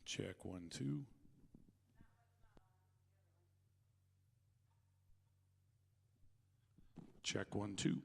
Check 1 2. Check 1 2.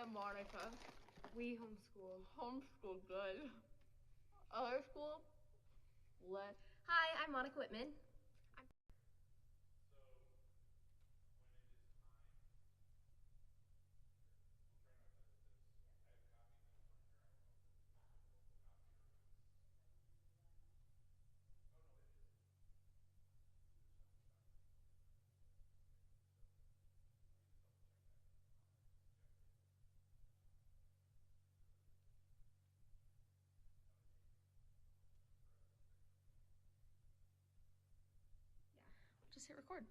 I'm Monica. We homeschooled. Homeschool good. Other school, less. Hi, I'm Monica Whitman. Just hit record.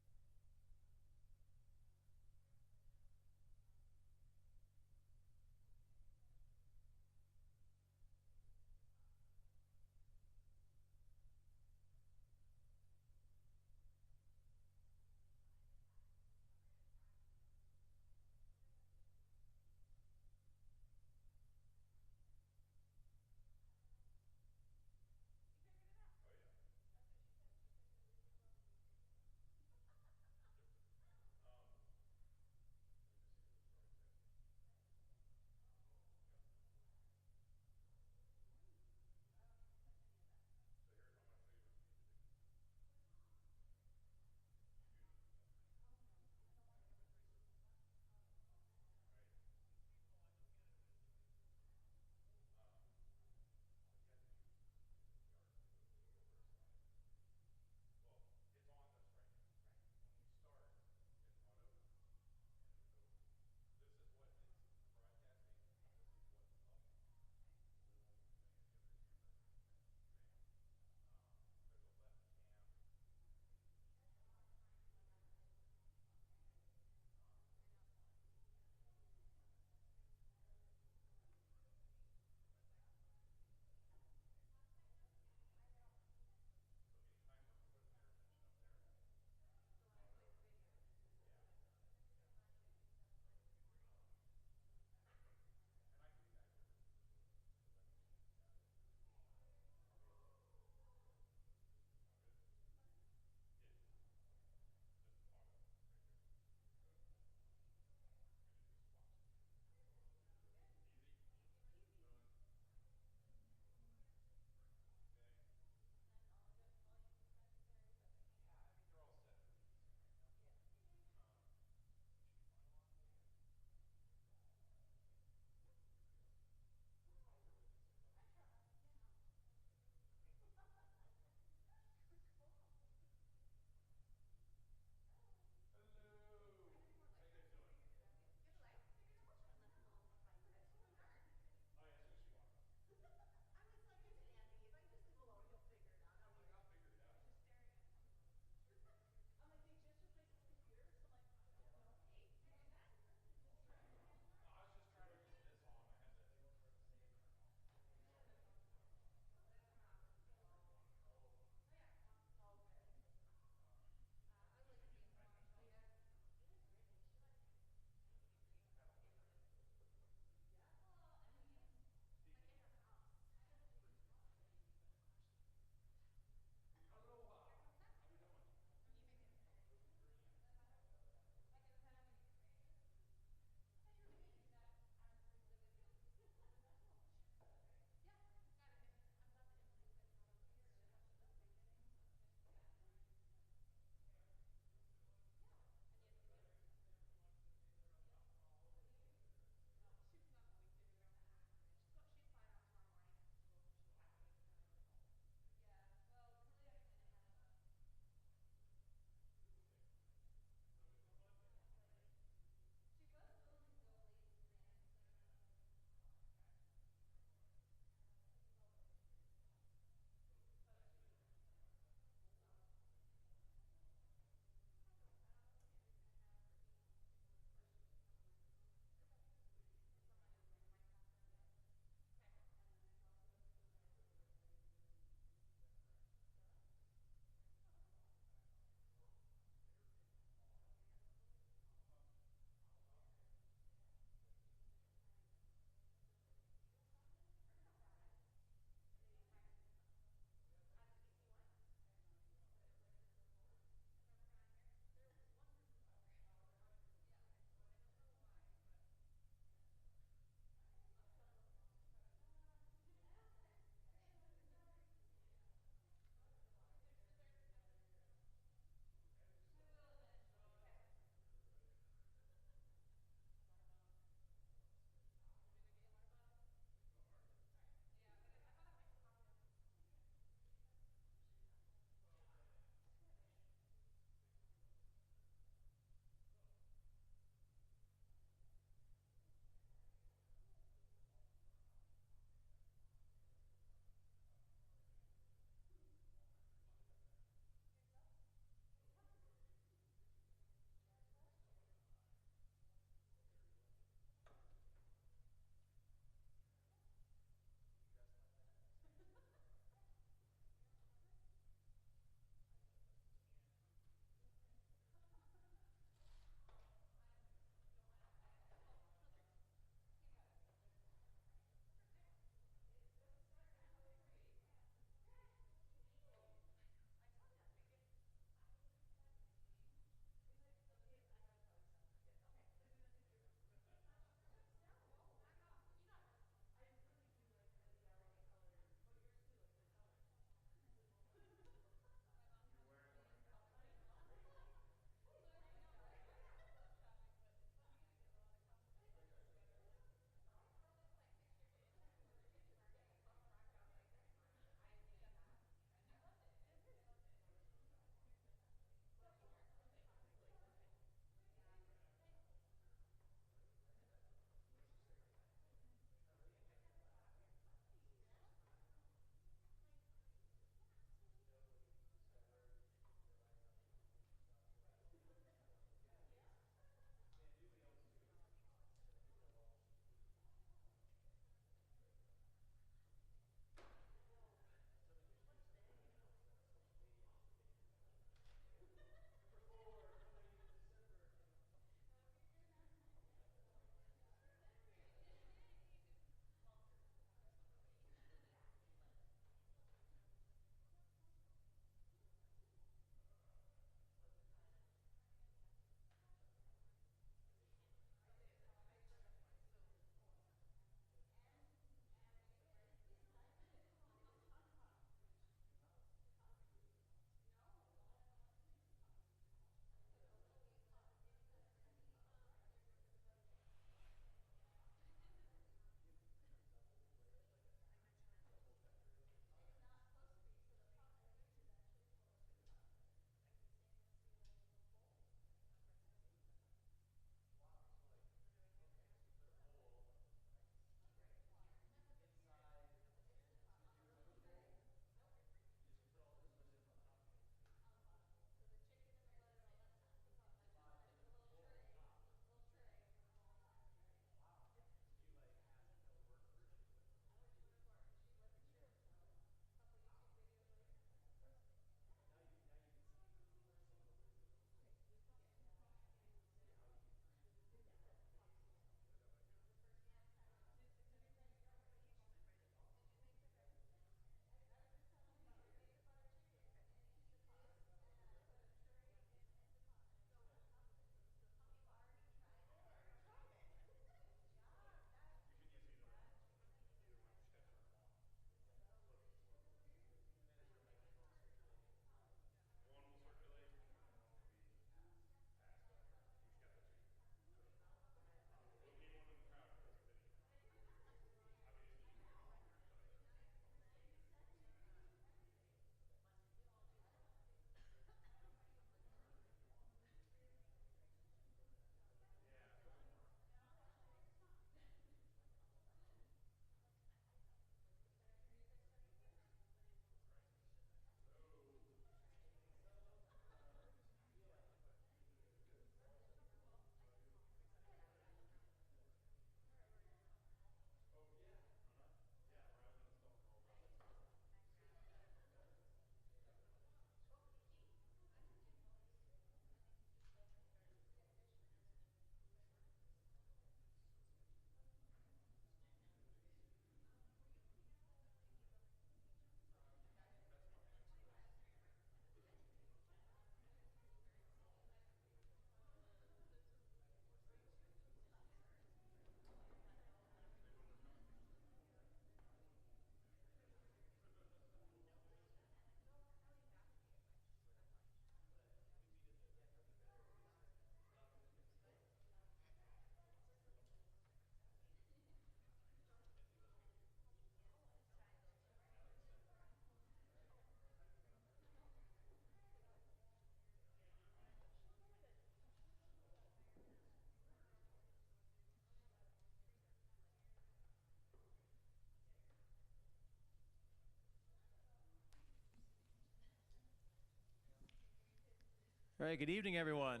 All right, good evening, everyone.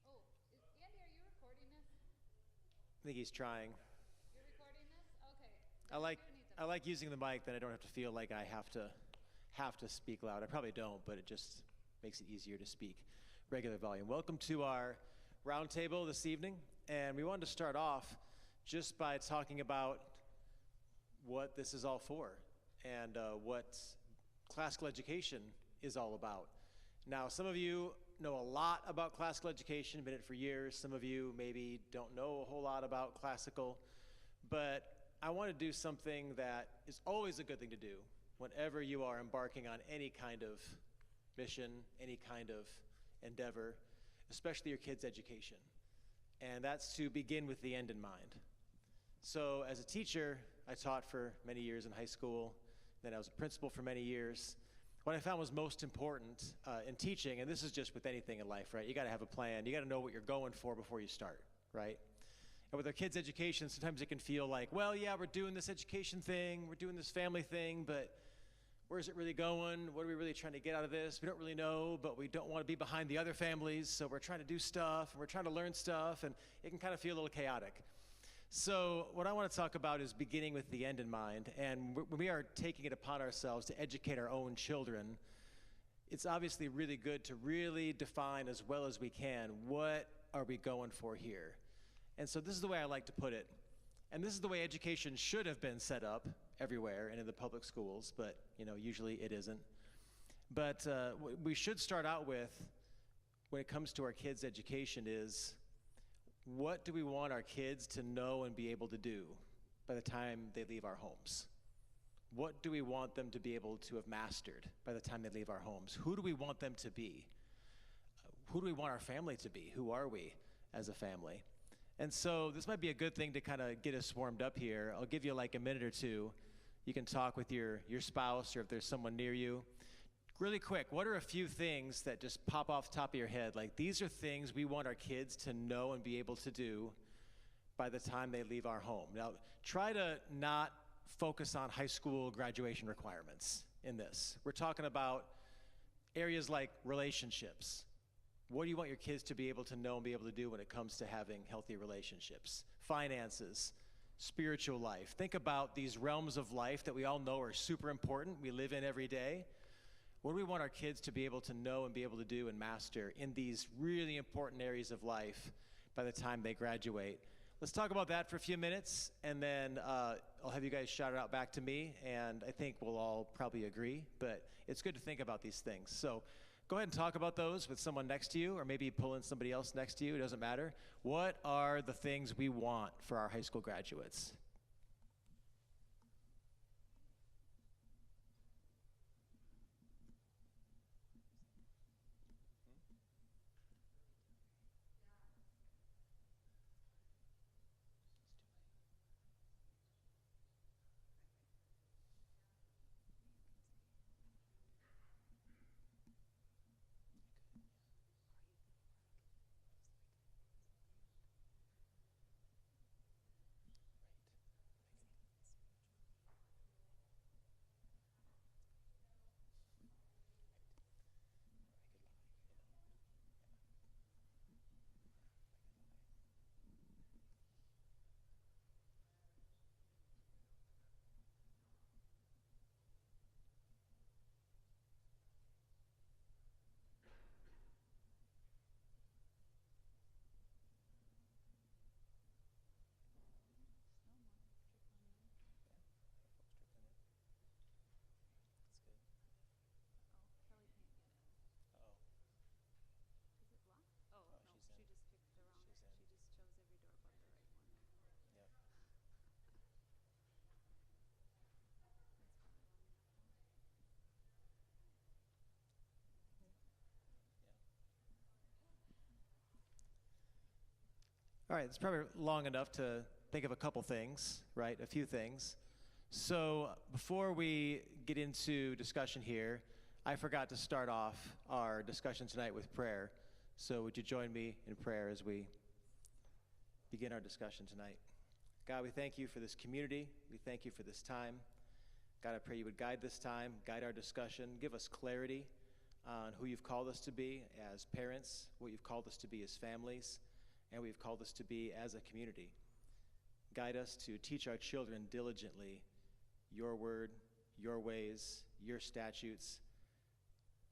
Oh, Andy, are you recording this? I think he's trying. You're recording this? Okay. I like You need the I like using the mic, then I don't have to feel like I have to speak loud. I probably don't, but it just makes it easier to speak regular volume. Welcome to our roundtable this evening, and we wanted to start off just by talking about what this is all for and what classical education is all about. Now, some of you know a lot about classical education, been in it for years. Some of you maybe don't know a whole lot about classical, but I want to do something that is always a good thing to do whenever you are embarking on any kind of mission, any kind of endeavor, especially your kids' education. And that's to begin with the end in mind. So as a teacher, I taught for many years in high school, then I was a principal for many years. What I found was most important in teaching, and this is just with anything in life, right? You gotta have a plan, you gotta know what you're going for before you start, right? And with our kids' education, sometimes it can feel like, well, yeah, we're doing this education thing, we're doing this family thing, but where's it really going? What are we really trying to get out of this? We don't really know, but we don't want to be behind the other families, so we're trying to do stuff, and we're trying to learn stuff, and it can kind of feel a little chaotic. So what I want to talk about is beginning with the end in mind, and when we are taking it upon ourselves to educate our own children, it's obviously really good to really define as well as we can, what are we going for here? And so this is the way I like to put it, and this is the way education should have been set up everywhere and in the public schools, but usually it isn't. But we should start out with, when it comes to our kids' education, is what do we want our kids to know and be able to do by the time they leave our homes? What do we want them to be able to have mastered by the time they leave our homes? Who do we want them to be? Who do we want our family to be? Who are we as a family? And so this might be a good thing to kind of get us warmed up here. I'll give you like a minute or two. You can talk with your spouse or if there's someone near you. Really quick, what are a few things that just pop off the top of your head? Like, these are things we want our kids to know and be able to do by the time they leave our home. Now, try to not focus on high school graduation requirements in this. We're talking about areas like relationships. What do you want your kids to be able to know and be able to do when it comes to having healthy relationships? Finances, spiritual life. Think about these realms of life that we all know are super important, we live in every day. What do we want our kids to be able to know and be able to do and master in these really important areas of life by the time they graduate? Let's talk about that for a few minutes, and then I'll have you guys shout it out back to me, and I think we'll all probably agree, but it's good to think about these things. So go ahead and talk about those with someone next to you, or maybe pull in somebody else next to you, it doesn't matter. What are the things we want for our high school graduates? All right, it's probably long enough to think of a couple things, right? A few things. So before we get into discussion here, I forgot to start off our discussion tonight with prayer. So would you join me in prayer as we begin our discussion tonight? God, we thank you for this community. We thank you for this time. God, I pray you would guide this time, guide our discussion, give us clarity on who you've called us to be as parents, what you've called us to be as families, and what you've called us to be as a community. Guide us to teach our children diligently your word, your ways, your statutes,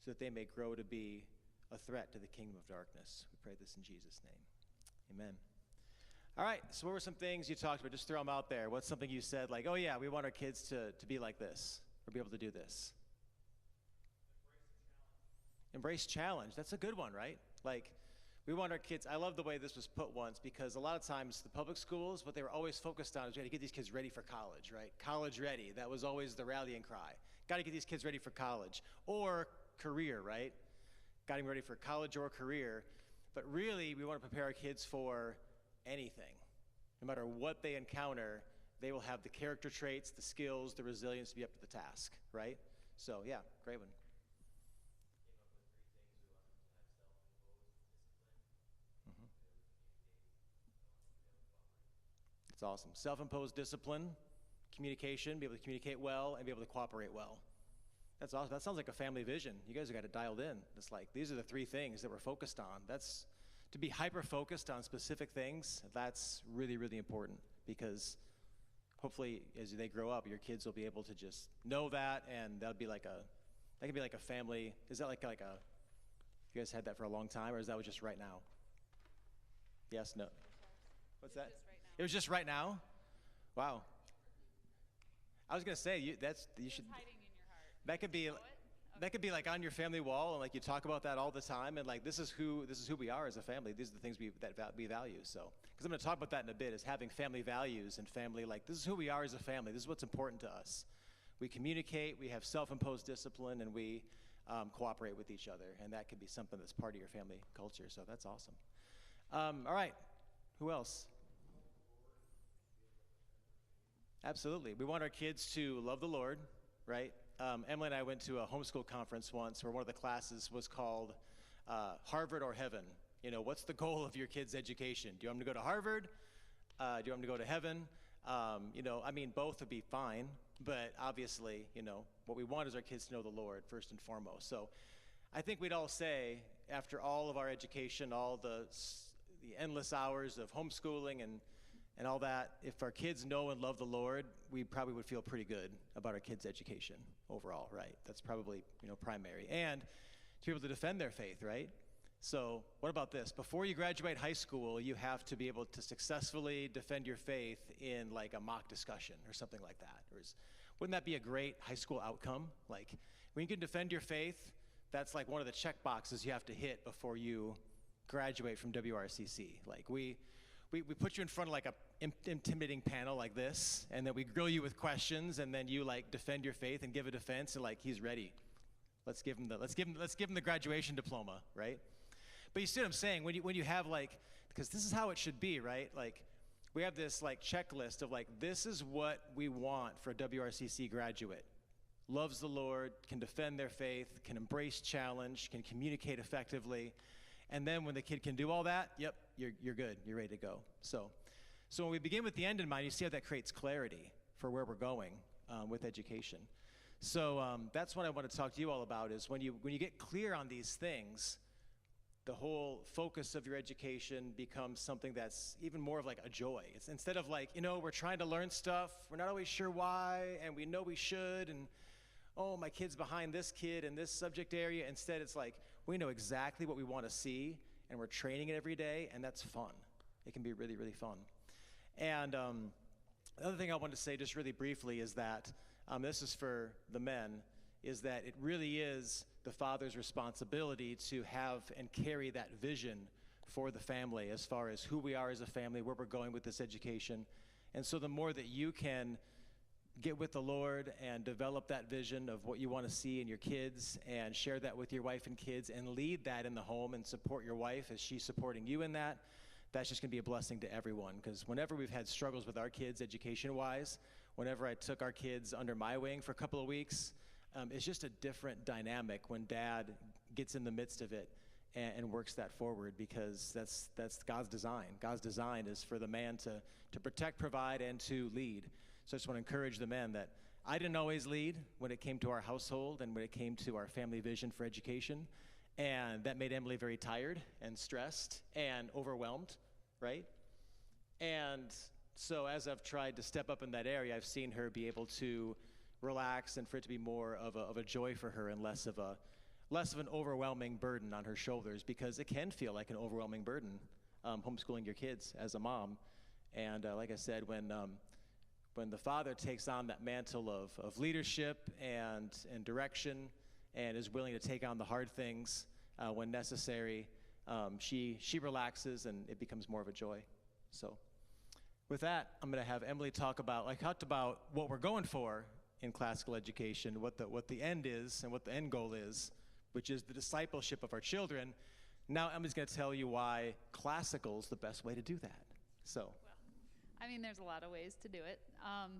so that they may grow to be a threat to the kingdom of darkness. We pray this in Jesus' name. Amen. All right, so what were some things you talked about? Just throw them out there. What's something you said like, oh yeah, we want our kids to be like this or be able to do this? Embrace challenge. That's a good one, right? Like, we want our kids, I love the way this was put once, because a lot of times the public schools, what they were always focused on is we got to get these kids ready for college, right? College ready. That was always the rallying cry. Got to get these kids ready for college or career, right? Got them ready for college or career. But really, we want to prepare our kids for anything. No matter what they encounter, they will have the character traits, the skills, the resilience to be up to the task, right? So yeah, great one. It's awesome. Self-imposed discipline, communication, be able to communicate well, and be able to cooperate well. That's awesome. That sounds like a family vision. You guys have got it dialed in. It's like, these are the three things that we're focused on. That's, to be hyper-focused on specific things, that's really, really important, because hopefully as they grow up, your kids will be able to just know that, and that could be like a family. Is that like a, you guys had that for a long time, or is that just right now? Yes, no. What's that? It was just right now? Wow. I was going to say, you should, Hiding in your heart. that could be, that could be like on your family wall, and like you talk about that all the time, and like this is who we are as a family. These are the things we value. So, because I'm going to talk about that in a bit, is having family values and family, like this is who we are as a family. This is what's important to us. We communicate, we have self-imposed discipline, and we cooperate with each other, and that could be something that's part of your family culture. So that's awesome. All right, who else? Absolutely. We want our kids to love the Lord, right? Emily and I went to a homeschool conference once where one of the classes was called Harvard or Heaven. You know, what's the goal of your kids' education? Do you want them to go to Harvard? Do you want them to go to heaven? You know, I mean, both would be fine, but obviously, you know, what we want is our kids to know the Lord first and foremost. So I think we'd all say, after all of our education, all the endless hours of homeschooling and all that, if our kids know and love the Lord, we probably would feel pretty good about our kids' education overall, right? That's probably, you know, primary. And to be able to defend their faith, right? So what about this? Before you graduate high school, you have to be able to successfully defend your faith in like a mock discussion or something like that. Wouldn't that be a great high school outcome? Like, when you can defend your faith, that's like one of the check boxes you have to hit before you graduate from WRCC. Like, we put you in front of like a intimidating panel like this, and then we grill you with questions, and then you like defend your faith and give a defense, and like, he's ready. Let's give him the graduation diploma, right? But you see what I'm saying? When you have like, because this is how it should be, right? Like, we have this like checklist of like, this is what we want for a WRCC graduate. Loves the Lord, can defend their faith, can embrace challenge, can communicate effectively. And then when the kid can do all that, yep, you're good, you're ready to go. So when we begin with the end in mind, you see how that creates clarity for where we're going with education. So that's what I want to talk to you all about, is when you get clear on these things, the whole focus of your education becomes something that's even more of like a joy. It's instead of like, you know, we're trying to learn stuff, we're not always sure why, and we know we should, and oh, my kid's behind this kid in this subject area. Instead, it's like, we know exactly what we want to see, and we're training it every day, and that's fun. It can be really, really fun. And the other thing I wanted to say just really briefly is that, this is for the men, is that it really is the father's responsibility to have and carry that vision for the family as far as who we are as a family, where we're going with this education. And so the more that you can get with the Lord and develop that vision of what you want to see in your kids and share that with your wife and kids and lead that in the home and support your wife as she's supporting you in that, that's just going to be a blessing to everyone. Because whenever we've had struggles with our kids education-wise, whenever I took our kids under my wing for a couple of weeks, it's just a different dynamic when dad gets in the midst of it and works that forward, because that's God's design. God's design is for the man to protect, provide, and to lead. So I just want to encourage the men that I didn't always lead when it came to our household and when it came to our family vision for education. And that made Emily very tired and stressed and overwhelmed, right? And so as I've tried to step up in that area, I've seen her be able to relax and for it to be more of a joy for her and less of an overwhelming burden on her shoulders, because it can feel like an overwhelming burden homeschooling your kids as a mom. And like I said, when the father takes on that mantle of leadership and direction and is willing to take on the hard things when necessary, she relaxes and it becomes more of a joy. So with that, I'm going to have Emily talked about what we're going for in classical education, what the end is and what the end goal is, which is the discipleship of our children. Now Emily's going to tell you why classical is the best way to do that. So. Well, I mean, there's a lot of ways to do it,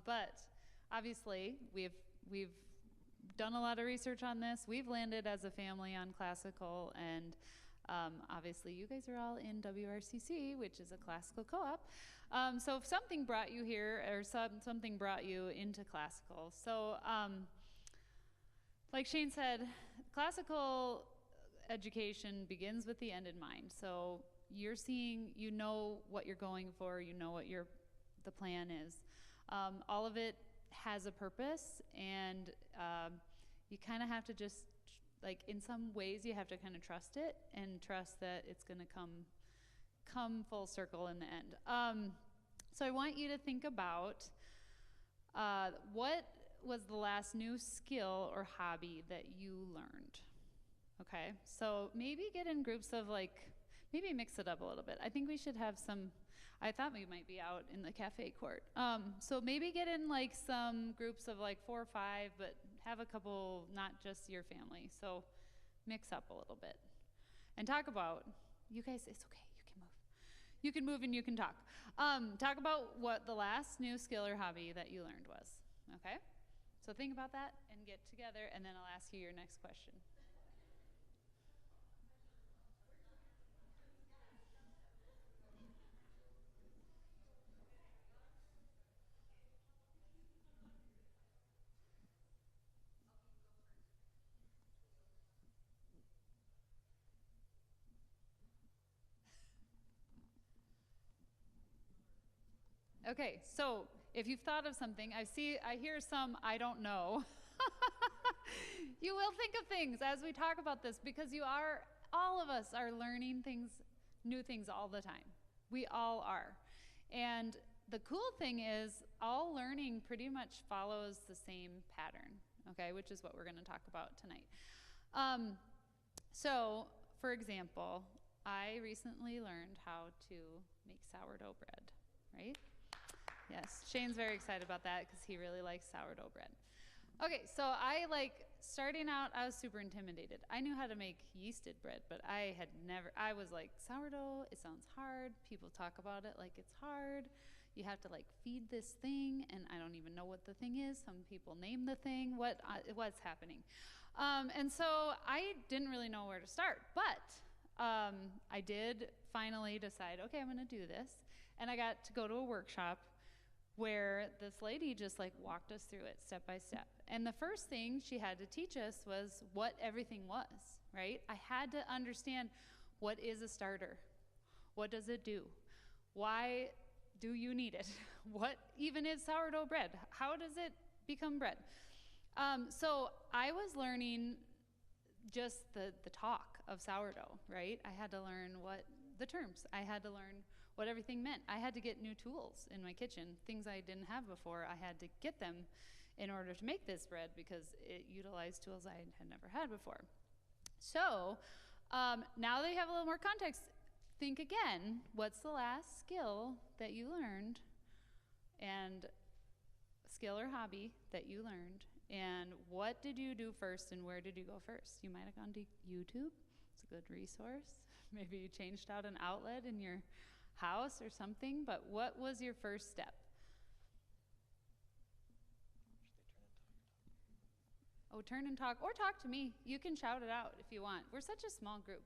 but obviously we've done a lot of research on this. We've landed as a family on classical, and obviously you guys are all in WRCC, which is a classical co-op. So if something brought you here, or something brought you into classical. So like Shane said, classical education begins with the end in mind. So you're seeing, you know what you're going for, you know what the plan is. All of it has a purpose, and you kind of have to just, like, in some ways you have to kind of trust it and trust that it's going to come full circle in the end. So I want you to think about what was the last new skill or hobby that you learned. Okay, so maybe get in groups of, like, maybe mix it up a little bit. I think we should have some, I thought we might be out in the cafe court. So maybe get in like some groups of like 4 or 5, but have a couple, not just your family. So mix up a little bit. And talk about, you guys, it's okay, you can move. You can move and you can talk. Talk about what the last new skill or hobby that you learned was, okay? So think about that and get together, and then I'll ask you your next question. Okay, so if you've thought of something, I hear some, I don't know. You will think of things as we talk about this, because all of us are learning things, new things all the time. We all are. And the cool thing is, all learning pretty much follows the same pattern, okay, which is what we're going to talk about tonight. So, for example, I recently learned how to make sourdough bread, right? Yes, Shane's very excited about that because he really likes sourdough bread. Okay, so starting out, I was super intimidated. I knew how to make yeasted bread, but I was like, sourdough, it sounds hard. People talk about it like it's hard. You have to like feed this thing, and I don't even know what the thing is. Some people name the thing. What's happening? And so I didn't really know where to start, but I did finally decide, okay, I'm gonna do this. And I got to go to a workshop where this lady just like walked us through it step by step. And the first thing she had to teach us was what everything was, right? I had to understand, what is a starter? What does it do? Why do you need it? What even is sourdough bread? How does it become bread? So I was learning just the talk of sourdough, right? I had to learn what the terms, I had to learn what everything meant. I had to get new tools in my kitchen, things I didn't have before. I had to get them in order to make this bread because it utilized tools I had never had before. So now that you have a little more context, think again, what's the last skill that you learned, and skill or hobby that you learned, and what did you do first and where did you go first? You might have gone to YouTube. It's a good resource. Maybe you changed out an outlet in your house or something, but what was your first step? Oh, turn and talk, or talk to me. You can shout it out if you want. We're such a small group.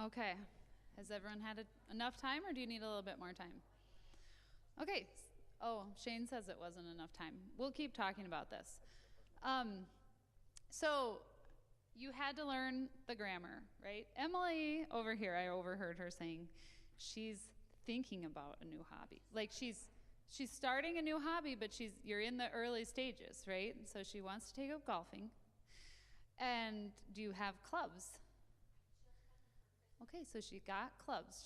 Okay. Has everyone had enough time, or do you need a little bit more time? Okay. Oh, Shane says it wasn't enough time. We'll keep talking about this. So you had to learn the grammar, right? Emily over here, I overheard her saying she's thinking about a new hobby. Like she's starting a new hobby, but you're in the early stages, right? So she wants to take up golfing. And do you have clubs? Okay, so she got clubs.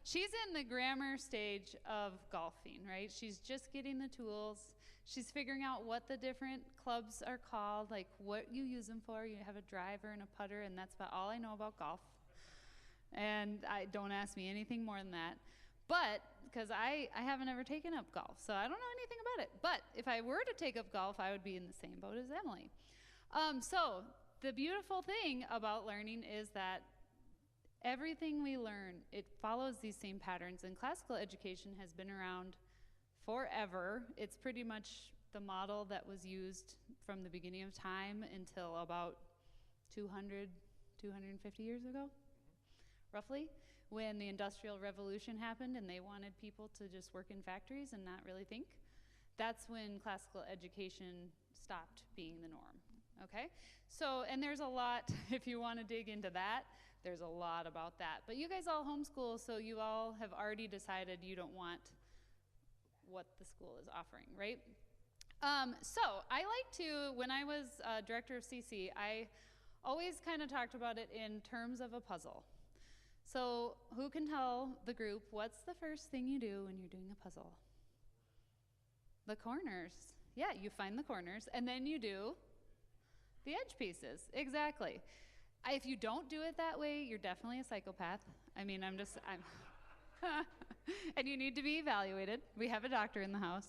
She's in the grammar stage of golfing, right? She's just getting the tools. She's figuring out what the different clubs are called, like what you use them for. You have a driver and a putter, and that's about all I know about golf. And don't ask me anything more than that. But, because I haven't ever taken up golf, so I don't know anything about it. But if I were to take up golf, I would be in the same boat as Emily. So the beautiful thing about learning is that everything we learn, it follows these same patterns, and classical education has been around forever. It's pretty much the model that was used from the beginning of time until about 250 years ago, roughly, when the Industrial Revolution happened and they wanted people to just work in factories and not really think. That's when classical education stopped being the norm, okay? So, and there's a lot, if you want to dig into that, there's a lot about that. But you guys all homeschool, so you all have already decided you don't want what the school is offering, right? So I like to, when I was director of CC, I always kind of talked about it in terms of a puzzle. So who can tell the group what's the first thing you do when you're doing a puzzle? The corners. Yeah, you find the corners, and then you do the edge pieces. Exactly. If you don't do it that way, you're definitely a psychopath. I mean, I'm and you need to be evaluated. We have a doctor in the house.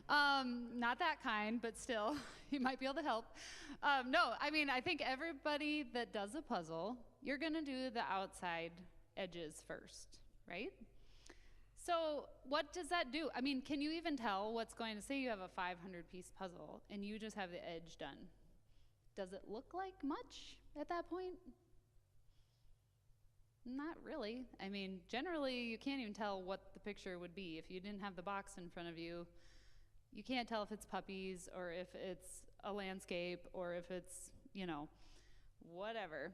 Not that kind, but still, he might be able to help. No, I mean, I think everybody that does a puzzle, you're going to do the outside edges first, right? So what does that do? I mean, can you even tell what's going to say you have a 500-piece puzzle and you just have the edge done? Does it look like much at that point? Not really. I mean, generally, you can't even tell what the picture would be. If you didn't have the box in front of you, you can't tell if it's puppies or if it's a landscape or if it's, you know, whatever.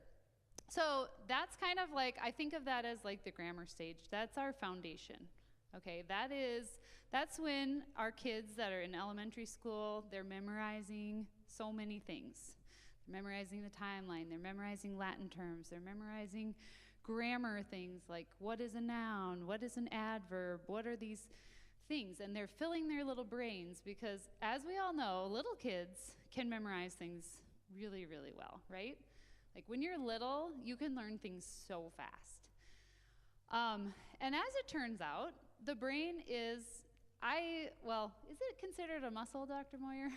So that's kind of like, I think of that as like the grammar stage. That's our foundation, okay? That's when our kids that are in elementary school, they're memorizing so many things. They're memorizing the timeline, they're memorizing Latin terms, they're memorizing grammar things like what is a noun, what is an adverb, what are these things, and they're filling their little brains because, as we all know, little kids can memorize things really, really well, right? Like when you're little, you can learn things so fast. And as it turns out, the brain is it considered a muscle, Dr. Moyer?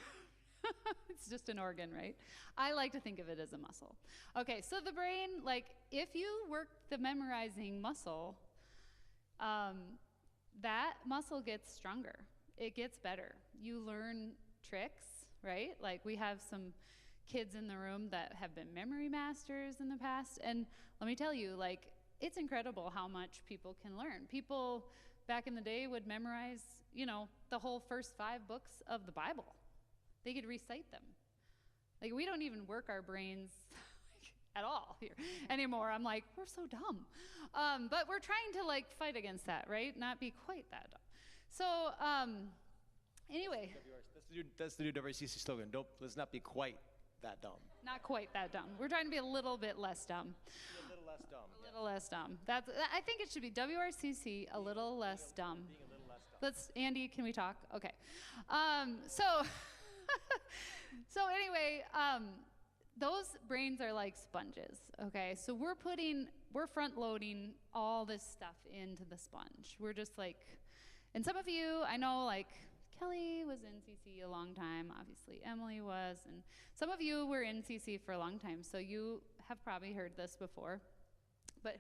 It's just an organ, right? I like to think of it as a muscle. Okay, so the brain, like if you work the memorizing muscle, that muscle gets stronger. It gets better. You learn tricks, right? Like we have some kids in the room that have been memory masters in the past, and let me tell you, like it's incredible how much people can learn. People back in the day would memorize, you know, the whole first 5 books of the Bible. They could recite them. Like we don't even work our brains at all here anymore. I'm like, we're so dumb. But we're trying to like fight against that, right? Not be quite that dumb. So anyway. That's the new WRCC slogan. Let's not be quite that dumb. Not quite that dumb. We're trying to be a little bit less dumb. Be a little less dumb. A little less dumb. I think it should be WRCC, a little less dumb. Being a little less dumb. Andy, can we talk? Okay. So anyway, those brains are like sponges, okay? So we're front loading all this stuff into the sponge. We're just like, and some of you, I know like Kelly was in CC a long time, obviously Emily was, and some of you were in CC for a long time, so you have probably heard this before. But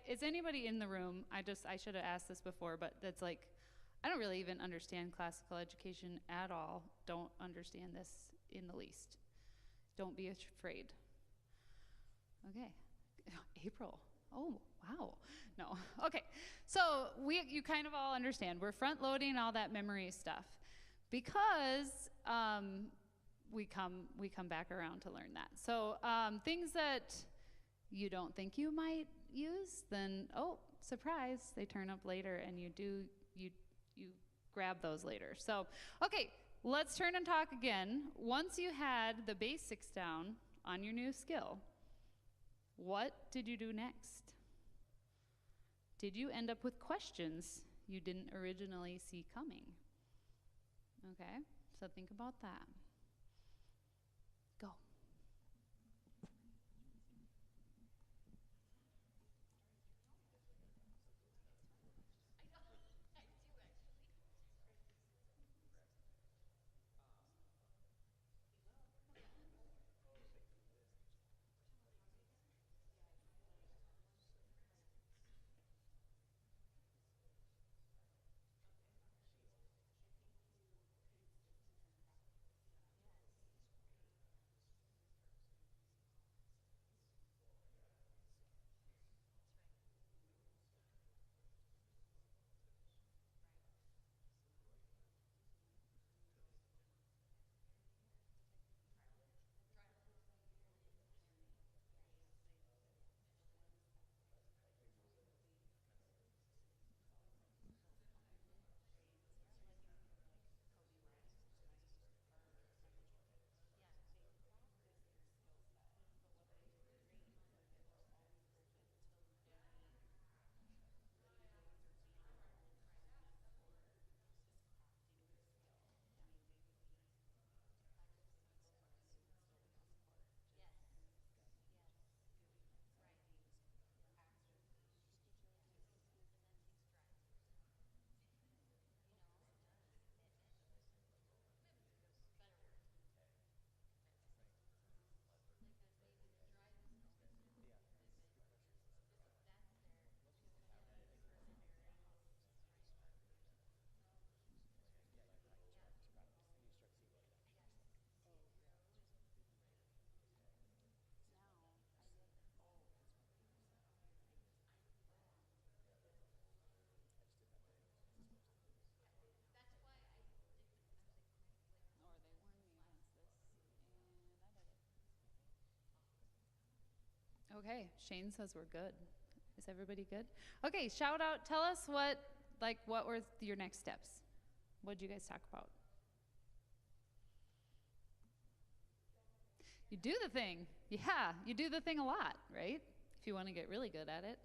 is anybody in the room, I should have asked this before, but that's like, I don't really even understand classical education at all. Don't understand this in the least. Don't be afraid. Okay. April. Oh, wow. No. Okay. So you kind of all understand. We're front loading all that memory stuff because we come back around to learn that. So things that you don't think you might use, then oh, surprise, they turn up later, and you grab those later. So okay, let's turn and talk again. Once you had the basics down on your new skill, what did you do next? Did you end up with questions you didn't originally see coming? Okay, so think about that. Go. Okay, Shane says we're good. Is everybody good? Okay, shout out. Tell us what were your next steps? What did you guys talk about? You do the thing. Yeah, you do the thing a lot, right? If you want to get really good at it.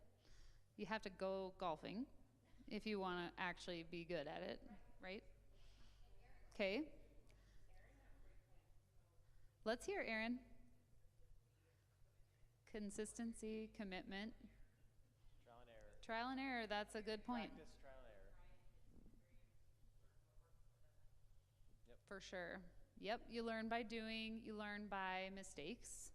You have to go golfing if you want to actually be good at it, right? Okay. Let's hear Aaron. Consistency, commitment. Trial and error. Trial and error, that's a good point. Practice, trial and error. Yep. For sure. Yep, you learn by doing, you learn by mistakes.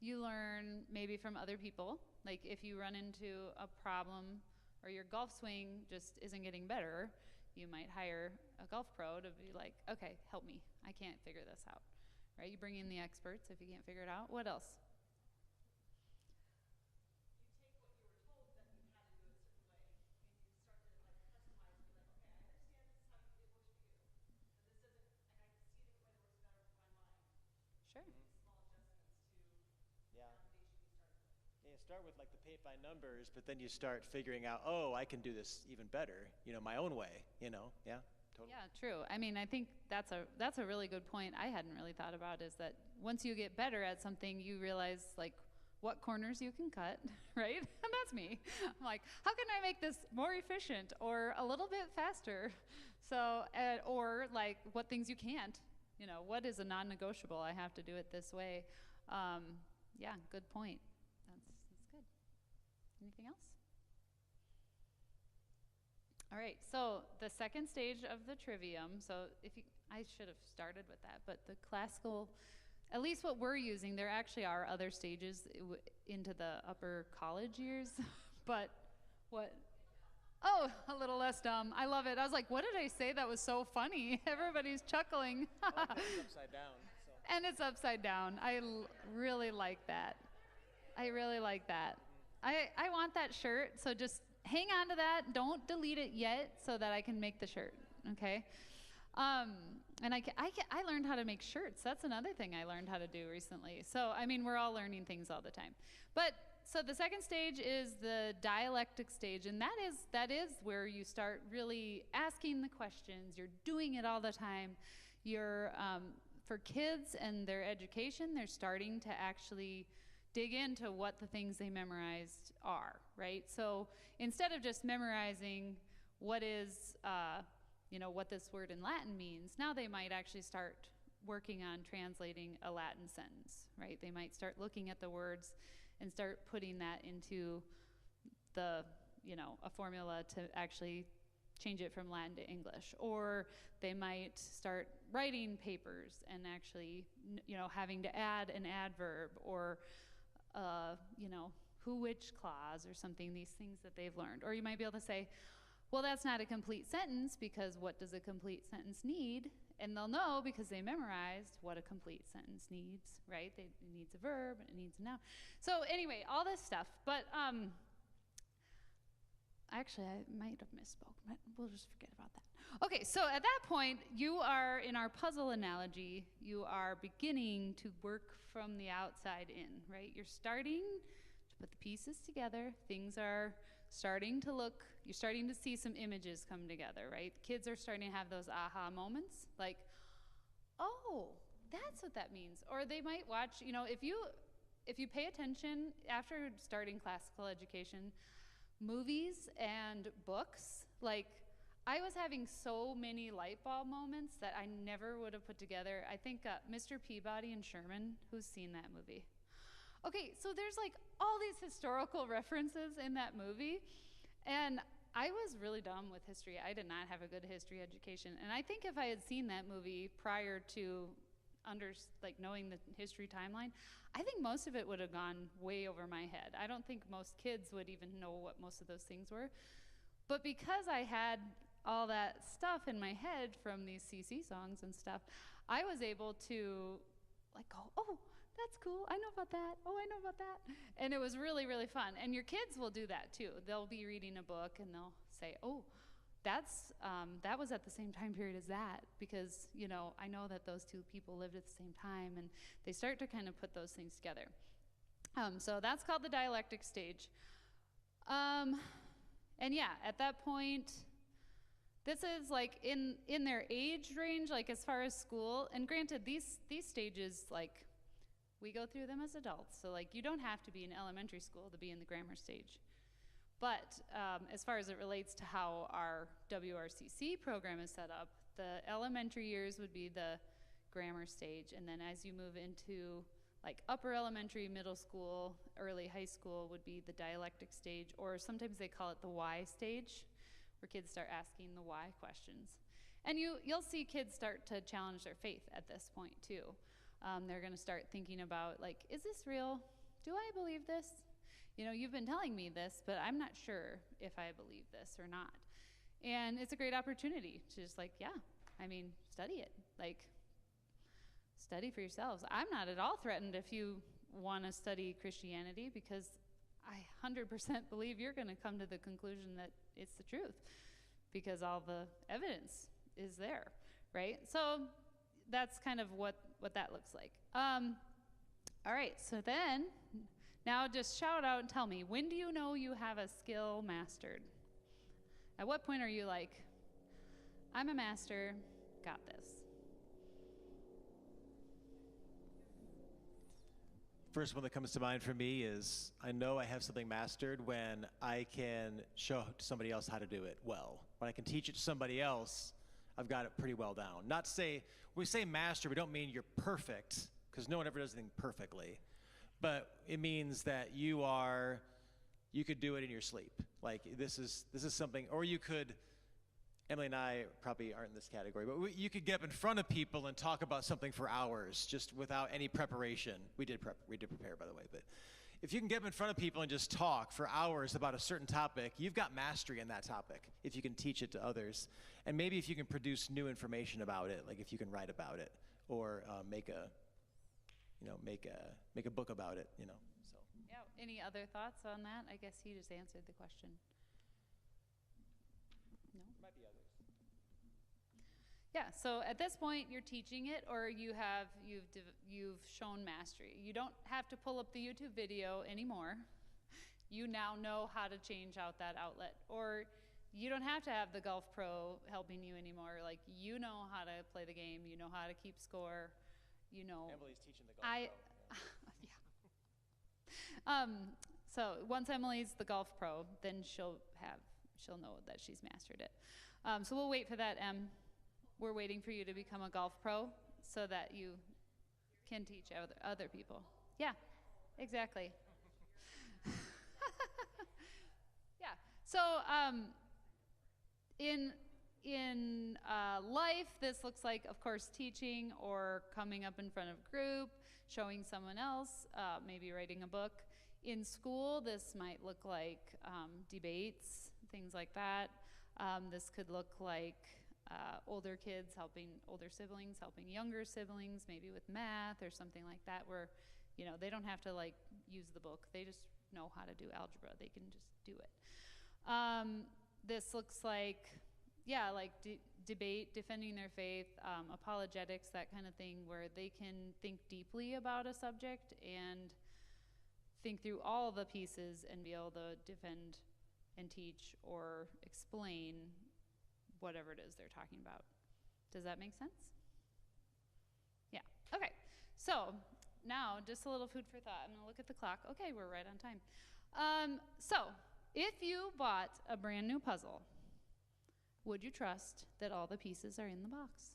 You learn maybe from other people. Like if you run into a problem or your golf swing just isn't getting better, you might hire a golf pro to be like, okay, help me. I can't figure this out. Right? You bring in the experts if you can't figure it out. What else? Sure. Yeah. You start with like the paint by numbers, but then you start figuring out, oh, I can do this even better, my own way, Yeah, totally. Yeah, true. I mean, I think that's a really good point I hadn't really thought about is that once you get better at something, you realize like what corners you can cut, right? And that's me. I'm like, how can I make this more efficient or a little bit faster? So, or like what things you can't. What is a non-negotiable? I have to do it this way. Yeah, good point. That's good. Anything else? All right, so the second stage of the trivium, I should have started with that, but the classical, at least what we're using, there actually are other stages into the upper college years, but what? Oh, a little less dumb. I love it. I was like, what did I say that was so funny? Everybody's chuckling. It's upside down. So. And it's upside down. I really like that. I really like that. I want that shirt, so just hang on to that. Don't delete it yet so that I can make the shirt, okay? And I learned how to make shirts. That's another thing I learned how to do recently. So, I mean, we're all learning things all the time. But, so the second stage is the dialectic stage, and that is where you start really asking the questions. You're doing it all the time. You're, for kids and their education, they're starting to actually dig into what the things they memorized are, right? So instead of just memorizing what is, what this word in Latin means, now they might actually start working on translating a Latin sentence, right? They might start looking at the words and start putting that into the, a formula to actually change it from Latin to English. Or they might start writing papers and actually, having to add an adverb or, who, which clause or something, these things that they've learned. Or you might be able to say, well, that's not a complete sentence because what does a complete sentence need? And they'll know because they memorized what a complete sentence needs, right? It needs a verb and it needs a noun. So anyway, all this stuff. But actually, I might have misspoke, but we'll just forget about that. Okay, so at that point, you are, in our puzzle analogy, you are beginning to work from the outside in, right? You're starting to put the pieces together. Things are starting to look, you're starting to see some images come together, right? Kids are starting to have those aha moments, like, oh, that's what that means. Or they might watch, if you pay attention after starting classical education, movies and books, like, I was having so many light bulb moments that I never would have put together. I think Mr. Peabody and Sherman, who's seen that movie? Okay, so there's like all these historical references in that movie, and I was really dumb with history. I did not have a good history education, and I think if I had seen that movie prior to knowing the history timeline, I think most of it would have gone way over my head. I don't think most kids would even know what most of those things were. But because I had all that stuff in my head from these CC songs and stuff, I was able to go, oh, that's cool, I know about that, oh, I know about that. And it was really, really fun. And your kids will do that too. They'll be reading a book and they'll say, oh, that was at the same time period as that, because I know that those two people lived at the same time, and they start to kind of put those things together. So that's called the dialectic stage. And yeah, at that point, this is like in their age range, like as far as school. And granted, these stages, like, we go through them as adults. So like, you don't have to be in elementary school to be in the grammar stage. But as far as it relates to how our WRCC program is set up, the elementary years would be the grammar stage, and then as you move into like upper elementary, middle school, early high school would be the dialectic stage, or sometimes they call it the why stage, where kids start asking the why questions. And you'll see kids start to challenge their faith at this point too. They're gonna start thinking about, like, is this real? Do I believe this? You've been telling me this, but I'm not sure if I believe this or not. And it's a great opportunity to just study it. Like, study for yourselves. I'm not at all threatened if you want to study Christianity, because I 100% believe you're going to come to the conclusion that it's the truth, because all the evidence is there, right? So that's kind of what that looks like. All right, so then, now just shout out and tell me, when do you know you have a skill mastered? At what point are you like, I'm a master, got this? First one that comes to mind for me is, I know I have something mastered when I can show somebody else how to do it well. When I can teach it to somebody else, I've got it pretty well down. Not to say, when we say master, we don't mean you're perfect, because no one ever does anything perfectly. But it means that you could do it in your sleep. Like, this is something, or you could, Emily and I probably aren't in this category, but you could get up in front of people and talk about something for hours just without any preparation. We did prepare, by the way, but if you can get up in front of people and just talk for hours about a certain topic, you've got mastery in that topic if you can teach it to others. And maybe if you can produce new information about it, like if you can write about it, or make a book about it, So. Yeah. Any other thoughts on that? I guess he just answered the question. No? Might be others. Yeah, so at this point you're teaching it, or you've shown mastery. You don't have to pull up the YouTube video anymore. You now know how to change out that outlet, or you don't have to have the Golf Pro helping you anymore. Like, you know how to play the game, you know how to keep score, you know. Emily's teaching the Golf Pro. Yeah. So once Emily's the Golf Pro, then she'll know that she's mastered it. So we'll wait for that, Em. We're waiting for you to become a Golf Pro so that you can teach other people. Yeah, exactly. Yeah. So in life, this looks like, of course, teaching or coming up in front of a group, showing someone else, maybe writing a book. In school, this might look like debates, things like that. This could look like older kids helping older siblings, helping younger siblings, maybe with math or something like that, where, you know, they don't have to like use the book. They just know how to do algebra. They can just do it. This looks like, yeah, like debate, defending their faith, apologetics, that kind of thing, where they can think deeply about a subject and think through all the pieces and be able to defend and teach or explain whatever it is they're talking about. Does that make sense? Yeah. Okay. So now, just a little food for thought. I'm going to look at the clock. Okay, we're right on time. So if you bought a brand new puzzle, would you trust that all the pieces are in the box?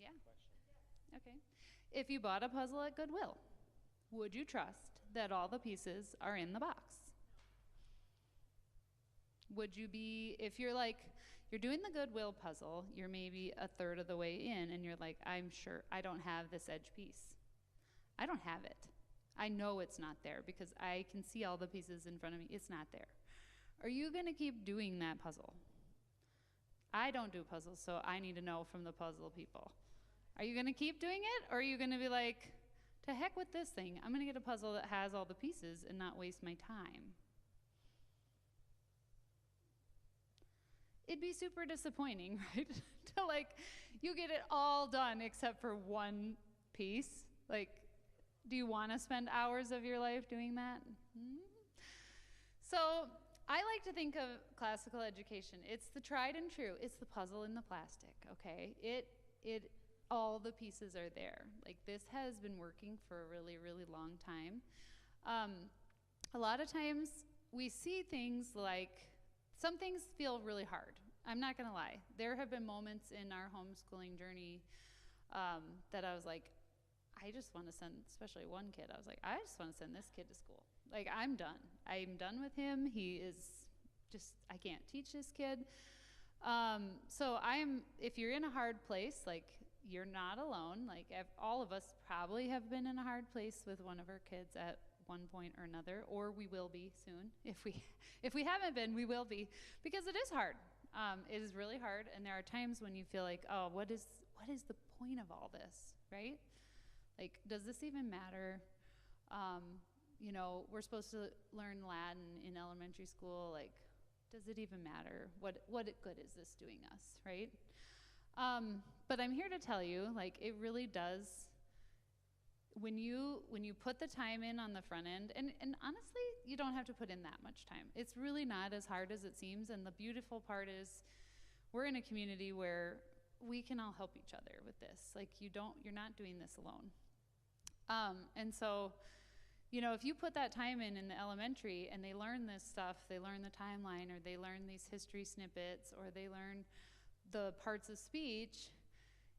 Yeah. Okay. If you bought a puzzle at Goodwill, would you trust that all the pieces are in the box? Would you be, if you're like, you're doing the Goodwill puzzle, you're maybe a third of the way in, and you're like, I'm sure I don't have this edge piece. I don't have it. I know it's not there because I can see all the pieces in front of me. It's not there. Are you going to keep doing that puzzle? I don't do puzzles, so I need to know from the puzzle people. Are you going to keep doing it, or are you going to be like, to heck with this thing. I'm going to get a puzzle that has all the pieces and not waste my time? It'd be super disappointing, right? To like, you get it all done except for one piece. Like, do you want to spend hours of your life doing that? So I like to think of classical education. It's the tried and true. It's the puzzle in the plastic, okay? All the pieces are there. Like, this has been working for a really, really long time. A lot of times we see things like, some things feel really hard. I'm not gonna lie. There have been moments in our homeschooling journey that I was like, I just want to send, especially one kid, I was like, I just want to send this kid to school. Like, I'm done. I'm done with him. He is just, I can't teach this kid. So if you're in a hard place, like, you're not alone. Like, all of us probably have been in a hard place with one of our kids at one point or another, or we will be soon. If we haven't been, we will be, because it is hard. It is really hard, and there are times when you feel like, oh, what is the point of all this, right? Like, does this even matter? We're supposed to learn Latin in elementary school. Like, does it even matter? What good is this doing us, right? But I'm here to tell you, like, it really does. When you put the time in on the front end, and honestly, you don't have to put in that much time. It's really not as hard as it seems, and the beautiful part is we're in a community where we can all help each other with this. Like, you're not doing this alone. And so, if you put that time in the elementary and they learn this stuff, they learn the timeline, or they learn these history snippets, or they learn the parts of speech,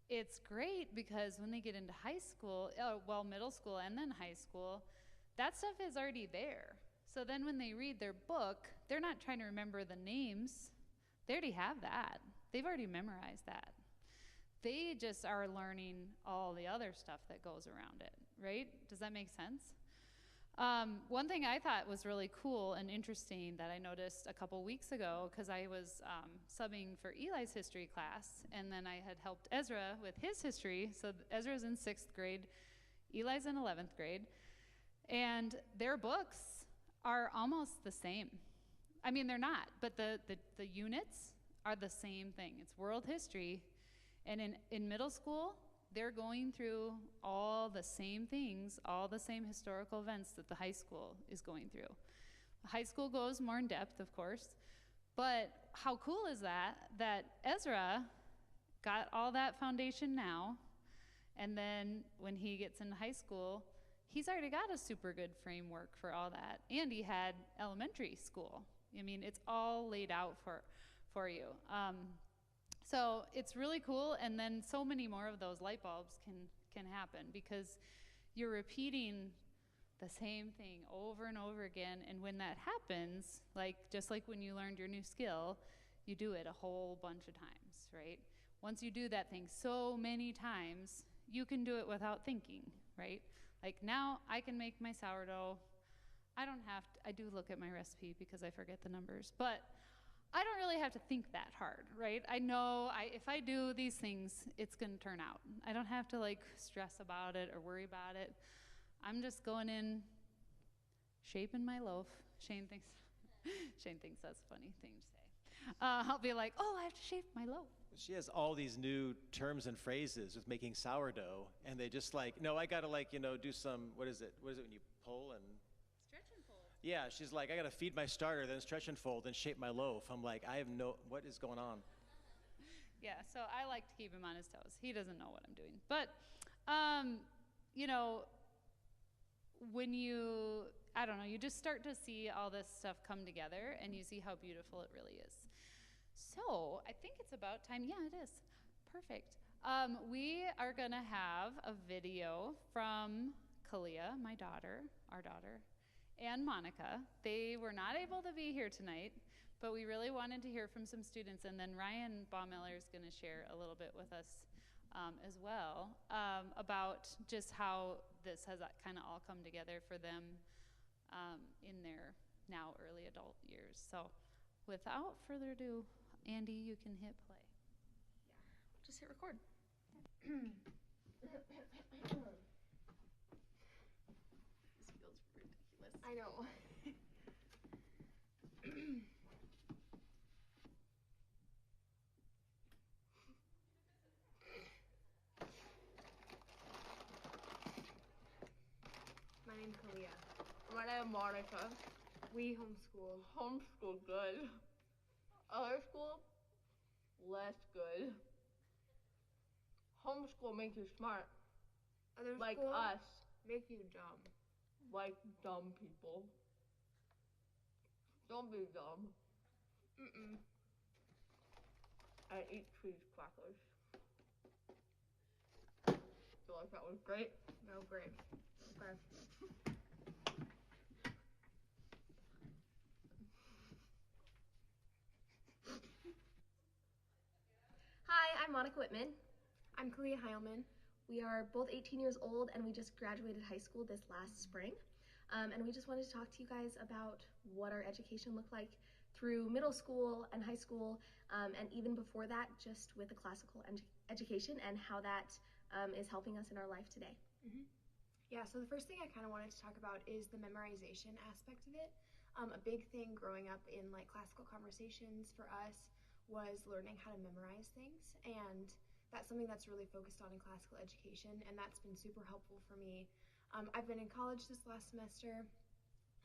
it's great, because when they get into high school, middle school and then high school, that stuff is already there. So then when they read their book, they're not trying to remember the names. They already have that. They've already memorized that. They just are learning all the other stuff that goes around it, right? Does that make sense? One thing I thought was really cool and interesting that I noticed a couple weeks ago, because I was subbing for Eli's history class, and then I had helped Ezra with his history. So Ezra's in 6th grade, Eli's in 11th grade, and their books are almost the same. I mean, they're not, but the units are the same thing. It's world history, and in middle school, they're going through all the same things, all the same historical events that the high school is going through. High school goes more in depth, of course, but how cool is that Ezra got all that foundation now, and then when he gets into high school, he's already got a super good framework for all that. And he had elementary school. I mean, it's all laid out for you. So it's really cool, and then so many more of those light bulbs can happen because you're repeating the same thing over and over again, and when that happens, just like when you learned your new skill, you do it a whole bunch of times, right? Once you do that thing so many times, you can do it without thinking, right? Like now I can make my sourdough. I don't have to, I do look at my recipe because I forget the numbers, but I don't really have to think that hard, right? I know if I do these things, it's gonna turn out. I don't have to stress about it or worry about it. I'm just going in, shaping my loaf. Shane thinks that's a funny thing to say. I'll be like, oh, I have to shape my loaf. She has all these new terms and phrases with making sourdough, and they just no, I gotta do some, what is it when you pull and? Stretch and fold. Yeah, she's like, I gotta feed my starter, then stretch and fold, then shape my loaf. I'm like, what is going on? Yeah, so I like to keep him on his toes. He doesn't know what I'm doing. But, when you just start to see all this stuff come together, and you see how beautiful it really is. So I think it's about time. Yeah, it is. Perfect. We are going to have a video from Kalia, our daughter, and Monica. They were not able to be here tonight, but we really wanted to hear from some students. And then Ryan Baumiller is going to share a little bit with us as well about just how this has kind of all come together for them in their now early adult years. So without further ado, Andy, you can hit play. Yeah, just hit record. This feels ridiculous. I know. My name's Kalia. My name is Monica. We homeschool. Homeschool good. Other school, less good. Homeschool makes you smart. Other Like school us. make you dumb. Like dumb people. Don't be dumb. Mm-mm. I eat cheese crackers. Feel like that was great. No, great. Okay. Hi, I'm Monica Whitman. I'm Kalia Heilman. We are both 18 years old and we just graduated high school this last spring. And we just wanted to talk to you guys about what our education looked like through middle school and high school, and even before that, just with the classical education and how that is helping us in our life today. Mm-hmm. Yeah, so the first thing I kind of wanted to talk about is the memorization aspect of it. A big thing growing up in classical conversations for us was learning how to memorize things, and that's something that's really focused on in classical education, and that's been super helpful for me. I've been in college this last semester,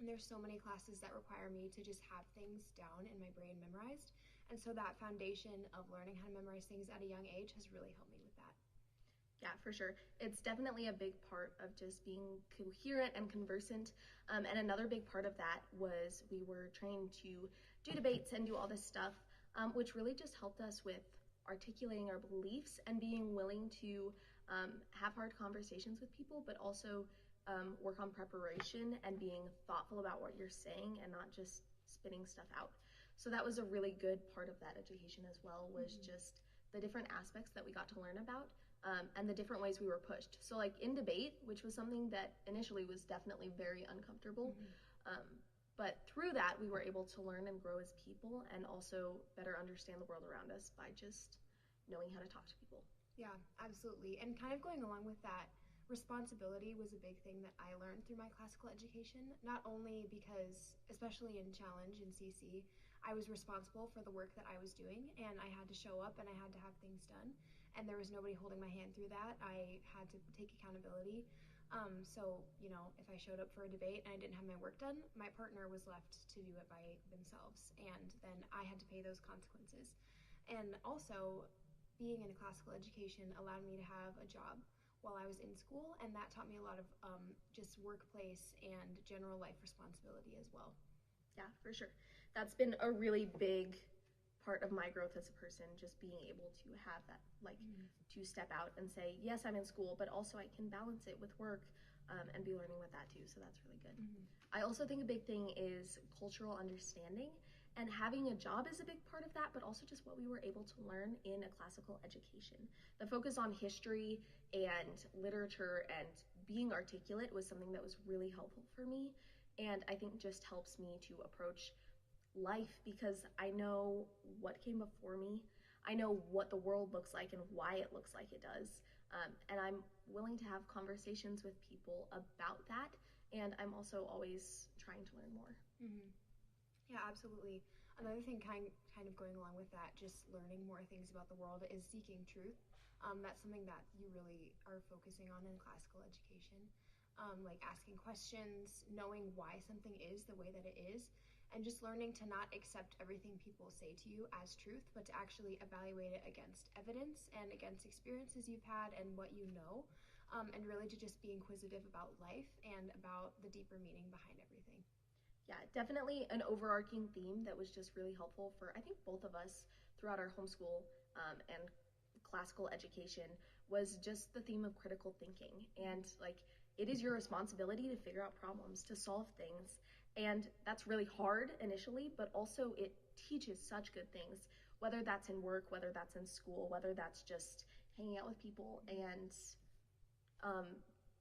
and there's so many classes that require me to just have things down in my brain memorized, and so that foundation of learning how to memorize things at a young age has really helped me with that. Yeah, for sure. It's definitely a big part of just being coherent and conversant. And another big part of that was we were trained to do debates and do all this stuff, which really just helped us with articulating our beliefs and being willing to have hard conversations with people, but also work on preparation and being thoughtful about what you're saying and not just spitting stuff out. So that was a really good part of that education as well, was just the different aspects that we got to learn about. And the different ways we were pushed. So in debate, which was something that initially was definitely very uncomfortable, but through that we were able to learn and grow as people and also better understand the world around us by just knowing how to talk to people. Yeah, absolutely. And kind of going along with that, responsibility was a big thing that I learned through my classical education, not only because, especially in Challenge and CC, I was responsible for the work that I was doing, and I had to show up and I had to have things done, and there was nobody holding my hand through that. I had to take accountability. So, you know, if I showed up for a debate and I didn't have my work done, my partner was left to do it by themselves, and then I had to pay those consequences. And also, being in a classical education allowed me to have a job while I was in school, and that taught me a lot of just workplace and general life responsibility as well. Yeah, for sure. That's been a really big part of my growth as a person, just being able to have that, like, to step out and say, yes, I'm in school, but also I can balance it with work and be learning with that too, so that's really good. I also think a big thing is cultural understanding, and having a job is a big part of that, but also just what we were able to learn in a classical education. The focus on history and literature and being articulate was something that was really helpful for me, and I think just helps me to approach life because I know what came before me. I know what the world looks like and why it looks like it does, and I'm willing to have conversations with people about that, and I'm also always trying to learn more. Yeah, absolutely. Another thing kind of going along with that, just learning more things about the world, is seeking truth. That's something that you really are focusing on in classical education. Like asking questions, knowing why something is the way that it is, and just learning to not accept everything people say to you as truth, but to actually evaluate it against evidence and against experiences you've had and what you know, and really to just be inquisitive about life and about the deeper meaning behind everything. Yeah, definitely an overarching theme that was just really helpful for, I think, both of us throughout our homeschool and classical education was just the theme of critical thinking. And like, it is your responsibility to figure out problems, to solve things. And that's really hard initially, but also it teaches such good things, whether that's in work, whether that's in school, whether that's just hanging out with people and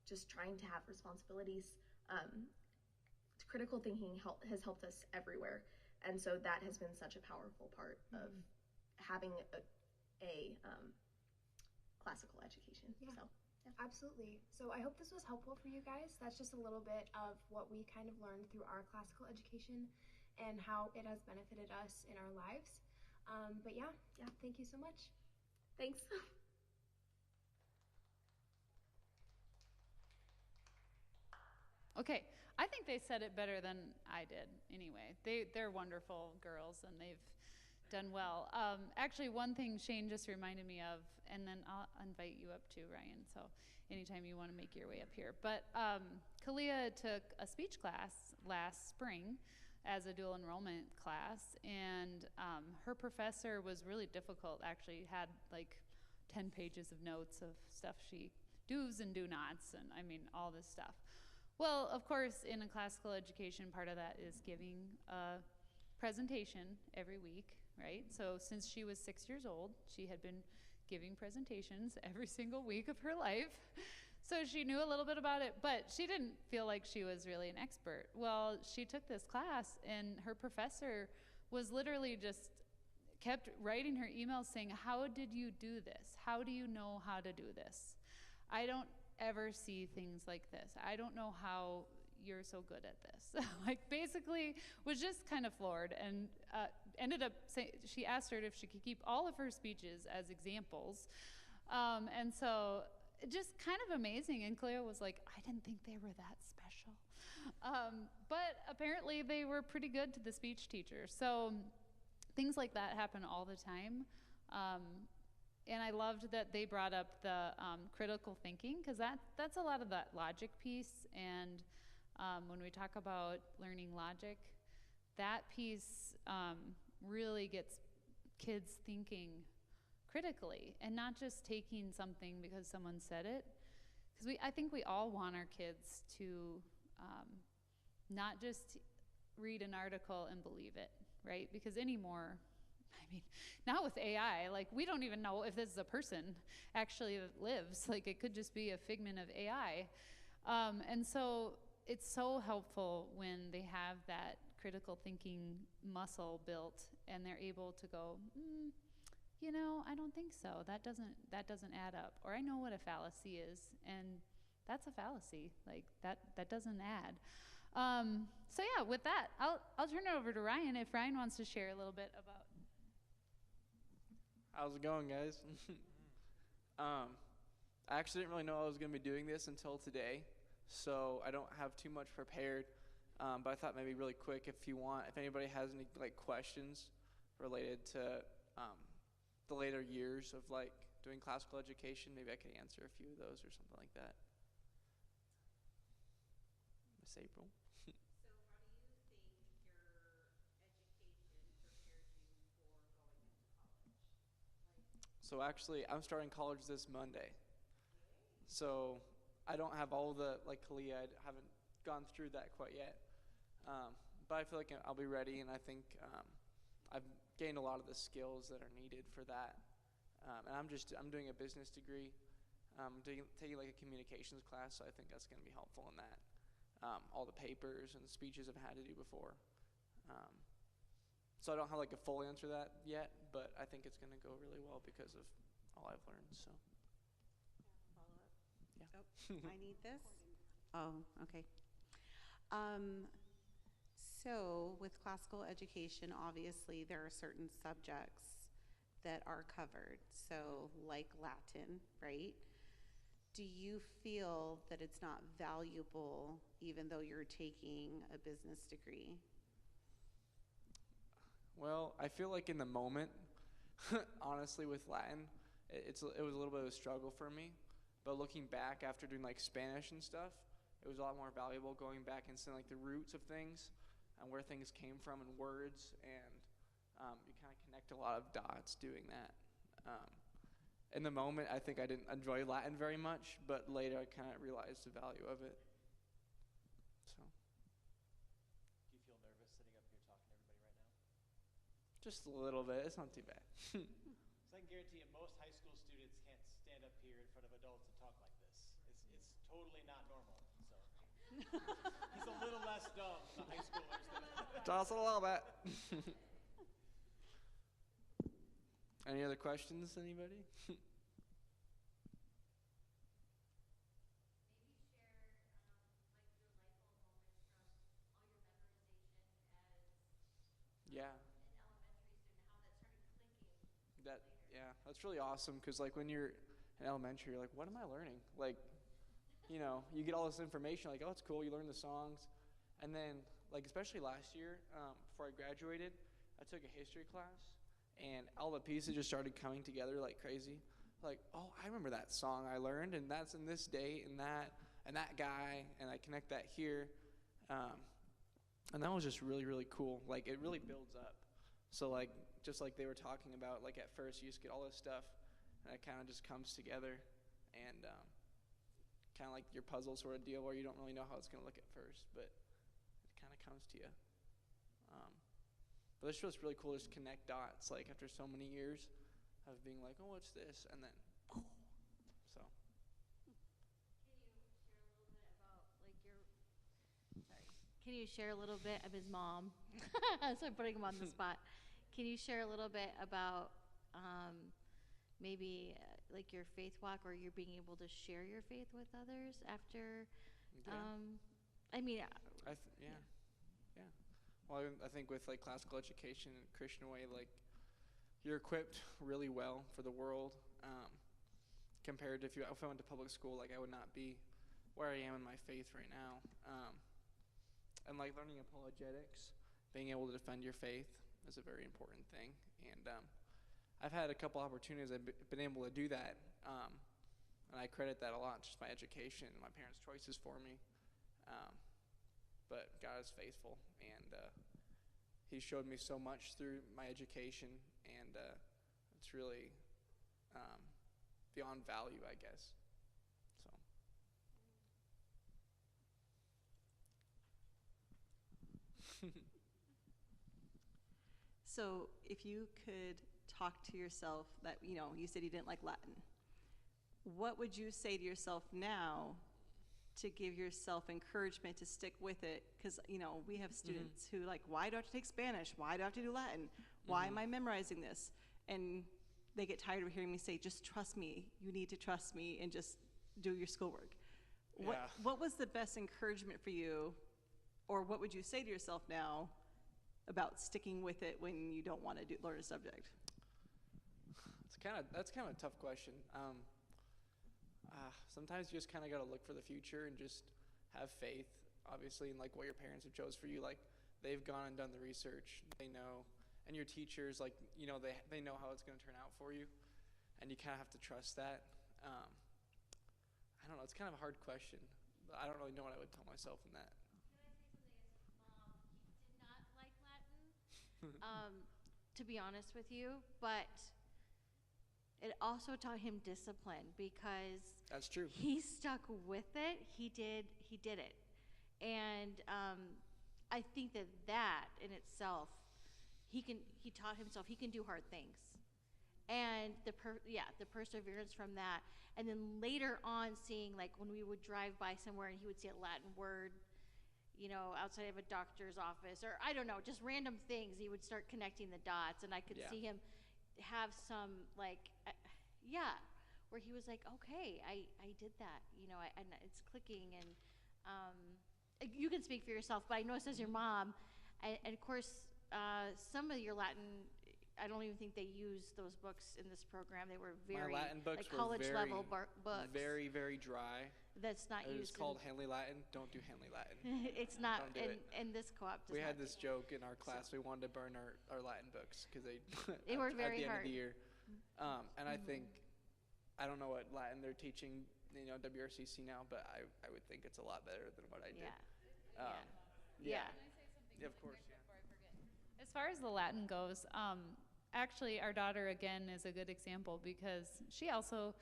just trying to have responsibilities. Critical thinking has helped us everywhere, and so that has been such a powerful part of having a classical education. Yeah. So, yeah. Absolutely. So I hope this was helpful for you guys. That's just a little bit of what we kind of learned through our classical education and how it has benefited us in our lives. But yeah, thank you so much. Thanks. Okay, I think they said it better than I did anyway. They're wonderful girls and they've done well. Actually, one thing Shane just reminded me of, and then I'll invite you up too, Ryan, so anytime you want to make your way up here. But Kalia took a speech class last spring as a dual enrollment class, and her professor was really difficult, actually had like 10 pages of notes of stuff she do's and do nots, and I mean, all this stuff. Well, of course, in a classical education, part of that is giving a presentation every week, right? So since she was 6 years old, she had been giving presentations every single week of her life. So she knew a little bit about it, but she didn't feel like she was really an expert. Well, she took this class, and her professor was literally just kept writing her emails saying, how did you do this? How do you know how to do this? I don't ever see things like this. I don't know how you're so good at this. Like, basically was just kind of floored, and ended up saying, she asked her if she could keep all of her speeches as examples. And so just kind of amazing. And Cleo was like, I didn't think they were that special. But apparently they were pretty good to the speech teacher. So things like that happen all the time. And I loved that they brought up the critical thinking, because that's a lot of that logic piece. And when we talk about learning logic, that piece really gets kids thinking critically and not just taking something because someone said it. Because I think we all want our kids to not just read an article and believe it, right? Because anymore, I mean, now with AI, like, we don't even know if this is a person actually that lives. Like, it could just be a figment of AI. And so it's so helpful when they have that critical thinking muscle built and they're able to go, you know, I don't think so. That doesn't add up. Or I know what a fallacy is, and that's a fallacy. Like that doesn't add. So yeah, with that, I'll turn it over to Ryan if Ryan wants to share a little bit about. How's it going, guys? I actually didn't really know I was going to be doing this until today, so I don't have too much prepared. But I thought maybe really quick, if anybody has any like questions related to the later years of like doing classical education, maybe I could answer a few of those or something like that. Miss April. So actually, I'm starting college this Monday. So I don't have all the, like Kalia, I haven't gone through that quite yet. But I feel like I'll be ready, and I think I've gained a lot of the skills that are needed for that. And I'm doing a business degree. Taking like a communications class, so I think that's going to be helpful in that. All the papers and speeches I've had to do before. So I don't have like a full answer to that yet, but I think it's going to go really well because of all I've learned. So. Follow up? Yeah. Oh, I need this? Oh, okay. So with classical education, obviously there are certain subjects that are covered. So like Latin, right? Do you feel that it's not valuable even though you're taking a business degree? Well, I feel like in the moment, honestly, with Latin, it was a little bit of a struggle for me. But looking back after doing like Spanish and stuff, it was a lot more valuable going back and seeing like the roots of things and where things came from in words, and you kind of connect a lot of dots doing that. In the moment, I think I didn't enjoy Latin very much, but later I kind of realized the value of it. So. Do you feel nervous sitting up here talking to everybody right now? Just a little bit. It's not too bad. So I can guarantee you most high school students can't stand up here in front of adults and talk like this. It's totally not normal. So he's a little less dumb than the high schoolers. Just a little bit. Any other questions, anybody? Yeah. That's really awesome, because like when you're in elementary, you're like, what am I learning? Like, you know, you get all this information, like, oh, it's cool, you learn the songs. And then, like, especially last year, before I graduated, I took a history class, and all the pieces just started coming together like crazy. Like, oh, I remember that song I learned, and that's in this date, and that guy, and I connect that here. And that was just really, really cool. Like, it really builds up. So, like, just like they were talking about, like, at first you just get all this stuff, and it kind of just comes together, and kind of like your puzzle sort of deal where you don't really know how it's going to look at first, but it kind of comes to you. But it's just really cool to just connect dots, like, after so many years of being like, oh, what's this? And then, so. Can you share a little bit of his mom? So I'm putting him on the spot. Can you share a little bit about maybe like your faith walk, or you're being able to share your faith with others after? I mean, Yeah. Well, I think with like classical education and Christian way, like you're equipped really well for the world. Compared to if I went to public school, like I would not be where I am in my faith right now. And like learning apologetics, being able to defend your faith is a very important thing. And I've had a couple opportunities I've been able to do that. And I credit that a lot, just my education and my parents' choices for me. But God is faithful, and He showed me so much through my education, and it's really beyond value, I guess. So. So if you could talk to yourself that, you said you didn't like Latin, what would you say to yourself now to give yourself encouragement to stick with it? Because, we have students who like, why do I have to take Spanish? Why do I have to do Latin? Why am I memorizing this? And they get tired of hearing me say, just trust me. You need to trust me and just do your schoolwork. What was the best encouragement for you, or what would you say to yourself now about sticking with it when you don't want to learn a subject? That's kind of a tough question. Sometimes you just kind of got to look for the future and just have faith, obviously, in like what your parents have chose for you. Like they've gone and done the research, they know, and your teachers, like, you know, they know how it's going to turn out for you, and you kind of have to trust that. I don't know, it's kind of a hard question. I don't really know what I would tell myself in that. Can I say something as his mom? He did not like Latin, to be honest with you, but it also taught him discipline because That's true. he stuck with it. He did it, and I think that in itself, he taught himself he can do hard things, and the perseverance from that, and then later on seeing, like, when we would drive by somewhere and he would see a Latin word, you know, outside of a doctor's office, or I don't know, just random things, he would start connecting the dots, and I could see him have some, like, where he was like, okay, I did that, you know, and it's clicking, and you can speak for yourself, but I know it says your mom, and of course, some of your Latin, I don't even think they used those books in this program. They were very, My Latin books like, were college level books. Very, very dry. That's not It used. was called Henley Latin. Don't do Henley Latin. It's not, Don't do it. and this co-op does We not had do this that. joke in our class. We wanted to burn our Latin books because they were at very the end hard. of the year. And I think, I don't know what Latin they're teaching, you know, WRCC now, but I would think it's a lot better than what I did. Yeah. Yeah, of course. Yeah. As far as the Latin goes, actually, our daughter, again, is a good example because she also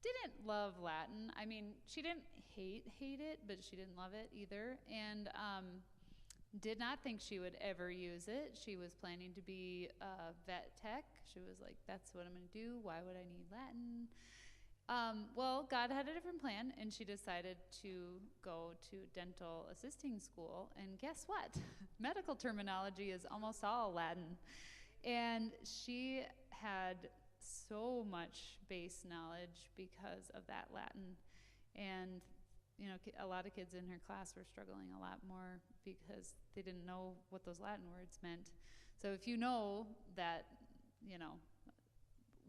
didn't love Latin. I mean, she didn't hate it, but she didn't love it either, and did not think she would ever use it. She was planning to be a vet tech. She was like, that's what I'm going to do. Why would I need Latin? Well, God had a different plan, and she decided to go to dental assisting school. And guess what? Medical terminology is almost all Latin. And she had so much base knowledge because of that Latin. And, you know, a lot of kids in her class were struggling a lot more because they didn't know what those Latin words meant. So if you know that, you know,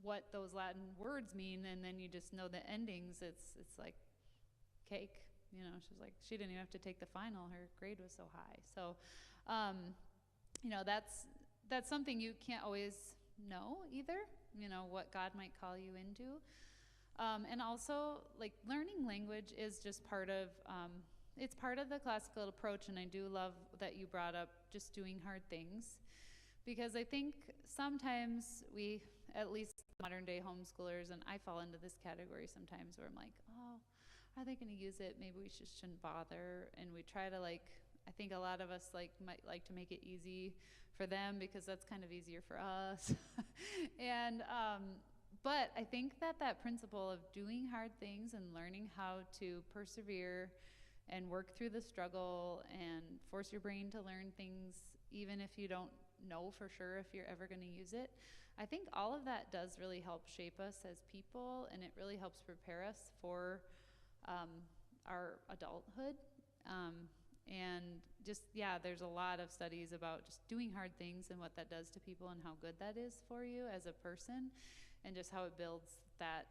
what those Latin words mean, and then you just know the endings, it's like cake. You know, she's like, she didn't even have to take the final. Her grade was so high. So, you know, that's something you can't always know either, you know, what God might call you into. And also, like, learning language is just part of, it's part of the classical approach, and I do love that you brought up just doing hard things, because I think sometimes we, at least modern day homeschoolers, and I fall into this category sometimes where I'm like, oh, are they going to use it? Maybe we just shouldn't bother. And we try to, like, I think a lot of us might like to make it easy for them because that's kind of easier for us. And but I think that principle of doing hard things and learning how to persevere and work through the struggle and force your brain to learn things even if you don't know for sure if you're ever going to use it, I think all of that does really help shape us as people, and it really helps prepare us for our adulthood. And just, yeah, there's a lot of studies about just doing hard things and what that does to people and how good that is for you as a person, and just how it builds that,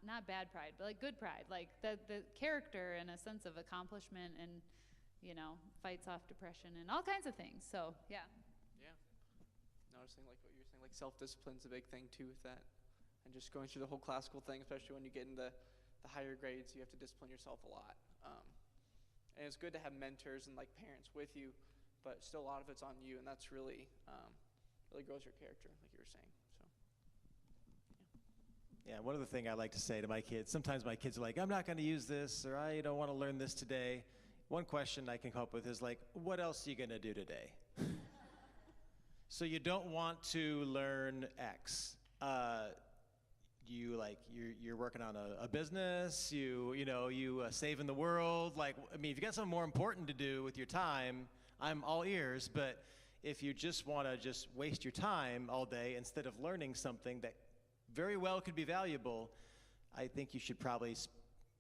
not bad pride, but like good pride, like the character and a sense of accomplishment, and, you know, fights off depression and all kinds of things. So, yeah. Yeah. Noticing, like, what you're saying, like, self-discipline's a big thing, too, with that. And just going through the whole classical thing, especially when you get into the higher grades, you have to discipline yourself a lot. And it's good to have mentors and, like, parents with you, but still a lot of it's on you, and that's really, really grows your character, like you were saying. So, Yeah, one other thing I like to say to my kids, sometimes my kids are like, I'm not going to use this, or I don't want to learn this today. One question I can come up with is like, what else are you going to do today? So you don't want to learn X. You're working on a business, you saving the world. Like, I mean, if you got something more important to do with your time, I'm all ears. But if you just want to just waste your time all day instead of learning something that very well could be valuable, I think you should probably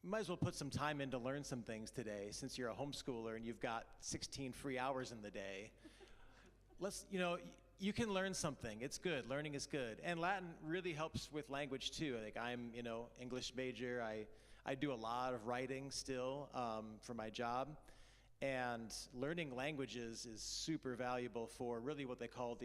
you might as well put some time in to learn some things today since you're a homeschooler and you've got 16 free hours in the day. You can learn something. It's good. Learning is good. And Latin really helps with language too. Like I'm, English major. I do a lot of writing still for my job. And learning languages is super valuable for really what they call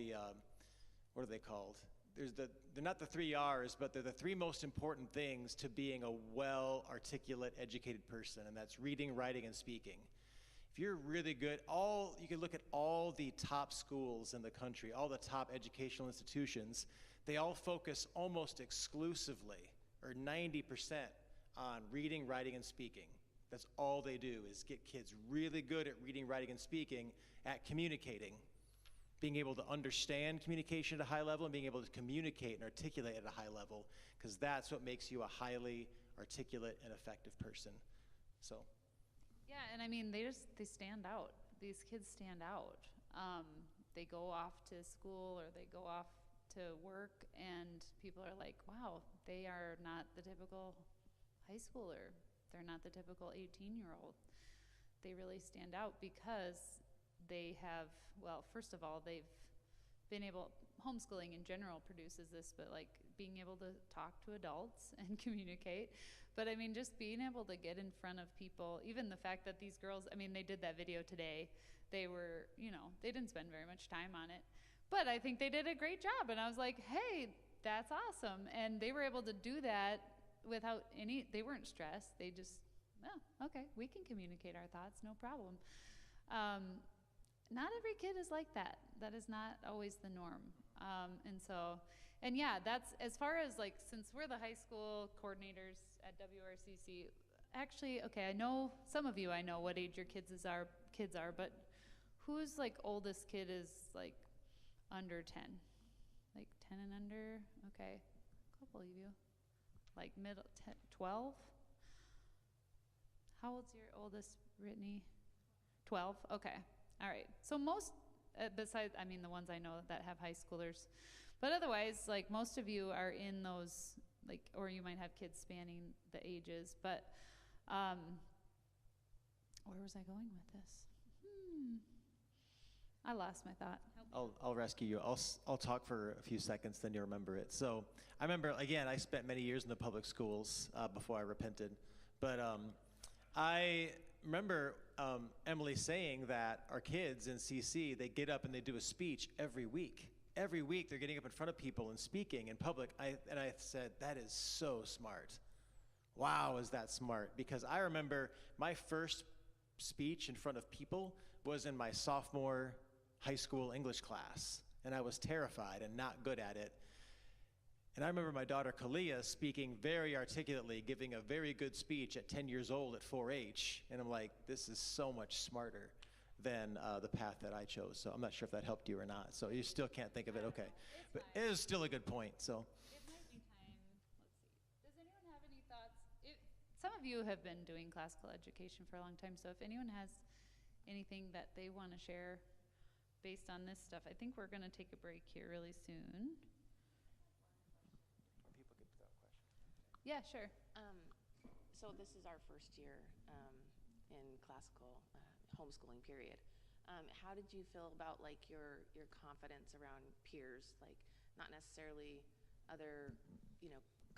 what are they called? They're not the 3 R's, but they're the 3 most important things to being a well-articulate, educated person, and that's reading, writing, and speaking. If you're really good, you can look at all the top schools in the country, all the top educational institutions, they all focus almost exclusively, or 90%, on reading, writing, and speaking. That's all they do is get kids really good at reading, writing, and speaking, at communicating, being able to understand communication at a high level and being able to communicate and articulate at a high level, because that's what makes you a highly articulate and effective person. So. Yeah, and I mean, they stand out. These kids stand out. They go off to school or they go off to work, and people are like, wow, they are not the typical high schooler. They're not the typical 18-year-old. They really stand out because they have, well, first of all, they've been able, homeschooling in general produces this, but like being able to talk to adults and communicate. But I mean, just being able to get in front of people, even the fact that these girls, I mean, they did that video today. They were, they didn't spend very much time on it, but I think they did a great job. And I was like, hey, that's awesome. And they were able to do that without they weren't stressed. They just, oh, okay, we can communicate our thoughts, no problem. Not every kid is like that. That is not always the norm. And yeah, that's, as far as like, since we're the high school coordinators at WRCC, actually, okay, I know some of you, I know what age your kids are, but whose like oldest kid is like under 10? Like 10 and under? Okay, a couple of you. Like middle, 10, 12? How old's your oldest, Brittany? 12, okay. All right, so most, besides, I mean, the ones I know that have high schoolers, but otherwise, like, most of you are in those, like, or you might have kids spanning the ages, but, where was I going with this? I lost my thought. I'll rescue you. I'll talk for a few seconds, then you'll remember it. So I remember, again, I spent many years in the public schools before I repented, but I remember Emily saying that our kids in CC, they get up and they do a speech every week. Every week they're getting up in front of people and speaking in public. And I said, that is so smart. Wow, is that smart? Because I remember my first speech in front of people was in my sophomore high school English class. And I was terrified and not good at it. And I remember my daughter Kalia speaking very articulately, giving a very good speech at 10 years old at 4-H. And I'm like, this is so much smarter than the path that I chose. So I'm not sure if that helped you or not. So you still can't think of it, okay. But it is still a good point, so. It might be time, let's see. Does anyone have any thoughts? Some of you have been doing classical education for a long time, so if anyone has anything that they want to share based on this stuff, I think we're going to take a break here really soon. Yeah, sure. So this is our first year in classical homeschooling period. How did you feel about like your confidence around peers, like not necessarily other,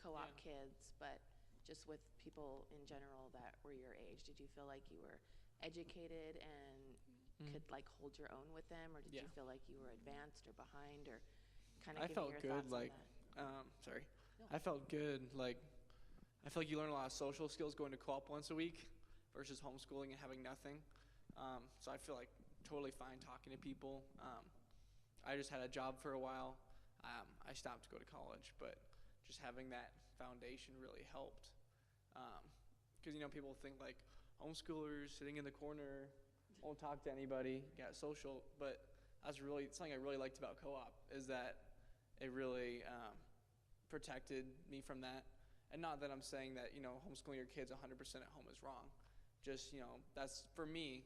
co-op kids, but just with people in general that were your age? Did you feel like you were educated and could like hold your own with them, or did you feel like you were advanced or behind, or kind of give me your thoughts on that? I felt good. Like, I feel like you learn a lot of social skills going to co-op once a week versus homeschooling and having nothing. So I feel like totally fine talking to people. I just had a job for a while. I stopped to go to college, but just having that foundation really helped. Because, people think like homeschoolers sitting in the corner, won't talk to anybody, got social, but that's really something I really liked about co-op is that it really protected me from that. And not that I'm saying that, homeschooling your kids 100% at home is wrong. Just, that's, for me,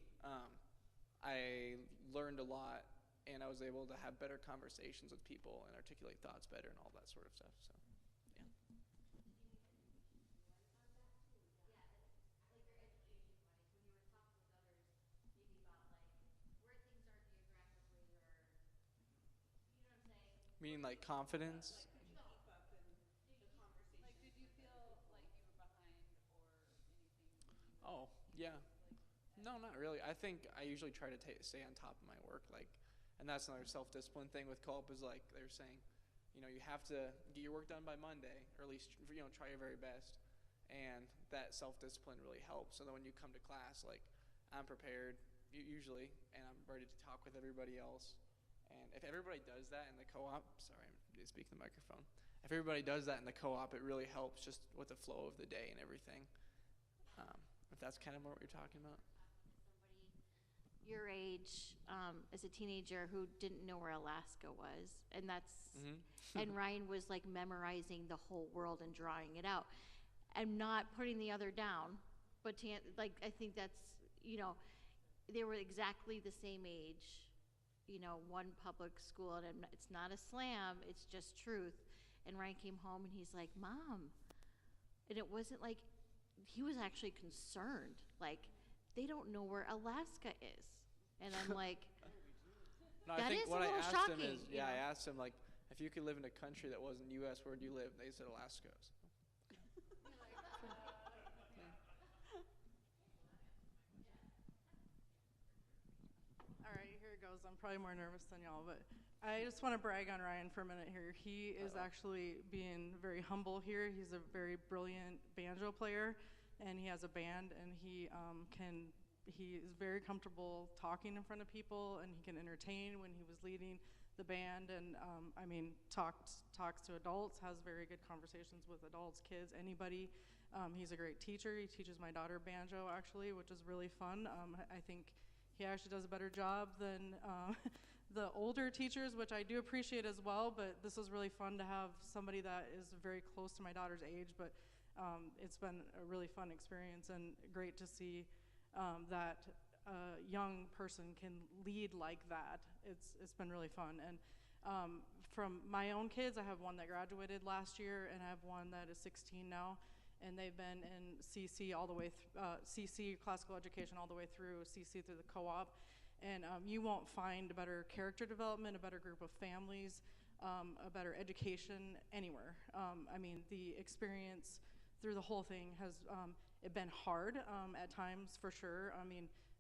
I learned a lot, and I was able to have better conversations with people and articulate thoughts better and all that sort of stuff. So, yeah. mean like confidence? Like, did you feel like you were behind or anything? Oh, yeah. No, not really. I think I usually try to stay on top of my work, like, and that's another self-discipline thing with co-op is like they're saying, you have to get your work done by Monday, or at least try your very best, and that self-discipline really helps. So that when you come to class, like, I'm prepared usually, and I'm ready to talk with everybody else. And if everybody does that in the co-op, sorry, I'm speaking the microphone. If everybody does that in the co-op, it really helps just with the flow of the day and everything. If that's kind of more what you're talking about. Your age as a teenager who didn't know where Alaska was, and that's and Ryan was like memorizing the whole world and drawing it out, and not putting the other down, but like I think that's they were exactly the same age, one public school, and it's not a slam, it's just truth. And Ryan came home and he's like, "Mom," and it wasn't like he was actually concerned, like they don't know where Alaska is. And I'm like, no, that I think is what a little I asked shocking. him is, I asked him, like, if you could live in a country that wasn't U.S., where would you live? They said Alaska. All right, here it goes. I'm probably more nervous than y'all, but I just want to brag on Ryan for a minute here. He is actually being very humble here. He's a very brilliant banjo player, and he has a band, and he is very comfortable talking in front of people, and he can entertain when he was leading the band, and talks to adults, has very good conversations with adults, kids, anybody. He's a great teacher. He teaches my daughter banjo, actually, which is really fun. I think he actually does a better job than the older teachers, which I do appreciate as well, but this was really fun to have somebody that is very close to my daughter's age, but it's been a really fun experience and great to see that a young person can lead like that. It's been really fun. And from my own kids, I have one that graduated last year, and I have one that is 16 now, and they've been in CC all the way CC classical education all the way through CC through the co-op. And you won't find a better character development, a better group of families, a better education anywhere. The experience through the whole thing has it been hard at times, for sure.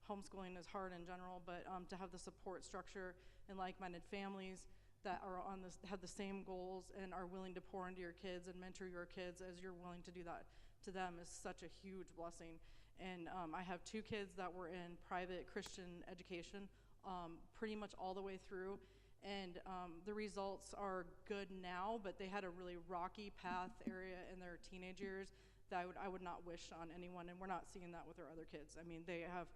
Homeschooling is hard in general, but to have the support structure and like-minded families that are have the same goals and are willing to pour into your kids and mentor your kids as you're willing to do that to them is such a huge blessing. And I have two kids that were in private Christian education pretty much all the way through, and the results are good now, but they had a really rocky path area in their teenage years that I would not wish on anyone, and we're not seeing that with our other kids. They have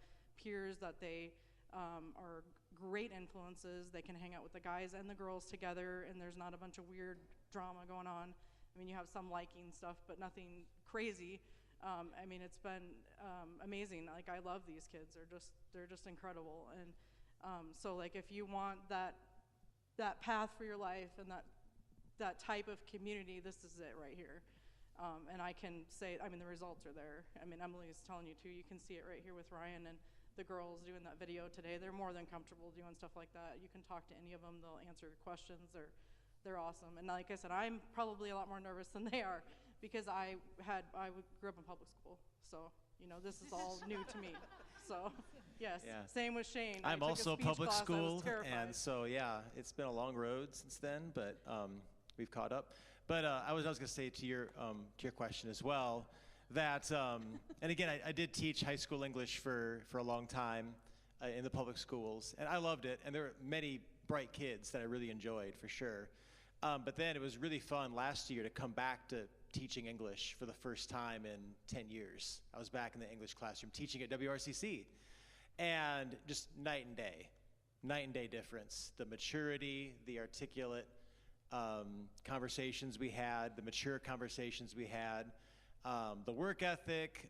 peers that they are great influences. They can hang out with the guys and the girls together, and there's not a bunch of weird drama going on. You have some liking stuff, but nothing crazy. It's been amazing. Like, I love these kids. They're just incredible. And so, like, if you want that path for your life and that type of community, this is it right here. And I can say, the results are there. Emily's telling you too. You can see it right here with Ryan and the girls doing that video today. They're more than comfortable doing stuff like that. You can talk to any of them. They'll answer your questions. They're awesome. And like I said, I'm probably a lot more nervous than they are because I grew up in public school. So, this is all new to me. So, yes. Yeah. Same with Shane. I'm also public school, and so it's been a long road since then, but we've caught up. But I was going to say to your question as well that, and again, I did teach high school English for a long time in the public schools, and I loved it. And there were many bright kids that I really enjoyed, for sure. But then it was really fun last year to come back to teaching English for the first time in 10 years. I was back in the English classroom teaching at WRCC, and just night and day difference. The maturity, the articulate conversations we had, the mature conversations we had, the work ethic,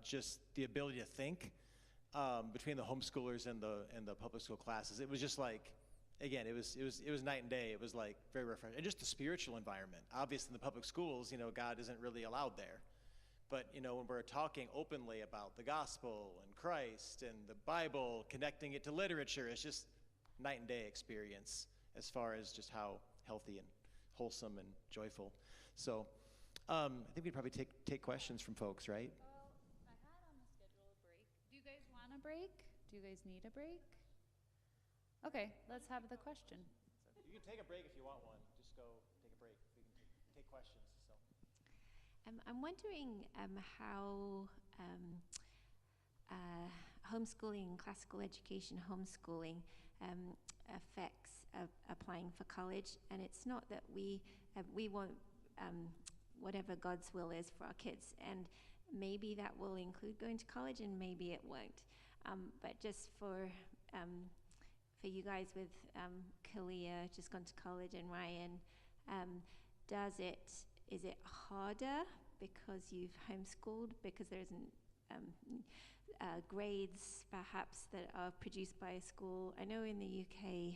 just the ability to think between the homeschoolers and the public school classes. It was just like, again, it was night and day. It was like very refreshing. And just the spiritual environment. Obviously in the public schools, God isn't really allowed there. But, when we're talking openly about the gospel and Christ and the Bible, connecting it to literature, it's just night and day experience as far as just how healthy and wholesome and joyful. So I think we'd probably take questions from folks, right? Well, I had on the schedule a break. Do you guys want a break? Do you guys need a break? Okay, let's have the question. So you can take a break if you want one. Just go take a break. We can take questions. So. I'm wondering how homeschooling, classical education homeschooling affects applying for college. And it's not that we want whatever God's will is for our kids, and maybe that will include going to college, and maybe it won't. But just for you guys with Kalia just gone to college, and Ryan, is it harder because you've homeschooled, because there isn't grades perhaps that are produced by a school? I know in the UK,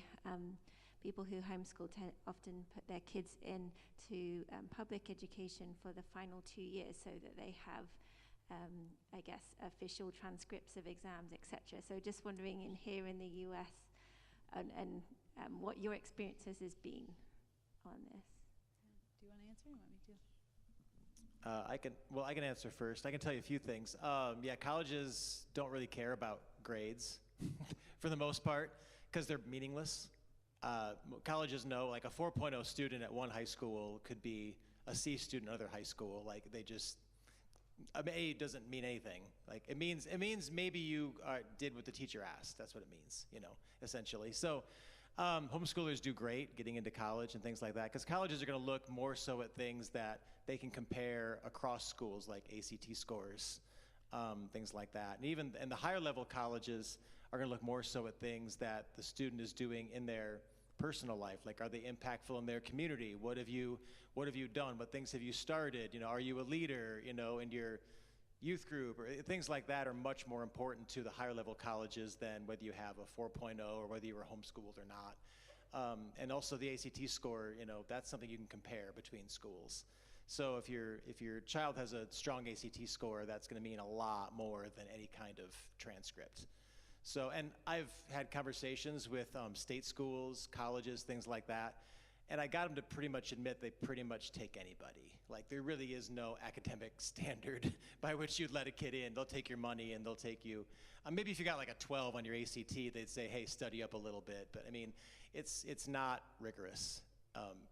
people who homeschool often put their kids into public education for the final 2 years so that they have, I guess, official transcripts of exams, etc. So just wondering here in the US and what your experiences has been on this. Do you want to answer or you want me to? I can answer first. I can tell you a few things. Yeah, colleges don't really care about grades for the most part because they're meaningless. Colleges know, like a 4.0 student at one high school could be a C student at another high school. Like they just, A doesn't mean anything. Like it means maybe you did what the teacher asked. That's what it means, essentially. So homeschoolers do great getting into college and things like that, because colleges are going to look more so at things that they can compare across schools, like ACT scores, things like that. And the higher level colleges are going to look more so at things that the student is doing in their personal life. Like, are they impactful in their community? What have you done? What things have you started? Are you a leader, in your youth group? Or things like that are much more important to the higher level colleges than whether you have a 4.0 or whether you were homeschooled or not. And also the ACT score, that's something you can compare between schools. So if your child has a strong ACT score, that's going to mean a lot more than any kind of transcript. So, and I've had conversations with state schools, colleges, things like that, and I got them to pretty much admit they pretty much take anybody. Like, there really is no academic standard by which you'd let a kid in. They'll take your money and they'll take you. Maybe if you got like a 12 on your ACT, they'd say, hey, study up a little bit. But I mean, it's not rigorous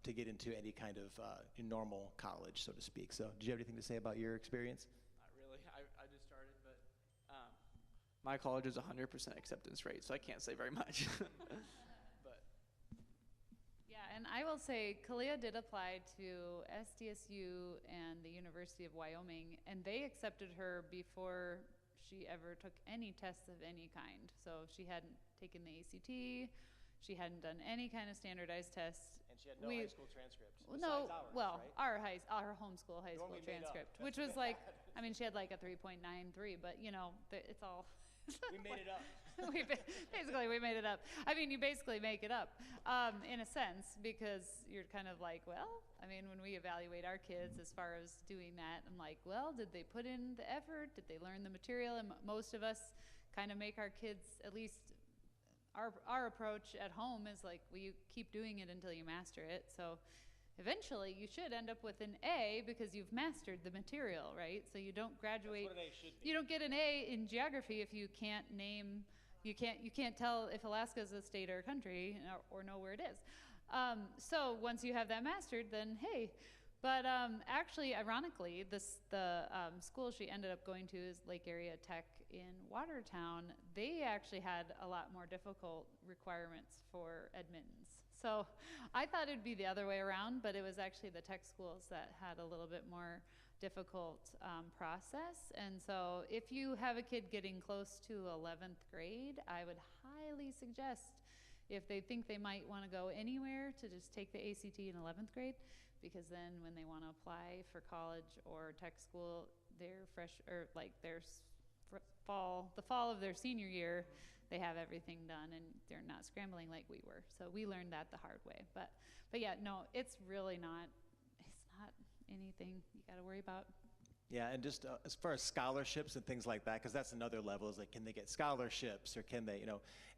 to get into any kind of normal college, so to speak. So did you have anything to say about your experience? Not really. I just started, but my college is 100% acceptance rate, so I can't say very much. But yeah, and I will say Kalia did apply to SDSU and the University of Wyoming, and they accepted her before she ever took any tests of any kind. So she hadn't taken the ACT, she hadn't done any kind of standardized tests. And she had no high school transcript. No, ours, well, right? our homeschool high school transcript, which was like, I mean, she had like a 3.93, but it's all. We made it up. we made it up. I mean, you basically make it up in a sense, because you're kind of like, well, I mean, when we evaluate our kids as far as doing that, I'm like, well, did they put in the effort? Did they learn the material? And most of us kind of make our kids, at least our approach at home is like, well, you keep doing it until you master it. So eventually you should end up with an A because you've mastered the material, right? So you don't graduate. That's what an A should be. You don't get an A in geography if you can't name, you can't tell if Alaska is a state or a country or know where it is. So once you have that mastered, then hey. But actually, ironically, the school she ended up going to is Lake Area Tech in Watertown. They actually had a lot more difficult requirements for admittance. So I thought it'd be the other way around, but it was actually the tech schools that had a little bit more difficult process. And so if you have a kid getting close to 11th grade, I would highly suggest, if they think they might want to go anywhere, to just take the ACT in 11th grade, because then when they want to apply for college or tech school, the fall of their senior year, they have everything done and they're not scrambling like we were. So we learned that the hard way. But yeah, no, it's really not. It's not anything you got to worry about. Yeah, and just as far as scholarships and things like that, because that's another level, is like, can they get scholarships or can they,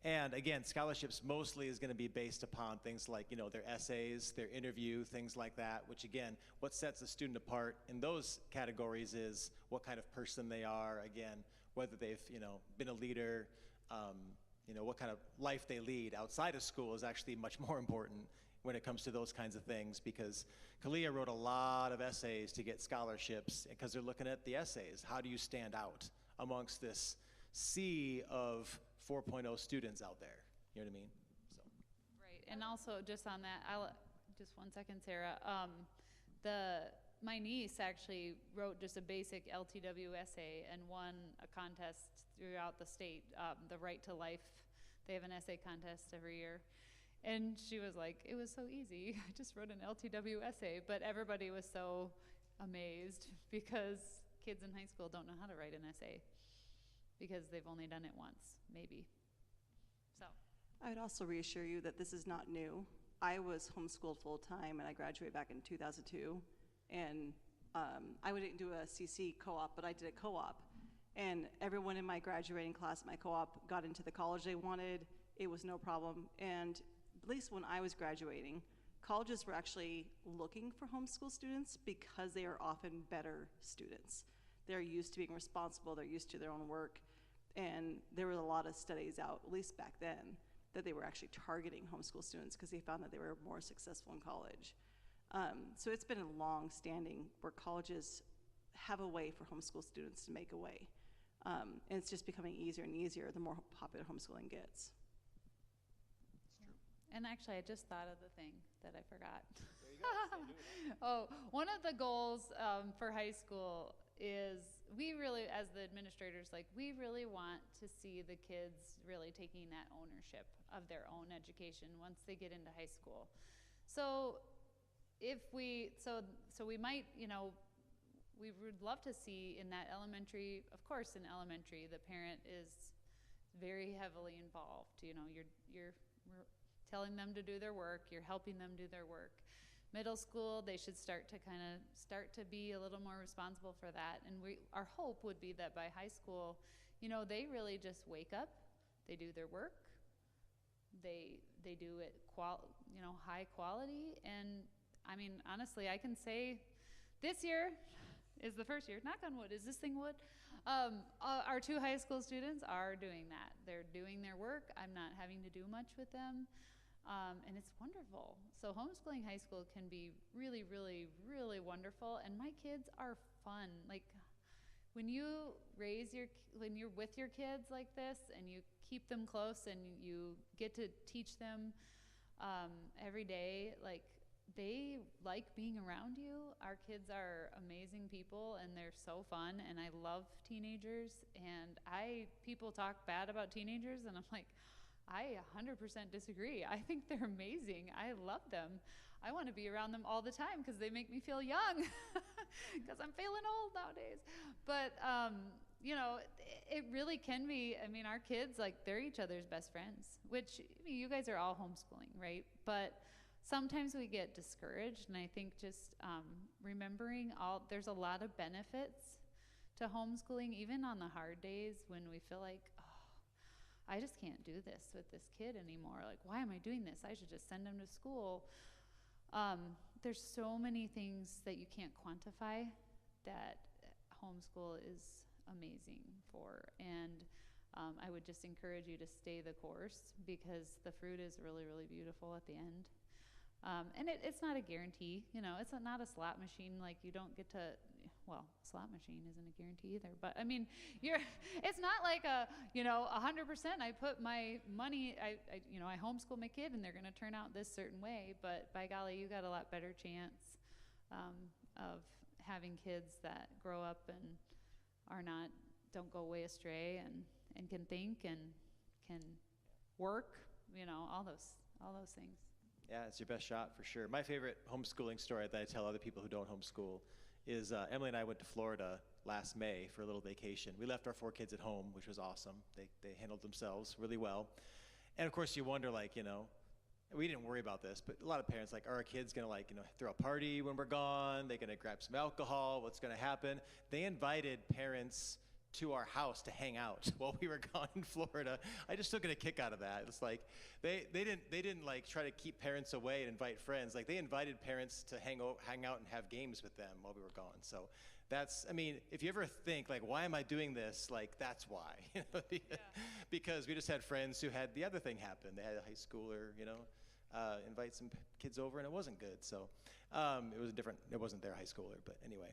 and again, scholarships mostly is going to be based upon things like, their essays, their interview, things like that, which again, what sets a student apart in those categories is what kind of person they are, again, whether they've, been a leader, what kind of life they lead outside of school is actually much more important when it comes to those kinds of things, because Kalia wrote a lot of essays to get scholarships because they're looking at the essays. How do you stand out amongst this sea of 4.0 students out there? You know what I mean? So. Right, and also just on that, just 1 second, Sarah. My niece actually wrote just a basic LTW essay and won a contest throughout the state, the Right to Life. They have an essay contest every year. And she was like, it was so easy. I just wrote an LTW essay. But everybody was so amazed because kids in high school don't know how to write an essay because they've only done it once, maybe. So I would also reassure you that this is not new. I was homeschooled full-time, and I graduated back in 2002. And I didn't do a CC co-op, but I did a co-op. And everyone in my graduating class, my co-op, got into the college they wanted. It was no problem. And at least when I was graduating, colleges were actually looking for homeschool students because they are often better students. They're used to being responsible, they're used to their own work, and there were a lot of studies out, at least back then, that they were actually targeting homeschool students because they found that they were more successful in college. So it's been a long standing where colleges have a way for homeschool students to make a way. And it's just becoming easier and easier the more popular homeschooling gets. And actually, I just thought of the thing that I forgot. There you go. One of the goals for high school is we really, as the administrators, we really want to see the kids really taking that ownership of their own education once they get into high school. So we might, we would love to see in that elementary, of course in elementary, the parent is very heavily involved. You're telling them to do their work, you're helping them do their work. Middle school, they should start to be a little more responsible for that. And our hope would be that by high school, they really just wake up, they do their work, they do it high quality. And I mean, honestly, I can say this year is the first year, knock on wood, is this thing wood? Our 2 high school students are doing that. They're doing their work. I'm not having to do much with them. And it's wonderful. So homeschooling high school can be really, really, really wonderful. And my kids are fun. Like when you're with your kids like this and you keep them close and you get to teach them every day, they like being around you. Our kids are amazing people and they're so fun, and I love teenagers. And people talk bad about teenagers and I'm like, I 100% disagree. I think they're amazing. I love them. I want to be around them all the time because they make me feel young because I'm feeling old nowadays. But, it really can be. I mean, our kids, they're each other's best friends, which you guys are all homeschooling, right? But sometimes we get discouraged, and I think just remembering there's a lot of benefits to homeschooling, even on the hard days when we feel like, I just can't do this with this kid anymore. Why am I doing this? I should just send him to school. There's so many things that you can't quantify that homeschool is amazing for. And I would just encourage you to stay the course because the fruit is really, really beautiful at the end. And it's not a guarantee, it's not a slot machine. You don't get to, slot machine isn't a guarantee either. But I mean, it's not like 100%. I put my money, I homeschool my kid and they're going to turn out this certain way. But by golly, you got a lot better chance of having kids that grow up and don't go way astray and can think and can work, all those things. Yeah, it's your best shot for sure. My favorite homeschooling story that I tell other people who don't homeschool is Emily and I went to Florida last May for a little vacation. We left our 4 kids at home, which was awesome. They handled themselves really well. And of course you wonder, we didn't worry about this, but a lot of parents like, are our kids gonna like, throw a party when we're gone? They're gonna grab some alcohol? What's gonna happen? They invited parents to our house to hang out while we were gone in Florida. I just took a kick out of that. It's like they didn't like try to keep parents away and invite friends. Like they invited parents to hang out and have games with them while we were gone. So that's, I mean, if you ever think like, why am I doing this? Like that's why, because we just had friends who had the other thing happen. They had a high schooler, invite some kids over, and it wasn't good. So it was different. It wasn't their high schooler, but anyway.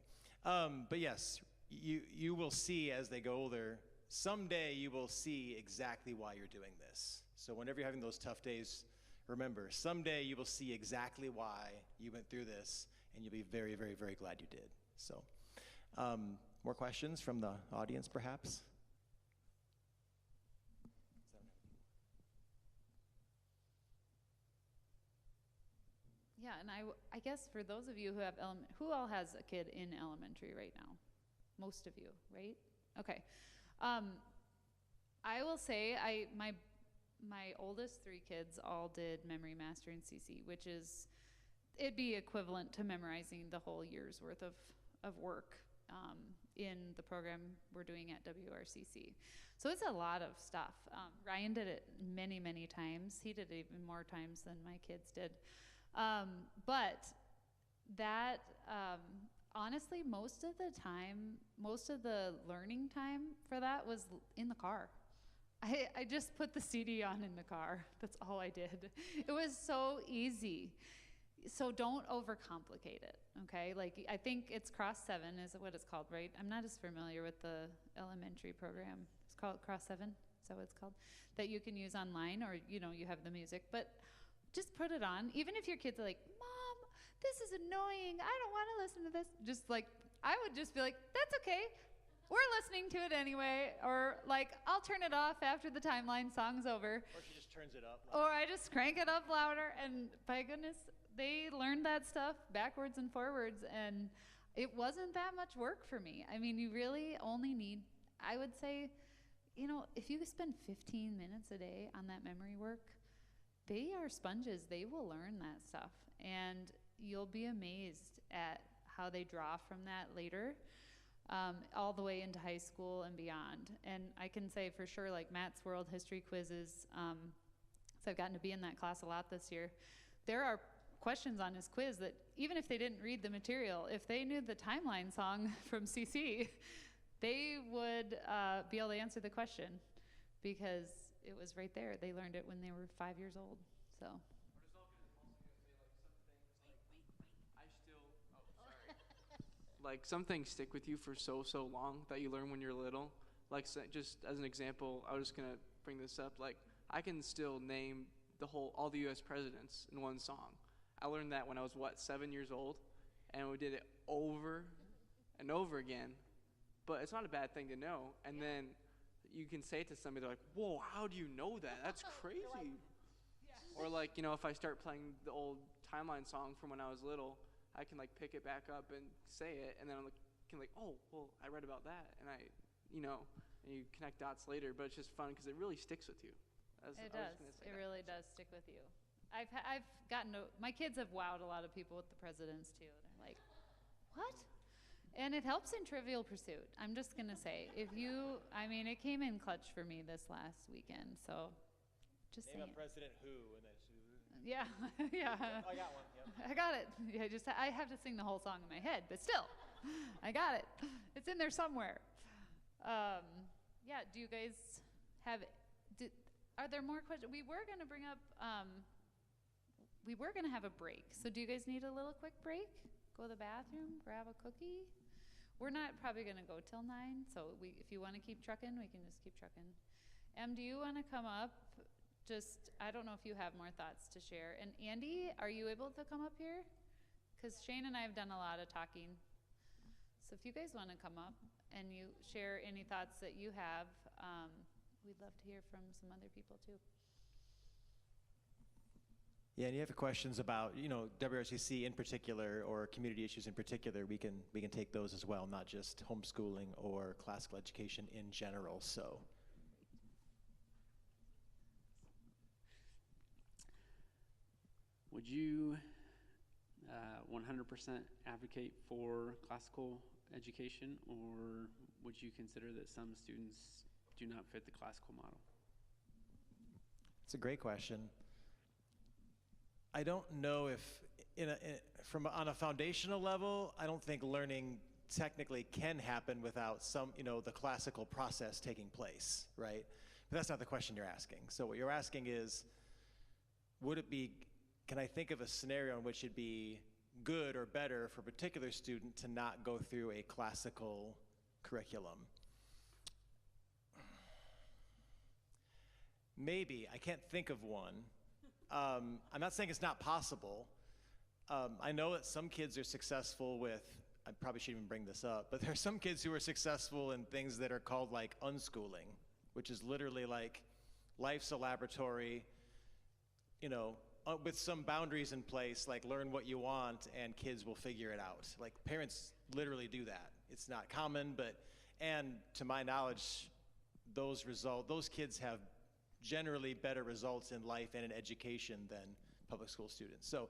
But yes, you will see as they go older, someday you will see exactly why you're doing this. So whenever you're having those tough days, remember, someday you will see exactly why you went through this, and you'll be very, very, very glad you did. So more questions from the audience, perhaps? Yeah, and I guess for those of you who have who all has a kid in elementary right now? Most of you, right? Okay. I will say my oldest 3 kids all did Memory Master in CC, which is, it'd be equivalent to memorizing the whole year's worth of work in the program we're doing at WRCC. So it's a lot of stuff. Ryan did it many, many times. He did it even more times than my kids did. But that, honestly, most of the learning time for that was in the car. I just put the CD on in the car. That's all I did. It was so easy. So don't overcomplicate it, okay? Like, I think it's Cross 7 is what it's called, right? I'm not as familiar with the elementary program. It's called Cross 7, is that what it's called? That you can use online, or, you have the music. But just put it on. Even if your kids are like, Mom, this is annoying. I don't want to listen to this. Just like, I would just be like, that's okay. We're listening to it anyway. Or like, I'll turn it off after the timeline song's over. Or she just turns it up. Or I just crank it up louder. And by goodness, they learned that stuff backwards and forwards. And it wasn't that much work for me. I mean, you really only need, I would say, if you spend 15 minutes a day on that memory work, they are sponges. They will learn that stuff. And you'll be amazed at how they draw from that later, all the way into high school and beyond. And I can say for sure, like Matt's World History quizzes, so I've gotten to be in that class a lot this year, there are questions on his quiz that even if they didn't read the material, if they knew the timeline song from CC, they would be able to answer the question because it was right there. They learned it when they were 5 years old. So. Like some things stick with you for so long that you learn when you're little. Like just as an example, I was just gonna bring this up. Like I can still name all the U.S. presidents in one song. I learned that when I was 7 years old, and we did it over and over again. But it's not a bad thing to know. And then you can say it to somebody, they're like, "Whoa, how do you know that? That's crazy." Or like, if I start playing the old timeline song from when I was little, I can like pick it back up and say it, and then I'm like, "Oh, well, I read about that," and and you connect dots later. But it's just fun because it really sticks with you. It does. It really does stick with you. I've gotten to, my kids have wowed a lot of people with the presidents too. They're like, "What?" And it helps in Trivial Pursuit. I'm just gonna say, it came in clutch for me this last weekend. So, just name saying. a president who, and then yeah, yeah. I got one. Yep. I got it. Yeah, I have to sing the whole song in my head, but still, I got it. It's in there somewhere. Yeah. Do you guys have? Are there more questions? We were gonna bring up. We were gonna have a break. So do you guys need a little quick break? Go to the bathroom, grab a cookie. We're not probably gonna go till 9. So if you want to keep trucking, we can just keep trucking. Do you want to come up? I don't know if you have more thoughts to share. And Andy, are you able to come up here? Because Shane and I have done a lot of talking. So if you guys want to come up and you share any thoughts that you have, we'd love to hear from some other people too. Yeah, and you have questions about, WRCC in particular or community issues in particular, we can take those as well, not just homeschooling or classical education in general. So. would you 100% advocate for classical education, or would you consider that some students do not fit the classical model? It's a great question. I don't know if, on a foundational level, I don't think learning technically can happen without some, the classical process taking place, right? But that's not the question you're asking. So what you're asking is, can I think of a scenario in which it'd be good or better for a particular student to not go through a classical curriculum? Maybe. I can't think of one. I'm not saying it's not possible. I know that some kids are successful with, I probably shouldn't even bring this up, but there are some kids who are successful in things that are called like unschooling, which is literally like life's a laboratory, with some boundaries in place, like learn what you want and kids will figure it out. Like parents literally do that. It's not common, and to my knowledge, those kids have generally better results in life and in education than public school students. So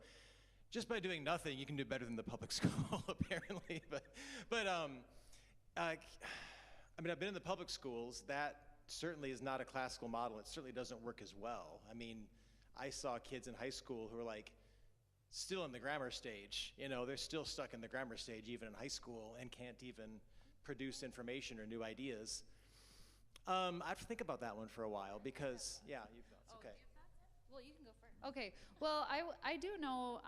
just by doing nothing, you can do better than the public school, apparently. I've been in the public schools. That certainly is not a classical model. It certainly doesn't work as well. I saw kids in high school who are like still in the grammar stage. They're still stuck in the grammar stage even in high school and can't even produce information or new ideas. I have to think about that one for a while because, yeah, you've got okay. Well, you can go first. Okay. Well, I do know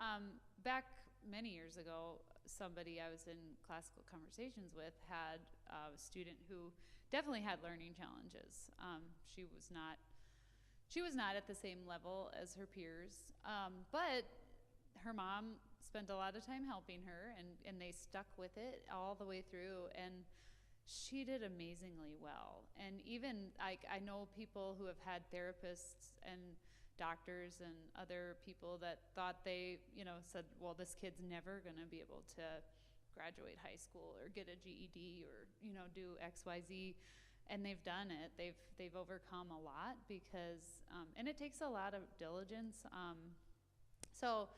back many years ago, somebody I was in classical conversations with had a student who definitely had learning challenges. She was not at the same level as her peers, but her mom spent a lot of time helping her, and they stuck with it all the way through, and she did amazingly well. And even I know people who have had therapists and doctors and other people that thought they, said, well, this kid's never going to be able to graduate high school or get a GED or, do X, Y, Z. And they've done it. They've overcome a lot because, and it takes a lot of diligence. So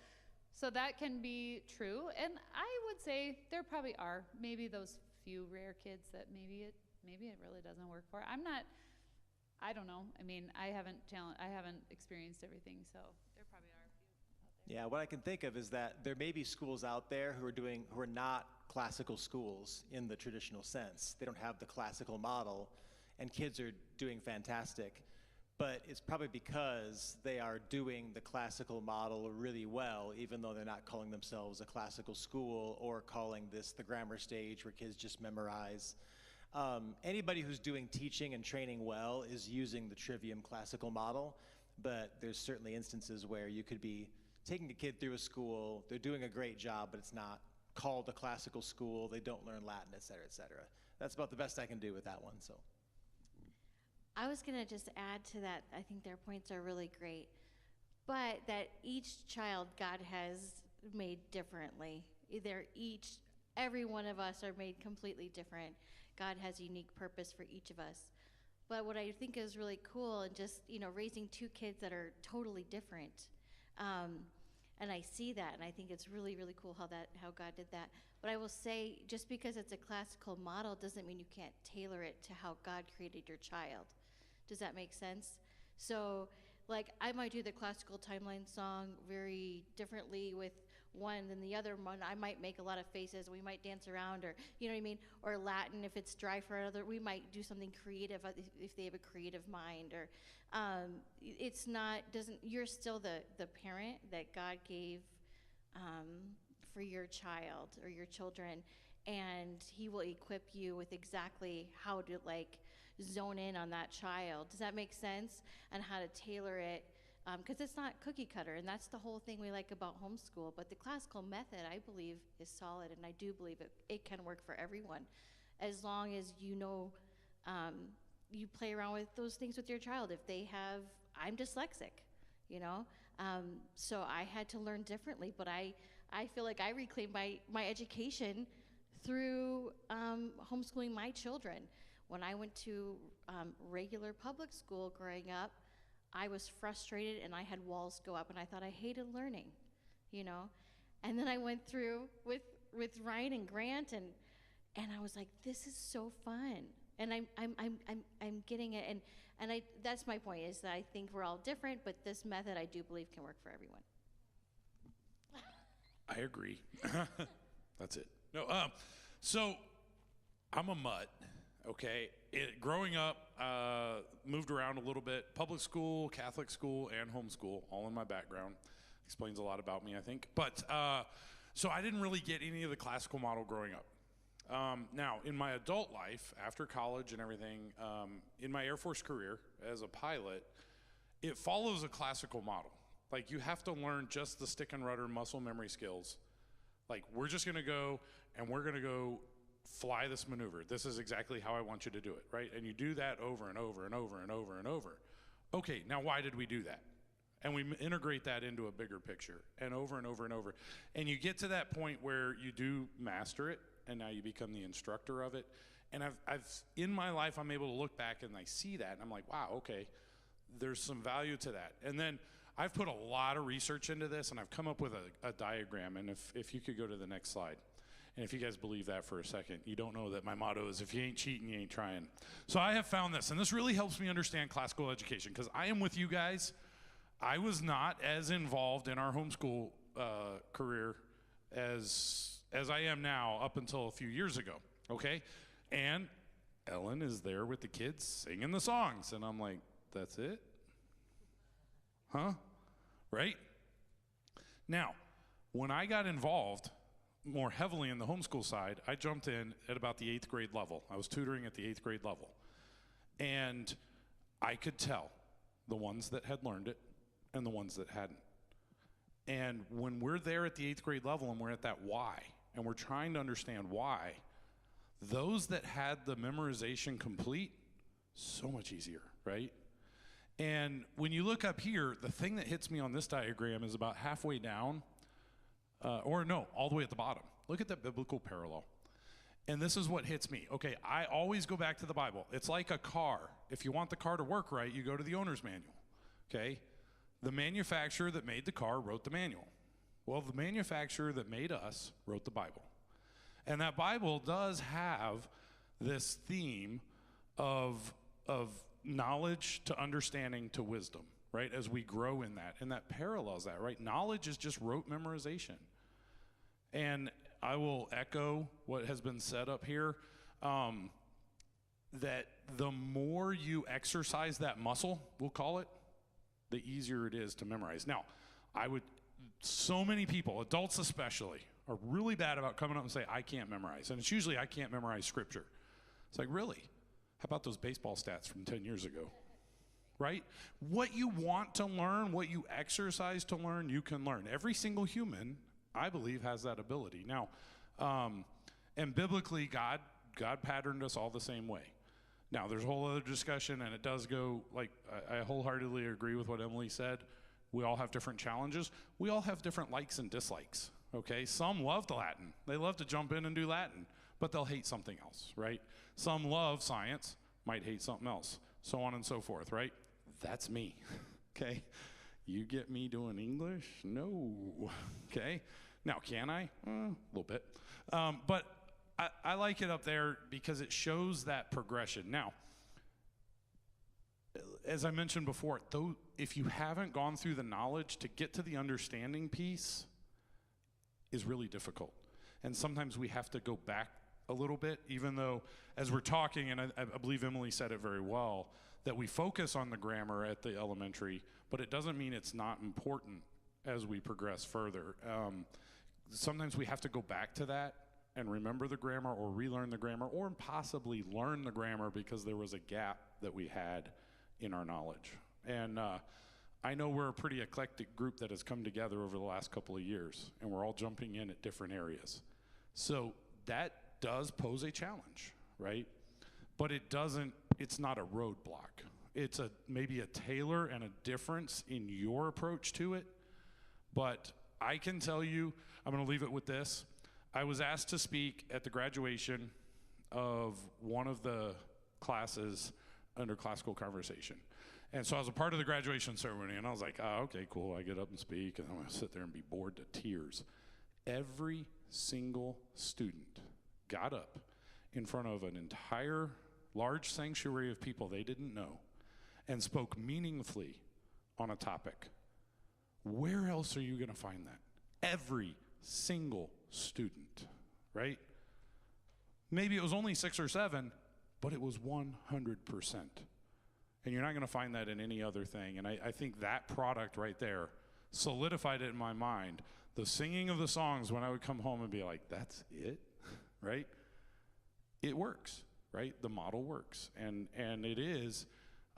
that can be true. And I would say there probably are maybe those few rare kids that maybe it really doesn't work for. I don't know. I haven't experienced everything, so there probably are a few out there. Yeah, what I can think of is that there may be schools out there who are not classical schools in the traditional sense. They don't have the classical model, and kids are doing fantastic. But it's probably because they are doing the classical model really well, even though they're not calling themselves a classical school or calling this the grammar stage where kids just memorize. Anybody who's doing teaching and training well is using the Trivium classical model, but there's certainly instances where you could be taking a kid through a school, they're doing a great job, but it's not called a classical school, they don't learn Latin, et cetera, et cetera. That's about the best I can do with that one, so. I was going to just add to that. I think their points are really great, but that each child God has made differently. Every one of us are made completely different. God has a unique purpose for each of us. But what I think is really cool, and just raising two kids that are totally different, and I see that, and I think it's really, really cool how God did that. But I will say, just because it's a classical model doesn't mean you can't tailor it to how God created your child. Does that make sense? So, I might do the classical timeline song very differently with one than the other one. I might make a lot of faces. We might dance around, or you know what I mean? Or Latin, if it's dry for another, we might do something creative if they have a creative mind. Or you're still the parent that God gave for your child or your children, and He will equip you with exactly how to zone in on that child. Does that make sense? And how to tailor it, because it's not cookie cutter, and that's the whole thing we like about homeschool. But the classical method, I believe, is solid, and I do believe it can work for everyone, as long as you play around with those things with your child. If they have, I'm dyslexic, so I had to learn differently, but I feel like I reclaimed my education through homeschooling my children. When I went to regular public school growing up, I was frustrated and I had walls go up, and I thought I hated learning. you know. And then I went through with Ryan and Grant, and I was like, this is so fun, and I'm getting it, and that's my point, is that I think we're all different, but this method I do believe can work for everyone. I agree. That's it. No, so I'm a mutt, okay? Growing up, moved around a little bit. Public school, Catholic school, and homeschool, all in my background. Explains a lot about me, I think. But, so I didn't really get any of the classical model growing up. Now, in my adult life, after college and everything, in my Air Force career as a pilot, it follows a classical model. Like, you have to learn just the stick and rudder muscle memory skills. Like, we're just gonna go and we're gonna go fly this maneuver. This is exactly how I want you to do it, right? And you do that over and over and over and over and over. Okay, now why did we do that? And we integrate that into a bigger picture, and over and over and over. And you get to that point where you do master it, and now you become the instructor of it. And I've in my life, I'm able to look back and I see that, and I'm like, wow, okay, there's some value to that. And then I've put a lot of research into this, and I've come up with a diagram, and if you could go to the next slide. And if you guys believe that for a second, you don't know that my motto is, if you ain't cheating, you ain't trying. So I have found this, and this really helps me understand classical education, because I am with you guys. I was not as involved in our homeschool career as I am now up until a few years ago, okay? And Ellen is there with the kids singing the songs, and I'm like, that's it? Huh? Right? Now, when I got involved more heavily in the homeschool side, I jumped in at about the 8th grade level. I was tutoring at the 8th grade level. And I could tell the ones that had learned it and the ones that hadn't. And when we're there at the 8th grade level and we're at that why, and we're trying to understand why, those that had the memorization complete, so much easier, right? And when you look up here, the thing that hits me on this diagram is about halfway down, or no, all the way at the bottom. Look at that biblical parallel. And this is what hits me. Okay, I always go back to the Bible. It's like a car. If you want the car to work right, you go to the owner's manual, okay? The manufacturer that made the car wrote the manual. Well, the manufacturer that made us wrote the Bible. And that Bible does have this theme of knowledge to understanding to wisdom, right? As we grow in that, and that parallels that, right? Knowledge is just rote memorization. And I will echo what has been said up here, that the more you exercise that muscle, we'll call it, the easier it is to memorize. Now, so many people, adults especially, are really bad about coming up and say, I can't memorize. And it's usually, I can't memorize scripture. It's like, really? How about those baseball stats from 10 years ago? Right? What you want to learn, what you exercise to learn, you can learn. Every single human, I believe, has that ability. Now, and biblically, God patterned us all the same way. Now, there's a whole other discussion, and it does go, like, I wholeheartedly agree with what Emily said. We all have different challenges. We all have different likes and dislikes, okay? Some love the Latin. They love to jump in and do Latin, but they'll hate something else, right? Some love science, might hate something else, so on and so forth, right? That's me, okay? You get me doing English? No, okay? Now, can I? A little bit. But I like it up there because it shows that progression. Now, as I mentioned before, though, if you haven't gone through the knowledge, to get to the understanding piece is really difficult. And sometimes we have to go back a little bit, even though as we're talking, and I believe Emily said it very well, that we focus on the grammar at the elementary, but it doesn't mean it's not important as we progress further. Sometimes we have to go back to that and remember the grammar or relearn the grammar or possibly learn the grammar because there was a gap that we had in our knowledge. And I know we're a pretty eclectic group that has come together over the last couple of years, and we're all jumping in at different areas. So that does pose a challenge, right? But it's not a roadblock. It's maybe a tailor and a difference in your approach to it. But I can tell you, I'm gonna leave it with this. I was asked to speak at the graduation of one of the classes under classical conversation. And so I was a part of the graduation ceremony, and I was like, oh, okay, cool. I get up and speak, and I'm going to sit there and be bored to tears. Every single student got up in front of an entire large sanctuary of people they didn't know and spoke meaningfully on a topic. Where else are you going to find that? Every single student, right? Maybe it was only 6 or 7, but it was 100%. And you're not going to find that in any other thing. And I think that product right there solidified it in my mind. The singing of the songs when I would come home and be like, that's it, right? It works, right? The model works. And it is,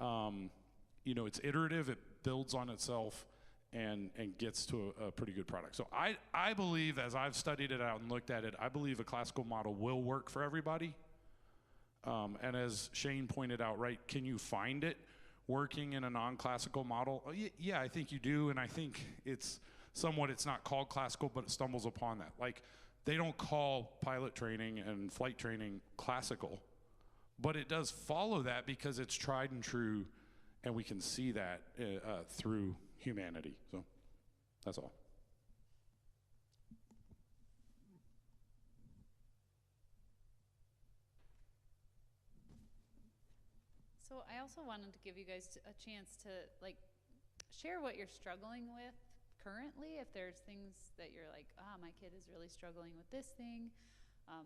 it's iterative, it builds on itself, and gets to a pretty good product. So I believe, as I've studied it out and looked at it, I believe a classical model will work for everybody. And as Shane pointed out, right, can you find it working in a non-classical model? Yeah, I think you do, and I think it's not called classical, but it stumbles upon that. Like, they don't call pilot training and flight training classical, but it does follow that because it's tried and true, and we can see that through humanity. So that's all. So I also wanted to give you guys a chance to share what you're struggling with currently. If there's things that you're like, my kid is really struggling with this thing.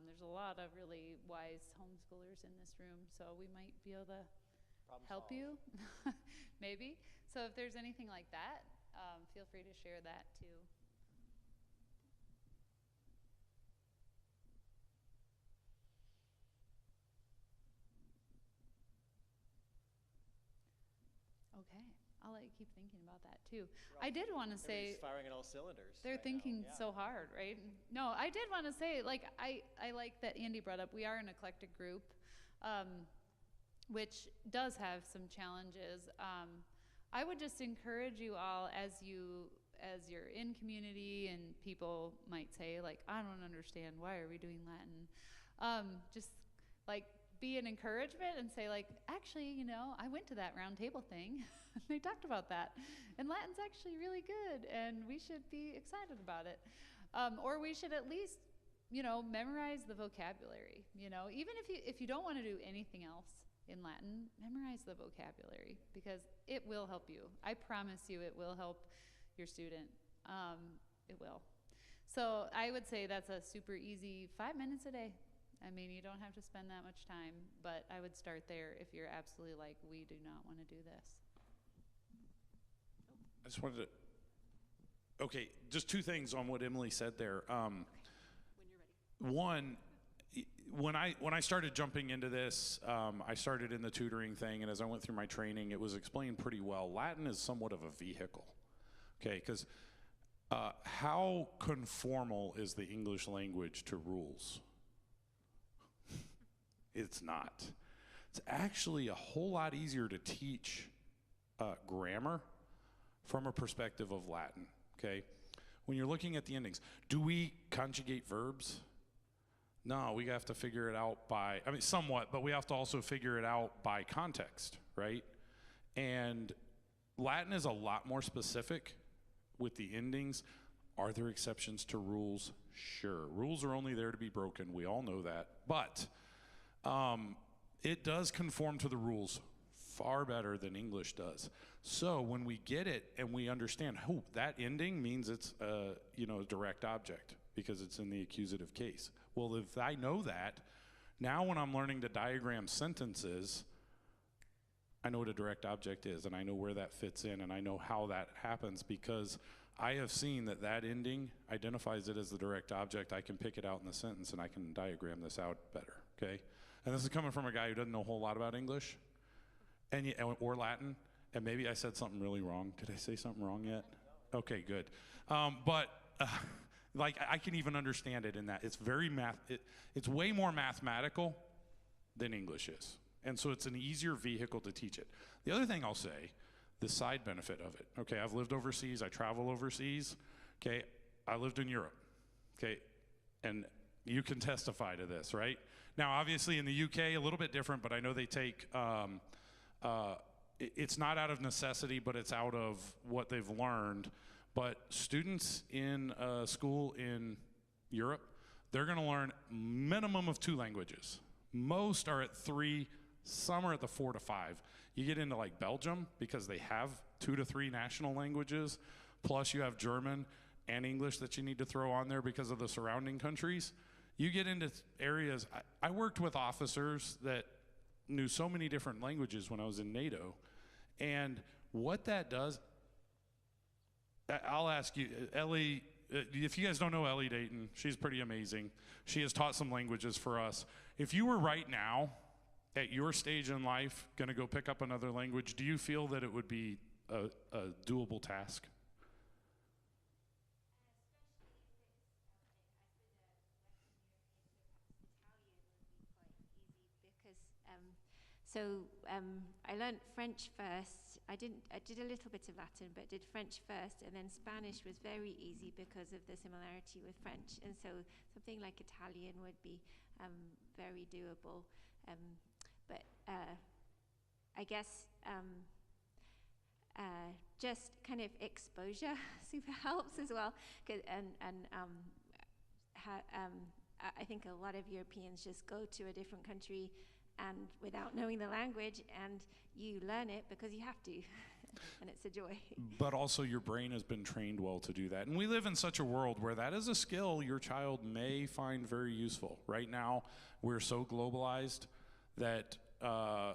There's a lot of really wise homeschoolers in this room, so we might be able to help you, maybe. So if there's anything like that, feel free to share that too. Okay, I'll let you keep thinking about that too. I did want to say, firing at all cylinders. they're right thinking now. Yeah. so hard, right? No, I did want to say, I like that Andy brought up, we are an eclectic group, which does have some challenges. I would just encourage you all, as you're in community and people might say, I don't understand, why are we doing Latin? Just be an encouragement and say, actually, I went to that round table thing. They talked about that. And Latin's actually really good, and we should be excited about it. Or we should at least, memorize the vocabulary. Even if you don't want to do anything else in Latin, memorize the vocabulary, because it will help you. I promise you it will help your student. It will. So I would say that's a super easy 5 minutes a day. I mean, you don't have to spend that much time, but I would start there if you're absolutely we do not want to do this. I just wanted to, just 2 things on what Emily said there. One, when I started jumping into this, I started in the tutoring thing, and as I went through my training, it was explained pretty well. Latin is somewhat of a vehicle, because how conformal is the English language to rules? It's not. It's actually a whole lot easier to teach grammar from a perspective of Latin, okay? When you're looking at the endings, do we conjugate verbs? No, we have to figure it out somewhat, but we have to also figure it out by context, right? And Latin is a lot more specific with the endings. Are there exceptions to rules? Sure. Rules are only there to be broken. We all know that. But it does conform to the rules far better than English does. So when we get it and we understand, that ending means it's a direct object because it's in the accusative case. Well, if I know that, now when I'm learning to diagram sentences, I know what a direct object is, and I know where that fits in, and I know how that happens because I have seen that ending identifies it as the direct object. I can pick it out in the sentence, and I can diagram this out better, okay? And this is coming from a guy who doesn't know a whole lot about English or Latin, and maybe I said something really wrong. Did I say something wrong yet? Okay, good. I can even understand it in that it's it's way more mathematical than English is. And so it's an easier vehicle to teach it. The other thing I'll say, the side benefit of it. Okay, I've lived overseas, I travel overseas. Okay, I lived in Europe. Okay, and you can testify to this, right? Now, obviously in the UK, a little bit different, but I know they take it's not out of necessity, but it's out of what they've learned. But students in school in Europe, they're going to learn minimum of 2 languages. Most are at 3, some are at the 4 to 5. You get into like Belgium, because they have 2 to 3 national languages, plus you have German and English that you need to throw on there because of the surrounding countries. You get into areas, I worked with officers that knew so many different languages when I was in NATO. And what that does, I'll ask you, Ellie, if you guys don't know Ellie Dayton, she's pretty amazing. She has taught some languages for us. If you were right now, at your stage in life, gonna go pick up another language, do you feel that it would be a doable task? I learnt French first. I did a little bit of Latin, but did French first, and then Spanish was very easy because of the similarity with French. And so something like Italian would be very doable. But I guess just kind of exposure super helps as well. I think a lot of Europeans just go to a different country and without knowing the language, and you learn it because you have to, and it's a joy. But also your brain has been trained well to do that. And we live in such a world where that is a skill your child may find very useful. Right now, we're so globalized that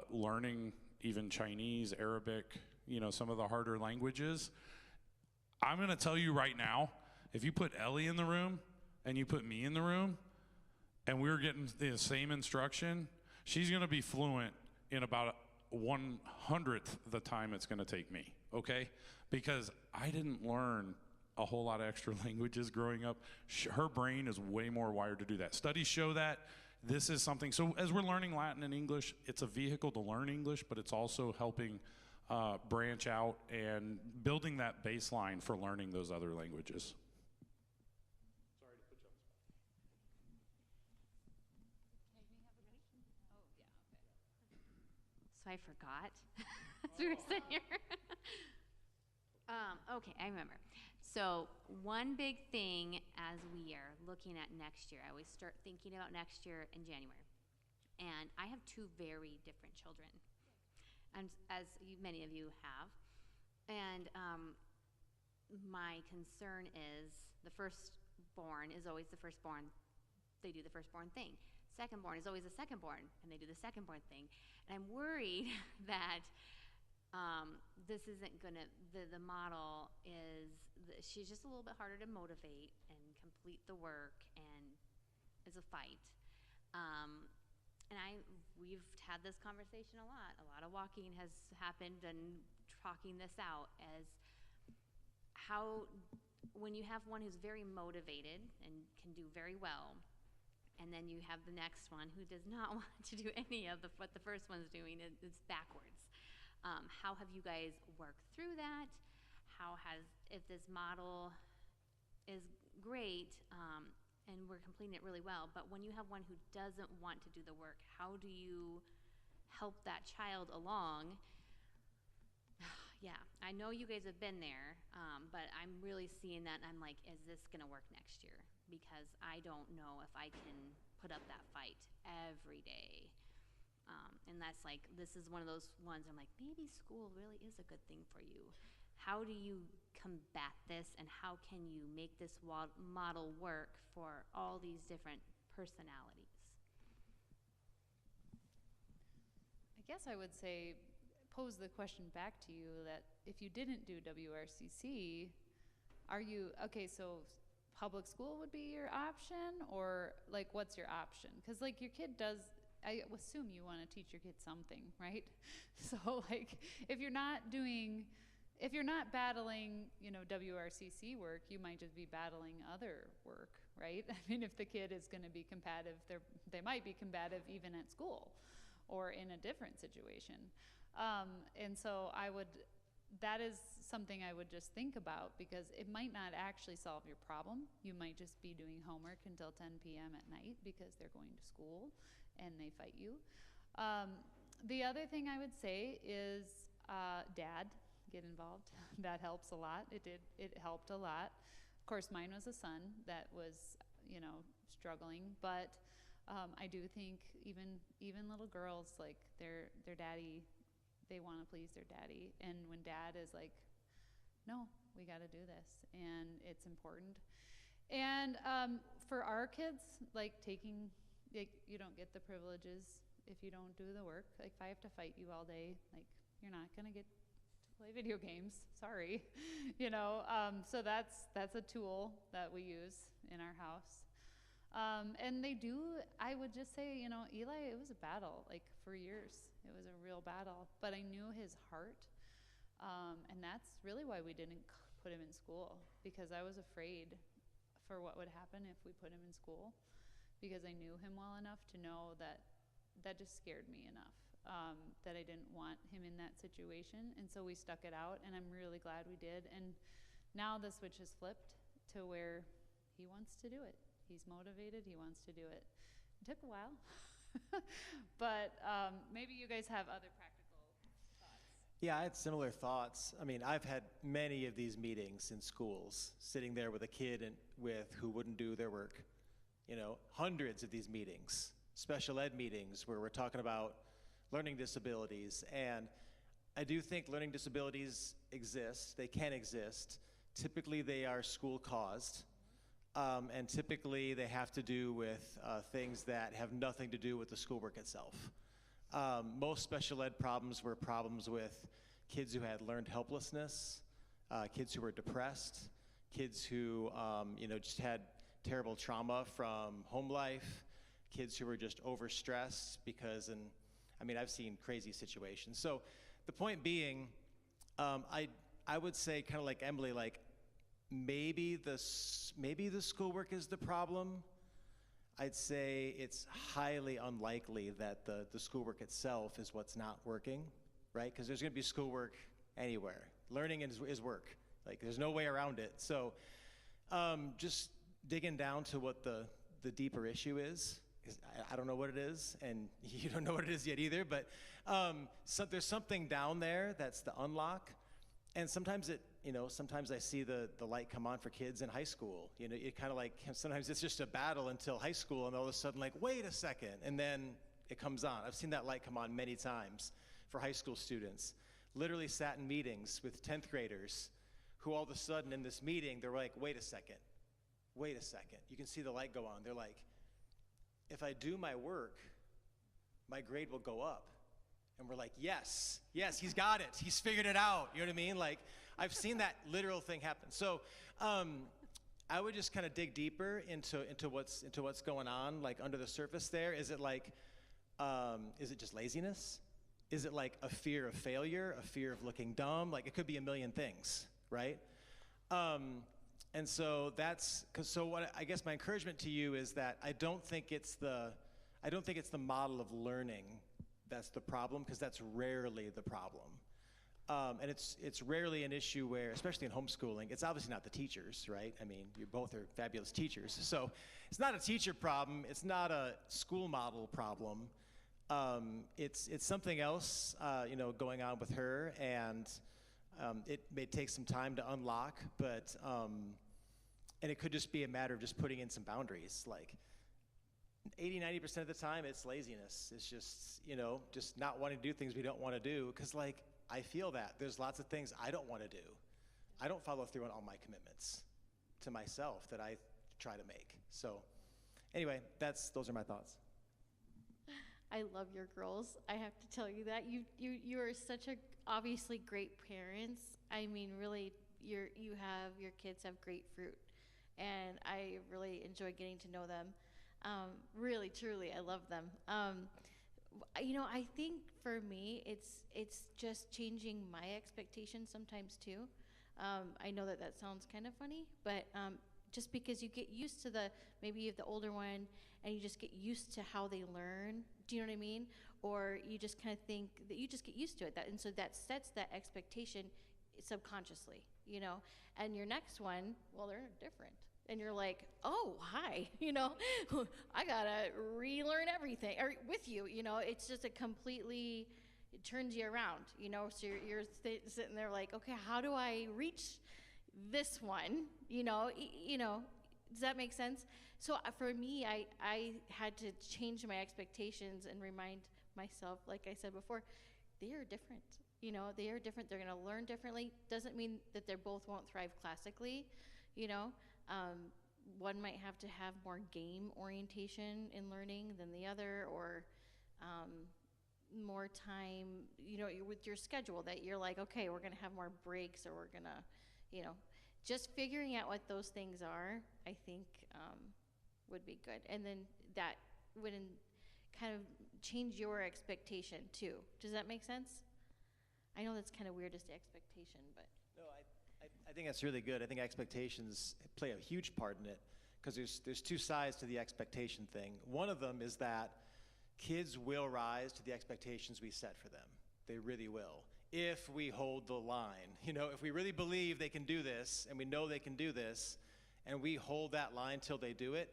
learning even Chinese, Arabic, some of the harder languages, I'm gonna tell you right now, if you put Ellie in the room and you put me in the room and we're getting the same instruction, she's gonna be fluent in about 1/100th the time it's gonna take me, okay? Because I didn't learn a whole lot of extra languages growing up. Her brain is way more wired to do that. Studies show that. This is something, so as we're learning Latin and English, it's a vehicle to learn English, but it's also helping branch out and building that baseline for learning those other languages. Sorry to put you on the spot. So I forgot as we were sitting here. Okay, I remember. So one big thing as we are looking at next year, I always start thinking about next year in January. And I have 2 very different children, and many of you have. And my concern is the firstborn is always the firstborn. They do the firstborn thing. Secondborn is always the secondborn, and they do the secondborn thing. And I'm worried that this isn't gonna, the model is, she's just a little bit harder to motivate and complete the work, and is a fight. And we've had this conversation a lot. A lot of walking has happened and talking this out as how, when you have one who's very motivated and can do very well, and then you have the next one who does not want to do any of what the first one's doing, it's backwards. How have you guys worked through that? If this model is great, and we're completing it really well, but when you have one who doesn't want to do the work, how do you help that child along? Yeah, I know you guys have been there, but I'm really seeing that, and I'm like, is this gonna work next year? Because I don't know if I can put up that fight every day. And that's like, this is one of those ones I'm like, maybe school really is a good thing for you. How do you combat this, and how can you make this model work for all these different personalities? I guess I would say, pose the question back to you that if you didn't do WRCC, okay, so public school would be your option, or like what's your option? Because like your kid does, I assume you want to teach your kid something, right? So like if you're not battling, WRCC work, you might just be battling other work, right? I mean, if the kid is going to be combative, they might be combative even at school or in a different situation. And so that is something I would just think about, because it might not actually solve your problem. You might just be doing homework until 10 p.m. at night because they're going to school and they fight you. The other thing I would say is dad get involved. That helps a lot. It helped a lot. Of course, mine was a son that was, struggling, but I do think even little girls, like their daddy, they want to please their daddy. And when dad is like, no, we got to do this, and it's important. And for our kids, like you don't get the privileges if you don't do the work. Like if I have to fight you all day, like you're not gonna get to play video games. Sorry, So that's a tool that we use in our house. And they do. I would just say, Eli, it was a battle. Like for years, it was a real battle. But I knew his heart, and that's really why we didn't put him in school, because I was afraid for what would happen if we put him in school, because I knew him well enough to know that just scared me enough, that I didn't want him in that situation. And so we stuck it out, and I'm really glad we did. And now the switch has flipped to where he wants to do it. He's motivated, he wants to do it. It took a while, but maybe you guys have other practical thoughts. Yeah, I had similar thoughts. I mean, I've had many of these meetings in schools, sitting there with a kid who wouldn't do their work. Hundreds of these meetings, special ed meetings where we're talking about learning disabilities. And I do think learning disabilities exist. They can exist. Typically, they are school caused. And typically, they have to do with things that have nothing to do with the schoolwork itself. Most special ed problems were problems with kids who had learned helplessness, kids who were depressed, kids who just had terrible trauma from home life, kids who were just overstressed I've seen crazy situations. So the point being, I would say kind of like Emily, like maybe the schoolwork is the problem. I'd say it's highly unlikely that the schoolwork itself is what's not working, right? Because there's going to be schoolwork anywhere. Learning is work. Like there's no way around it. So just digging down to what the deeper issue is I don't know what it is, and you don't know what it is yet either, but there's something down there that's the unlock. And sometimes sometimes I see the light come on for kids in high school. It kind of like, sometimes it's just a battle until high school, and all of a sudden like, wait a second, and then it comes on. I've seen that light come on many times for high school students. Literally sat in meetings with 10th graders who all of a sudden in this meeting, they're like, wait a second. You can see the light go on. They're like, if I do my work, my grade will go up. And we're like, yes, he's got it. He's figured it out. You know what I mean? Like, I've seen that literal thing happen. So I would just kind of dig deeper into what's going on, like under the surface there. Is it like, is it just laziness? Is it like a fear of failure, a fear of looking dumb? Like, it could be a million things, right? And so what I guess my encouragement to you is that I don't think it's the model of learning that's the problem, because that's rarely the problem. And it's rarely an issue where, especially in homeschooling, it's obviously not the teachers, right? I mean, you both are fabulous teachers. So it's not a teacher problem. It's not a school model problem. It's something else, going on with her, and it may take some time to unlock, but and it could just be a matter of just putting in some boundaries. Like 80-90% of the time, it's laziness. It's just just not wanting to do things we don't want to do, because like I feel that there's lots of things I don't want to do. I don't follow through on all my commitments to myself that I try to make. So anyway, those are my thoughts. I love your girls. I have to tell you that you are such a obviously great parents. I mean, really, your kids have great fruit, and I really enjoy getting to know them. Really, truly, I love them. I think for me, it's just changing my expectations sometimes too. I know that sounds kind of funny, but just because you get used to maybe you have the older one, and you just get used to how they learn. Do you know what I mean? Or you just kind of think that you just get used to it. And so that sets that expectation subconsciously, And your next one, well, they're different. And you're like, oh, hi, I gotta relearn everything with you. It's just a completely turns you around, you know, so you're sitting there like, okay, how do I reach this one, you know, does that make sense? So for me, I had to change my expectations and remind myself, like I said before, they are different. You know, they are different. They're going to learn differently. Doesn't mean that they both won't thrive classically, you know. One might have to have more game orientation in learning than the other, or more time, you know, with your schedule that you're like, okay, we're going to have more breaks, or we're going to, you know, just figuring out what those things are, I think would be good. And then that would kind of change your expectation too. Does that make sense? I know that's kind of weird as to expectation, but. No, I think that's really good. I think expectations play a huge part in it, because there's two sides to the expectation thing. One of them is that kids will rise to the expectations we set for them. They really will. If we hold the line, you know, if we really believe they can do this, and we know they can do this, and we hold that line till they do it.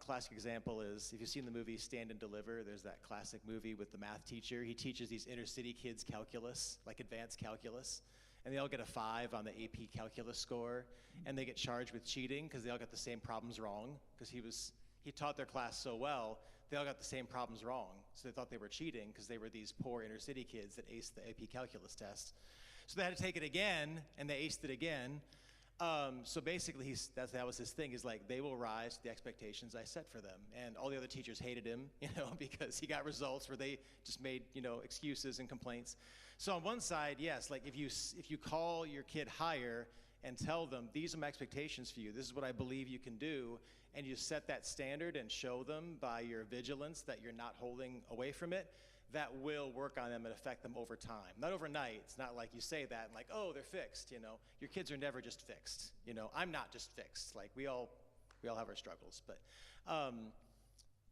Classic example is, if you've seen the movie Stand and Deliver, there's that classic movie with the math teacher. He teaches these inner city kids calculus, like advanced calculus, and they all get a 5 on the AP calculus score, and they get charged with cheating because they all got the same problems wrong, because he taught their class so well, they all got the same problems wrong. So they thought they were cheating because they were these poor inner city kids that aced the AP calculus test. So they had to take it again, and they aced it again. So basically, that was his thing. He's like, they will rise to the expectations I set for them. And all the other teachers hated him, you know, because he got results where they just made, you know, excuses and complaints. So on one side, yes, like if you call your kid higher and tell them, these are my expectations for you, this is what I believe you can do, and you set that standard and show them by your vigilance that you're not holding away from it, that will work on them and affect them over time. Not overnight. It's not like you say that and like, oh, they're fixed, you know. Your kids are never just fixed, you know. I'm not just fixed. Like, we all have our struggles. But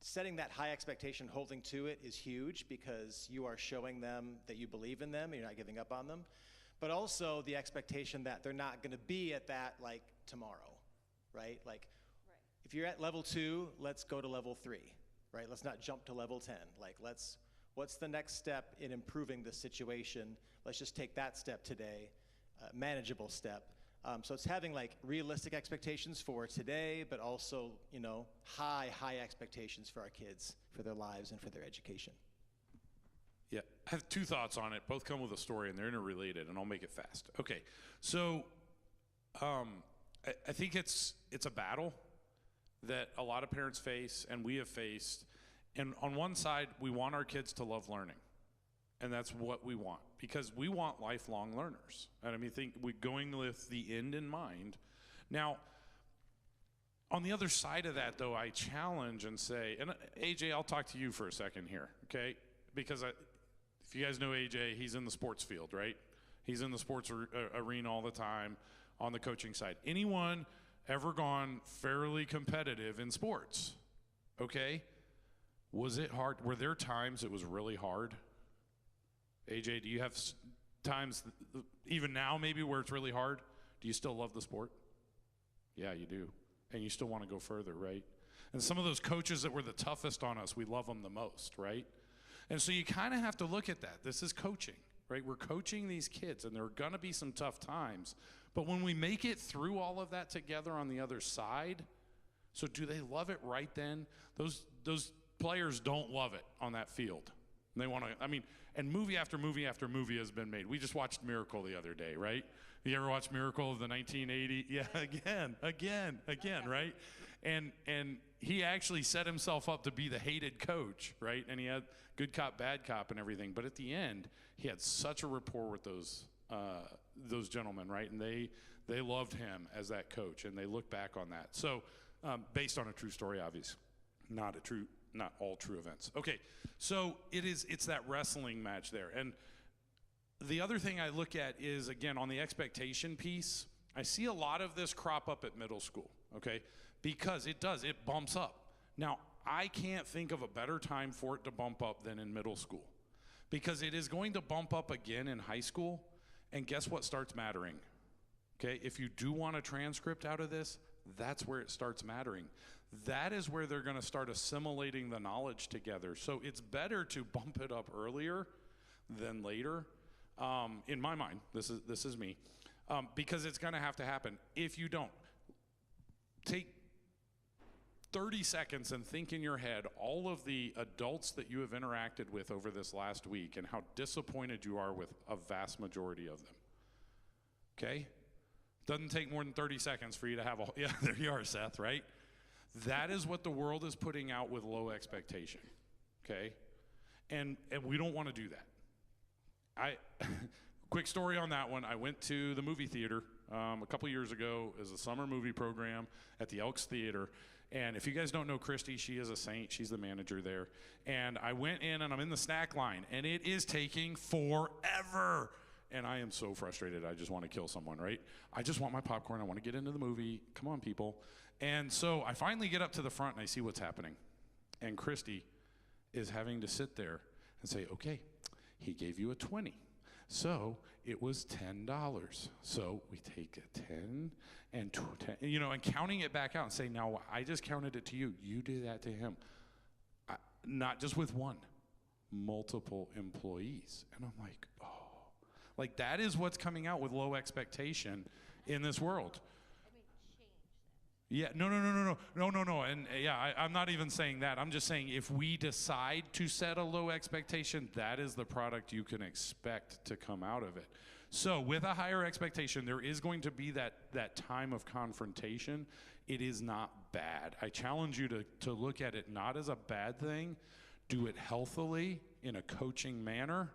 setting that high expectation, holding to it is huge, because you are showing them that you believe in them and you're not giving up on them. But also the expectation that they're not going to be at that, like, tomorrow, right? Like, if you're at level 2, let's go to level 3, right? Let's not jump to level 10. Like, what's the next step in improving the situation? Let's just take that step today, manageable step. So it's having like realistic expectations for today, but also, you know, high expectations for our kids, for their lives and for their education. Yeah, I have 2 thoughts on it. Both come with a story, and they're interrelated, and I'll make it fast. Okay, so I think it's a battle that a lot of parents face, and we have faced. And on one side, we want our kids to love learning, and that's what we want, because we want lifelong learners. And I mean, we're going with the end in mind. Now, on the other side of that, though, I challenge and say, and AJ, I'll talk to you for a second here, okay? Because if you guys know AJ, he's in the sports field, right? He's in the sports arena all the time on the coaching side. Anyone ever gone fairly competitive in sports, okay? Was it hard? Were there times it was really hard? AJ, do you have times, even now maybe, where it's really hard? Do you still love the sport? Yeah, you do. And you still want to go further, right? And some of those coaches that were the toughest on us, we love them the most, right? And so you kind of have to look at that. This is coaching, right? We're coaching these kids, and there are going to be some tough times. But when we make it through all of that together on the other side, so do they love it right then? Those players don't love it on that field. They want to, I mean, and movie after movie after movie has been made. We just watched Miracle the other day, right? You ever watch Miracle of the 1980? Yeah, again, right? And he actually set himself up to be the hated coach, right? And he had good cop, bad cop and everything. But at the end, he had such a rapport with those gentlemen, right? And they loved him as that coach, and they look back on that. So based on a true story, obviously, not all true events. Okay, so it's that wrestling match there. And the other thing I look at is, again, on the expectation piece, I see a lot of this crop up at middle school, okay? Because it bumps up. Now, I can't think of a better time for it to bump up than in middle school, because it is going to bump up again in high school, and guess what starts mattering? Okay, if you do want a transcript out of this, that's where it starts mattering. That is where they're going to start assimilating the knowledge together. So it's better to bump it up earlier than later. In my mind, this is me, because it's going to have to happen. If you don't, take 30 seconds and think in your head all of the adults that you have interacted with over this last week and how disappointed you are with a vast majority of them. Okay? Doesn't take more than 30 seconds for you to have a, yeah, there you are, Seth, right? That is what the world is putting out with low expectation, okay? And we don't want to do that. Quick story on that one. I went to the movie theater a couple years ago as a summer movie program at the Elks Theater. And if you guys don't know Christy, she is a saint. She's the manager there. And I went in and I'm in the snack line and it is taking forever. And I am so frustrated. I just want to kill someone, right? I just want my popcorn. I want to get into the movie. Come on, people. And so I finally get up to the front and I see what's happening. And Christy is having to sit there and say, okay, he gave you a 20. So it was $10. So we take a 10 and 10, you know, and counting it back out and say, now I just counted it to you. You did that to him. Not just with one, multiple employees. And I'm like, oh, like that is what's coming out with low expectation in this world. Yeah, no. And yeah, I'm not even saying that. I'm just saying if we decide to set a low expectation, that is the product you can expect to come out of it. So with a higher expectation, there is going to be that time of confrontation. It is not bad. I challenge you to look at it not as a bad thing. Do it healthily in a coaching manner.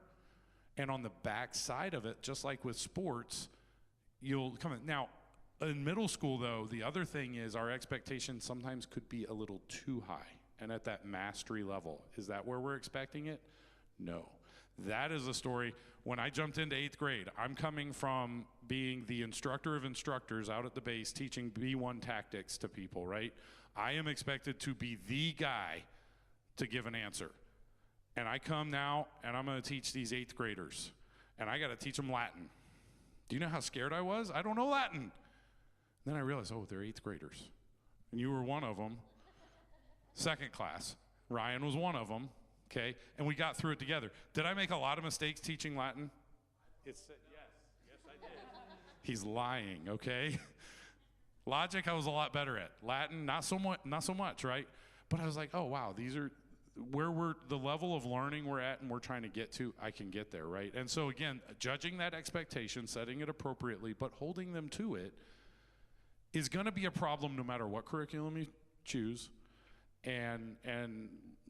And on the back side of it, just like with sports, you'll come in. Now, in middle school, though, the other thing is our expectations sometimes could be a little too high and at that mastery level. Is that where we're expecting it? No. That is a story. When I jumped into 8th grade, I'm coming from being the instructor of instructors out at the base teaching B1 tactics to people, right? I am expected to be the guy to give an answer. And I come now and I'm going to teach these 8th graders. And I got to teach them Latin. Do you know how scared I was? I don't know Latin. Then I realized, oh, they're 8th graders. And you were one of them. Second class. Ryan was one of them. Okay? And we got through it together. Did I make a lot of mistakes teaching Latin? Yes, I did. He's lying, okay? Logic I was a lot better at. Latin, not so much, right? But I was like, oh, wow, these are where the level of learning we're at and we're trying to get to, I can get there, right? And so again, judging that expectation, setting it appropriately, but holding them to it, is going to be a problem no matter what curriculum you choose. And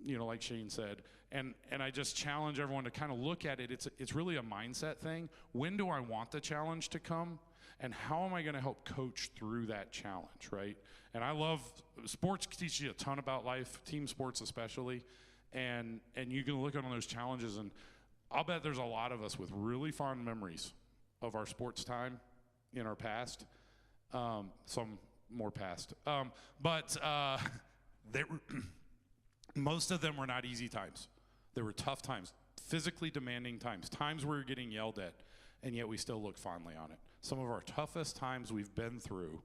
you know, like Shane said, and I just challenge everyone to kind of look at it. It's really a mindset thing. When do I want the challenge to come? And how am I going to help coach through that challenge, right? And I love sports, teach you a ton about life, team sports especially. And you can look at on those challenges, and I'll bet there's a lot of us with really fond memories of our sports time in our past. Some more past. But most of them were not easy times. They were tough times, physically demanding times, times where you're getting yelled at, and yet we still look fondly on it. Some of our toughest times we've been through,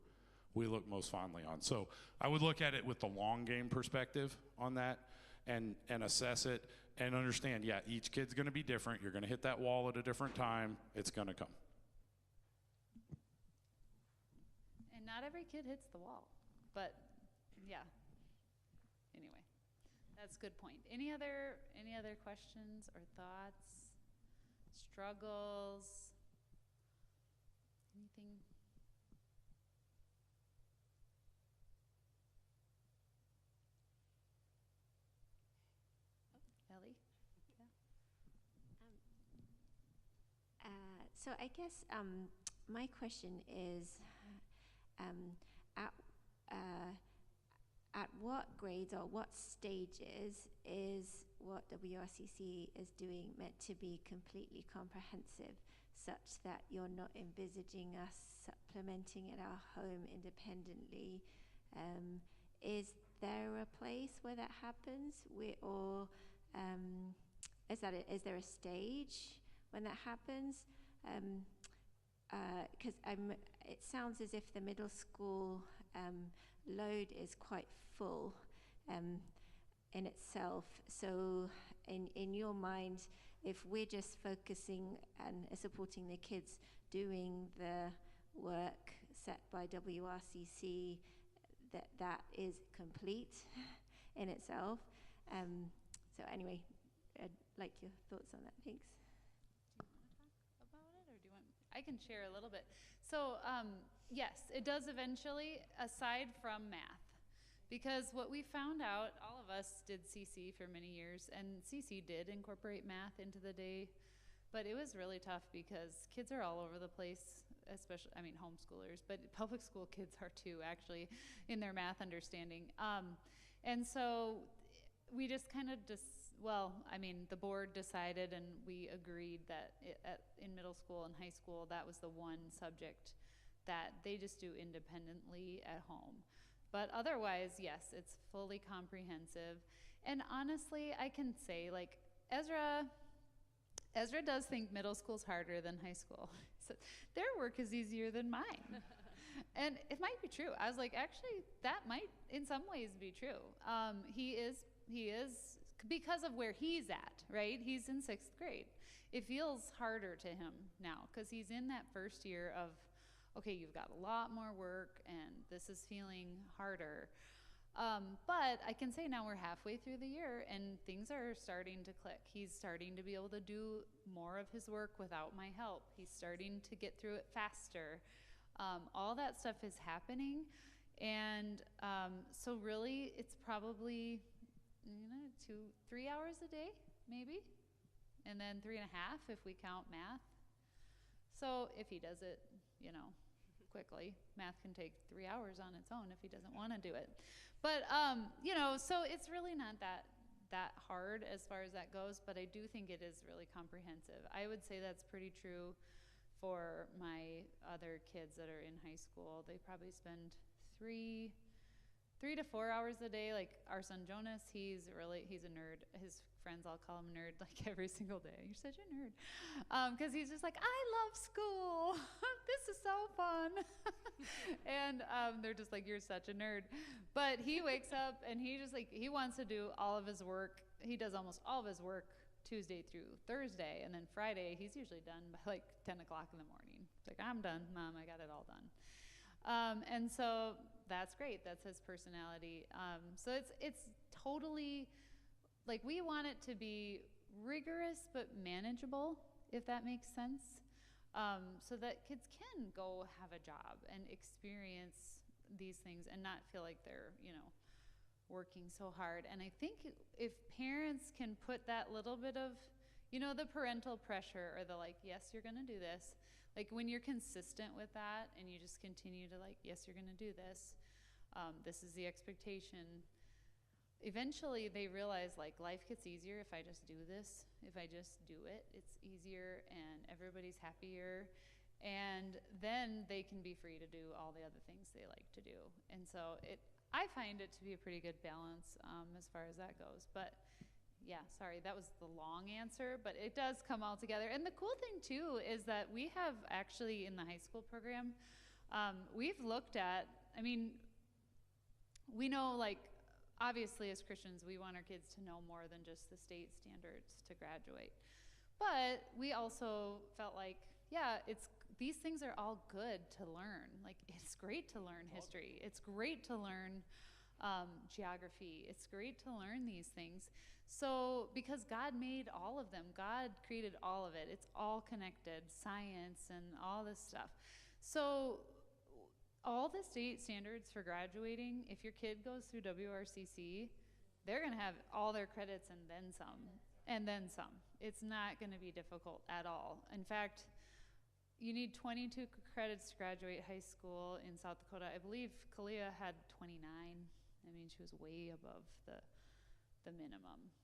we look most fondly on. So I would look at it with the long game perspective on that and assess it and understand, yeah, each kid's going to be different. You're going to hit that wall at a different time. It's going to come. Not every kid hits the wall, but yeah. Anyway, that's a good point. Any other questions or thoughts, struggles, anything? Oh, Ellie? Yeah. So I guess my question is, at what grades or what stages is what WRCC is doing meant to be completely comprehensive, such that you're not envisaging us supplementing at our home independently? Is there a place where that happens? Is there a stage when that happens? Because it sounds as if the middle school load is quite full in itself. So in your mind, if we're just focusing and supporting the kids doing the work set by WRCC, that is complete in itself. So anyway, I'd like your thoughts on that. Thanks. Do you want to talk about it, or do you want? I can share a little bit. So yes, it does eventually, aside from math. Because what we found out, all of us did CC for many years, and CC did incorporate math into the day, but it was really tough because kids are all over the place, especially, I mean, homeschoolers, but public school kids are too, actually, in their math understanding. And so we just kind of the board decided and we agreed that in middle school and high school, that was the one subject that they just do independently at home. But otherwise, yes, it's fully comprehensive. And honestly, I can say, like, Ezra does think middle school's harder than high school. So their work is easier than mine. And it might be true. I was like, actually, that might in some ways be true. He is, because of where he's at, right? He's in 6th grade. It feels harder to him now because he's in that first year of, okay, you've got a lot more work and this is feeling harder. But I can say now we're halfway through the year and things are starting to click. He's starting to be able to do more of his work without my help. He's starting to get through it faster. All that stuff is happening. And so really it's probably 3 hours a day, maybe. And then 3.5 if we count math. So if he does it, quickly. Math can take 3 hours on its own if he doesn't want to do it. But, so it's really not that hard as far as that goes, but I do think it is really comprehensive. I would say that's pretty true for my other kids that are in high school. They probably spend 3 to 4 hours a day. Like our son Jonas, he's a nerd. His friends all call him nerd like every single day. You're such a nerd. Because he's just like, I love school. This is so fun. And they're just like, you're such a nerd. But he wakes up and he wants to do all of his work. He does almost all of his work Tuesday through Thursday. And then Friday, he's usually done by like 10 o'clock in the morning. It's like, I'm done, Mom. I got it all done. And so that's great. That's his personality. So it's totally, like, we want it to be rigorous but manageable, if that makes sense, so that kids can go have a job and experience these things and not feel like they're, working so hard. And I think if parents can put that little bit of, the parental pressure or the like, yes, you're going to do this. Like when you're consistent with that and you just continue to like, yes, you're going to do this. This is the expectation. Eventually they realize like life gets easier if I just do this. If I just do it, it's easier and everybody's happier. And then they can be free to do all the other things they like to do. And so I find it to be a pretty good balance as far as that goes. But yeah, sorry, that was the long answer, but it does come all together. And the cool thing too is that we have actually in the high school program, we've looked at, we know like, obviously as Christians, we want our kids to know more than just the state standards to graduate. But we also felt like, yeah, these things are all good to learn. Like it's great to learn history. It's great to learn geography. It's great to learn these things. So, because God made all of them, God created all of it. It's all connected, science and all this stuff. So, all the state standards for graduating, if your kid goes through WRCC, they're going to have all their credits and then some, and then some. It's not going to be difficult at all. In fact, you need 22 credits to graduate high school in South Dakota. I believe Kalia had 29. She was way above the minimum.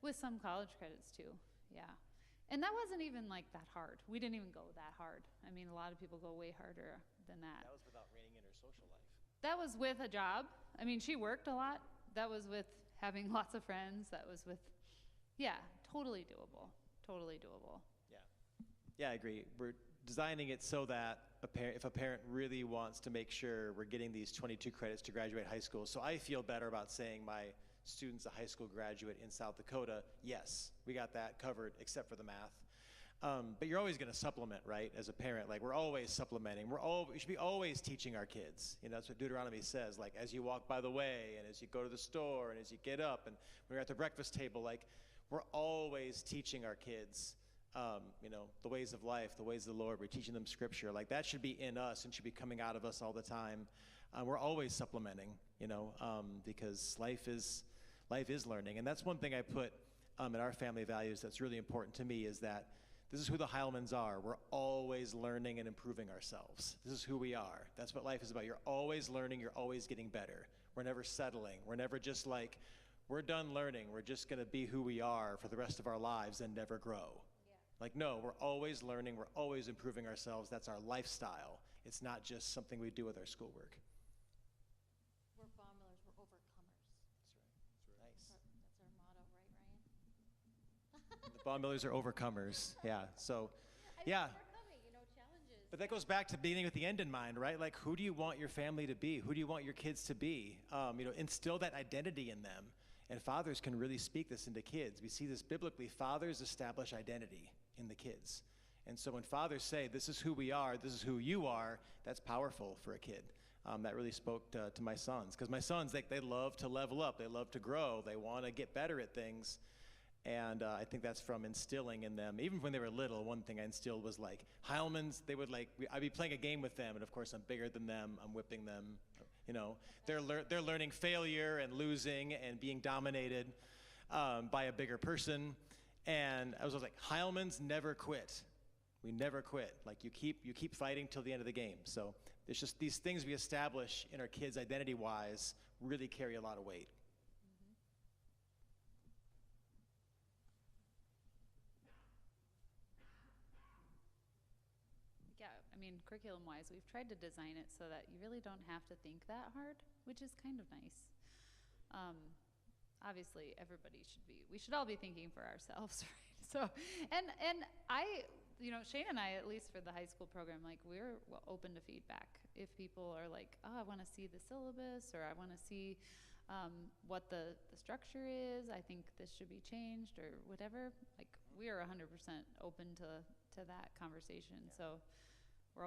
With some college credits too, yeah. And that wasn't even like that hard. We didn't even go that hard. A lot of people go way harder than that. That was without reining in her social life. That was with a job. She worked a lot. That was with having lots of friends. That was with, yeah, totally doable. Totally doable. Yeah, I agree. We're designing it so that if a parent really wants to make sure we're getting these 22 credits to graduate high school, so I feel better about saying my student's a high school graduate in South Dakota, yes, we got that covered except for the math. But you're always going to supplement, right? As a parent, like we're always supplementing. We should be always teaching our kids. You know, that's what Deuteronomy says. Like as you walk by the way, and as you go to the store, and as you get up, and when you're at the breakfast table, like we're always teaching our kids, you know, the ways of life, the ways of the Lord. We're teaching them Scripture. Like that should be in us and should be coming out of us all the time. We're always supplementing, you know, because life is learning, and that's one thing I put in our family values that's really important to me is that. This is who the Heilmans are. We're always learning and improving ourselves. This is who we are. That's what life is about. You're always learning. You're always getting better. We're never settling. We're never just like, we're done learning. We're just going to be who we are for the rest of our lives and never grow. Yeah. Like, no, we're always learning. We're always improving ourselves. That's our lifestyle. It's not just something we do with our schoolwork. We're bombers. We're overcomers. That's right. Nice. That's our motto, right, Ryan? The Bond Millers are overcomers, yeah. So, yeah. Overcoming, you know, challenges. But that goes back to beginning with the end in mind, right? Like, who do you want your family to be? Who do you want your kids to be? You know, instill that identity in them. And fathers can really speak this into kids. We see this biblically. Fathers establish identity in the kids. And so when fathers say, this is who we are, this is who you are, that's powerful for a kid. That really spoke to my sons. Because my sons, they love to level up. They love to grow. They want to get better at things. And I think that's from instilling in them. Even when they were little, one thing I instilled was like, Heilmans, they would like, I'd be playing a game with them, and of course I'm bigger than them, I'm whipping them. You know, they're learning failure and losing and being dominated by a bigger person. And I was like, Heilmans never quit. We never quit. Like you keep fighting till the end of the game. So there's just these things we establish in our kids identity-wise really carry a lot of weight. I mean, curriculum-wise, we've tried to design it so that you really don't have to think that hard, which is kind of nice. Obviously, we should all be thinking for ourselves, right? So, and I, you know, Shane and I, at least for the high school program, like we're open to feedback. If people are like, oh, I want to see the syllabus, or I want to see what the structure is, I think this should be changed, or whatever, like we are 100% open to that conversation. So. We're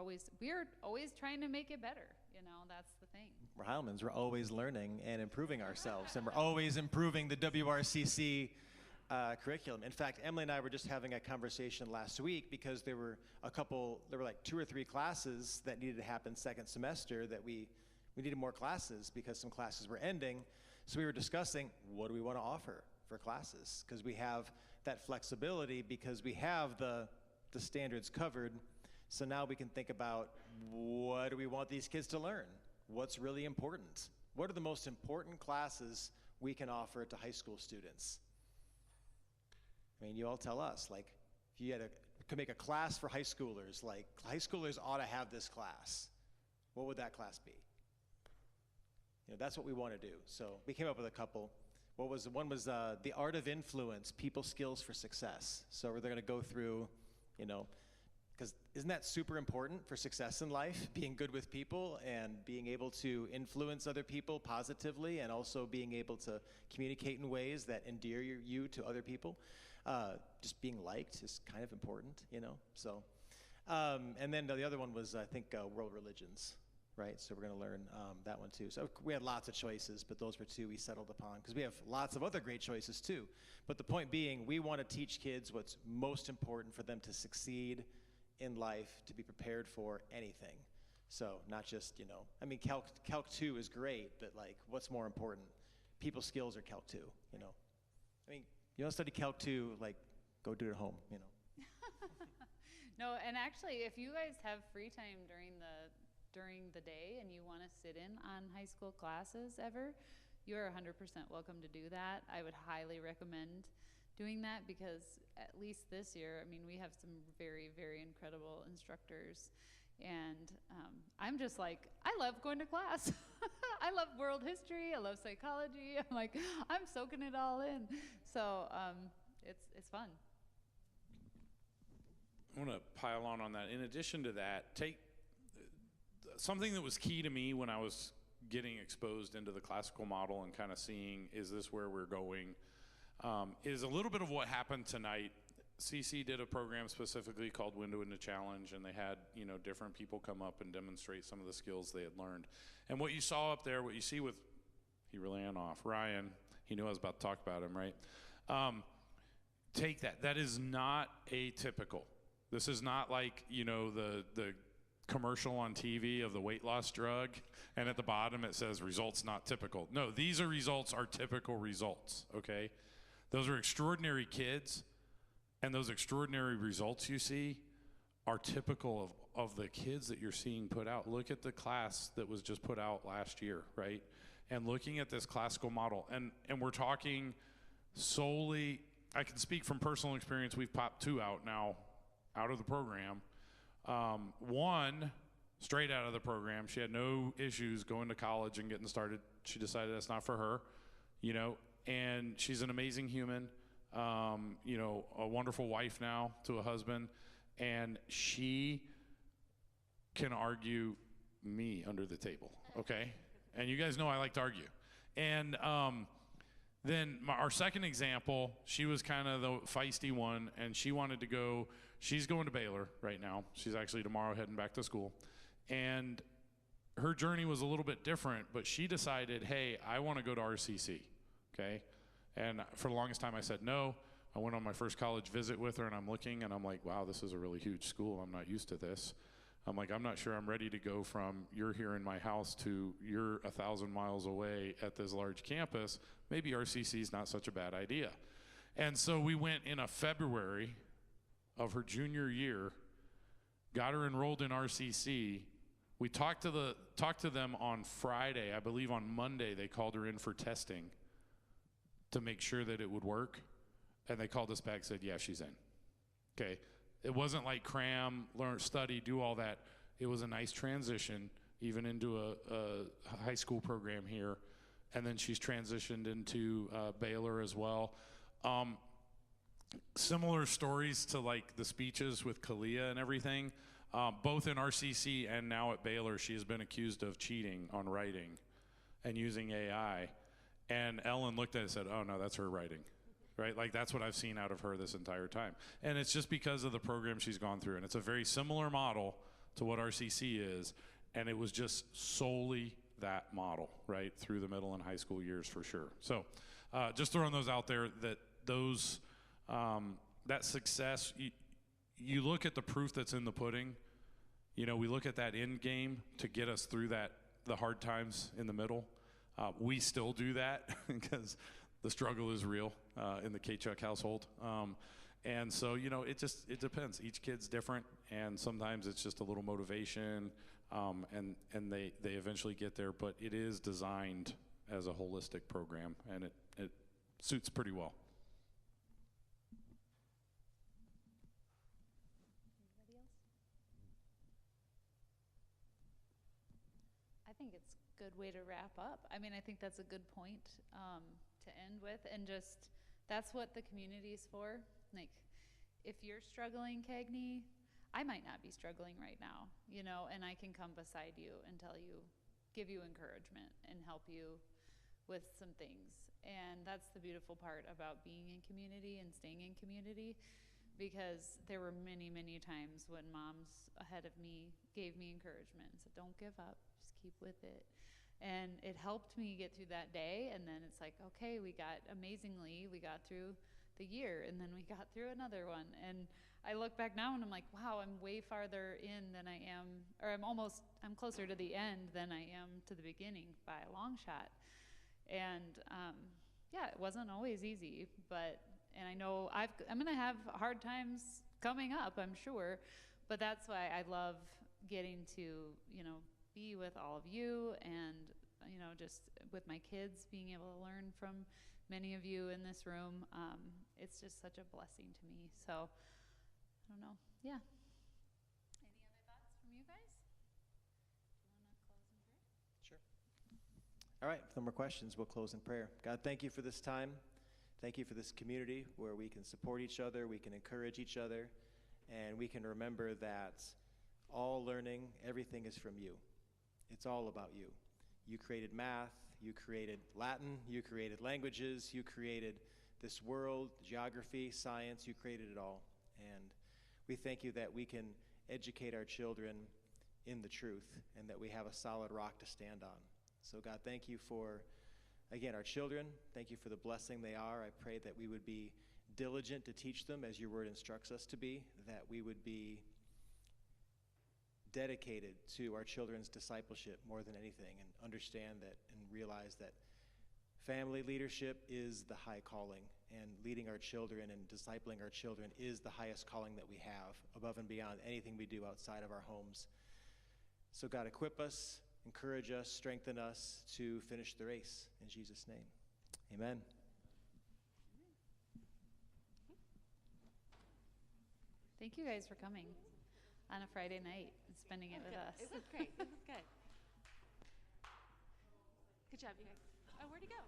always trying to make it better, you know, that's the thing. We're Heilmans, we're always learning and improving ourselves, and we're always improving the WRCC curriculum. In fact, Emily and I were just having a conversation last week because there were like 2 or 3 classes that needed to happen second semester that we needed more classes because some classes were ending. So we were discussing, what do we want to offer for classes? Because we have that flexibility because we have the standards covered. So now we can think about, what do we want these kids to learn? What's really important? What are the most important classes we can offer to high school students? I mean, you all tell us, like, if you could make a class for high schoolers, like, high schoolers ought to have this class. What would that class be? You know, that's what we want to do. So we came up with a couple. One was The Art of Influence, People Skills for Success. So they're going to go through, you know, because isn't that super important for success in life? Being good with people and being able to influence other people positively and also being able to communicate in ways that endear you to other people. Just being liked is kind of important, you know? So, and then the other one was, I think, world religions, right? So we're going to learn that one too. So we had lots of choices, but those were 2 we settled upon because we have lots of other great choices too. But the point being, we want to teach kids what's most important for them to succeed in life, to be prepared for anything. So not just, you know, I mean, Calc 2 is great, but like, what's more important? People skills or Calc 2, you know? I mean, you don't study Calc 2, like, go do it at home, you know? No, and actually, if you guys have free time during the day and you want to sit in on high school classes ever, you're 100% welcome to do that. I would highly recommend doing that because at least this year, I mean, we have some very, very incredible instructors. And I'm just like, I love going to class. I love world history. I love psychology. I'm like, I'm soaking it all in. So it's fun. I want to pile on that. In addition to that, take something that was key to me when I was getting exposed into the classical model and kind of seeing, is this where we're going, is a little bit of what happened tonight. CC did a program specifically called Window into Challenge, and they had, you know, different people come up and demonstrate some of the skills they had learned. And what you saw up there, what you see with, he ran off, Ryan, he knew I was about to talk about him, right? Take that. That is not atypical. This is not like, you know, the commercial on TV of the weight loss drug, and at the bottom it says results not typical. No, these are results are typical results, okay? Those are extraordinary kids, and those extraordinary results you see are typical of the kids that you're seeing put out. Look at the class that was just put out last year, right? And looking at this classical model, and we're talking solely, I can speak from personal experience, we've popped 2 out now, out of the program. One, straight out of the program, she had no issues going to college and getting started. She decided that's not for her, you know, and she's an amazing human, you know, a wonderful wife now to a husband, and she can argue me under the table, okay? And you guys know I like to argue. And then our second example, she was kind of the feisty one, and she wanted to go, she's going to Baylor right now. She's actually tomorrow heading back to school. And her journey was a little bit different, but she decided, hey, I want to go to RCC, okay? And for the longest time I said no. I went on my first college visit with her, and I'm looking, and I'm like, wow, this is a really huge school. I'm not used to this. I'm like, I'm not sure I'm ready to go from you're here in my house to you're 1,000 miles away at this large campus. Maybe RCC is not such a bad idea. And so we went in a February of her junior year, got her enrolled in RCC. We talked to them on Friday. I believe on Monday they called her in for testing to make sure that it would work. And they called us back and said, yeah, she's in. Okay. It wasn't like cram, learn, study, do all that. It was a nice transition, even into a high school program here. And then she's transitioned into Baylor as well. Similar stories to like the speeches with Kalia and everything. Both in RCC and now at Baylor, she has been accused of cheating on writing and using AI. And Ellen looked at it and said, oh no, that's her writing. Right? Like that's what I've seen out of her this entire time. And it's just because of the program she's gone through. And it's a very similar model to what RCC is. And it was just solely that model, right? Through the middle and high school years for sure. So just throwing those out there that those, that success, you look at the proof that's in the pudding. You know, we look at that end game to get us through that, the hard times in the middle. We still do that because the struggle is real in the K-Chuck household. And so, you know, it depends. Each kid's different, and sometimes it's just a little motivation, and they eventually get there, but it is designed as a holistic program, and it suits pretty well. I think it's a good way to wrap up. I mean, I think that's a good point to end with, and just that's what the community is for. Like, if you're struggling, Cagney, I might not be struggling right now, you know, and I can come beside you and tell you, give you encouragement and help you with some things. And that's the beautiful part about being in community and staying in community, because there were many, many times when moms ahead of me gave me encouragement and said, don't give up, just keep with it. And it helped me get through that day. And then it's like, okay, we got through the year, and then we got through another one. And I look back now and I'm like, wow, I'm way farther in than I am, or I'm closer to the end than I am to the beginning by a long shot. And yeah, it wasn't always easy, and I know I'm gonna have hard times coming up, I'm sure, but that's why I love getting to, you know, be with all of you, and, you know, just with my kids, being able to learn from many of you in this room. It's just such a blessing to me. So, I don't know. Yeah. Any other thoughts from you guys? Do you want to close in prayer? Sure. All right, if no more questions, we'll close in prayer. God, thank you for this time. Thank you for this community where we can support each other, we can encourage each other, and we can remember that all learning, everything is from you. It's all about you. You created math, you created Latin, you created languages, you created this world, geography, science, you created it all. And we thank you that we can educate our children in the truth and that we have a solid rock to stand on. So God, thank you for, again, our children. Thank you for the blessing they are. I pray that we would be diligent to teach them as your word instructs us to be, that we would be dedicated to our children's discipleship more than anything, and understand that and realize that family leadership is the high calling, and leading our children and discipling our children is the highest calling that we have, above and beyond anything we do outside of our homes. So God, equip us, encourage us, strengthen us to finish the race. In Jesus' name, amen. Thank you guys for coming on a Friday night and spending it with us. It was great. It was good. Good job, you guys. Oh, where'd he go?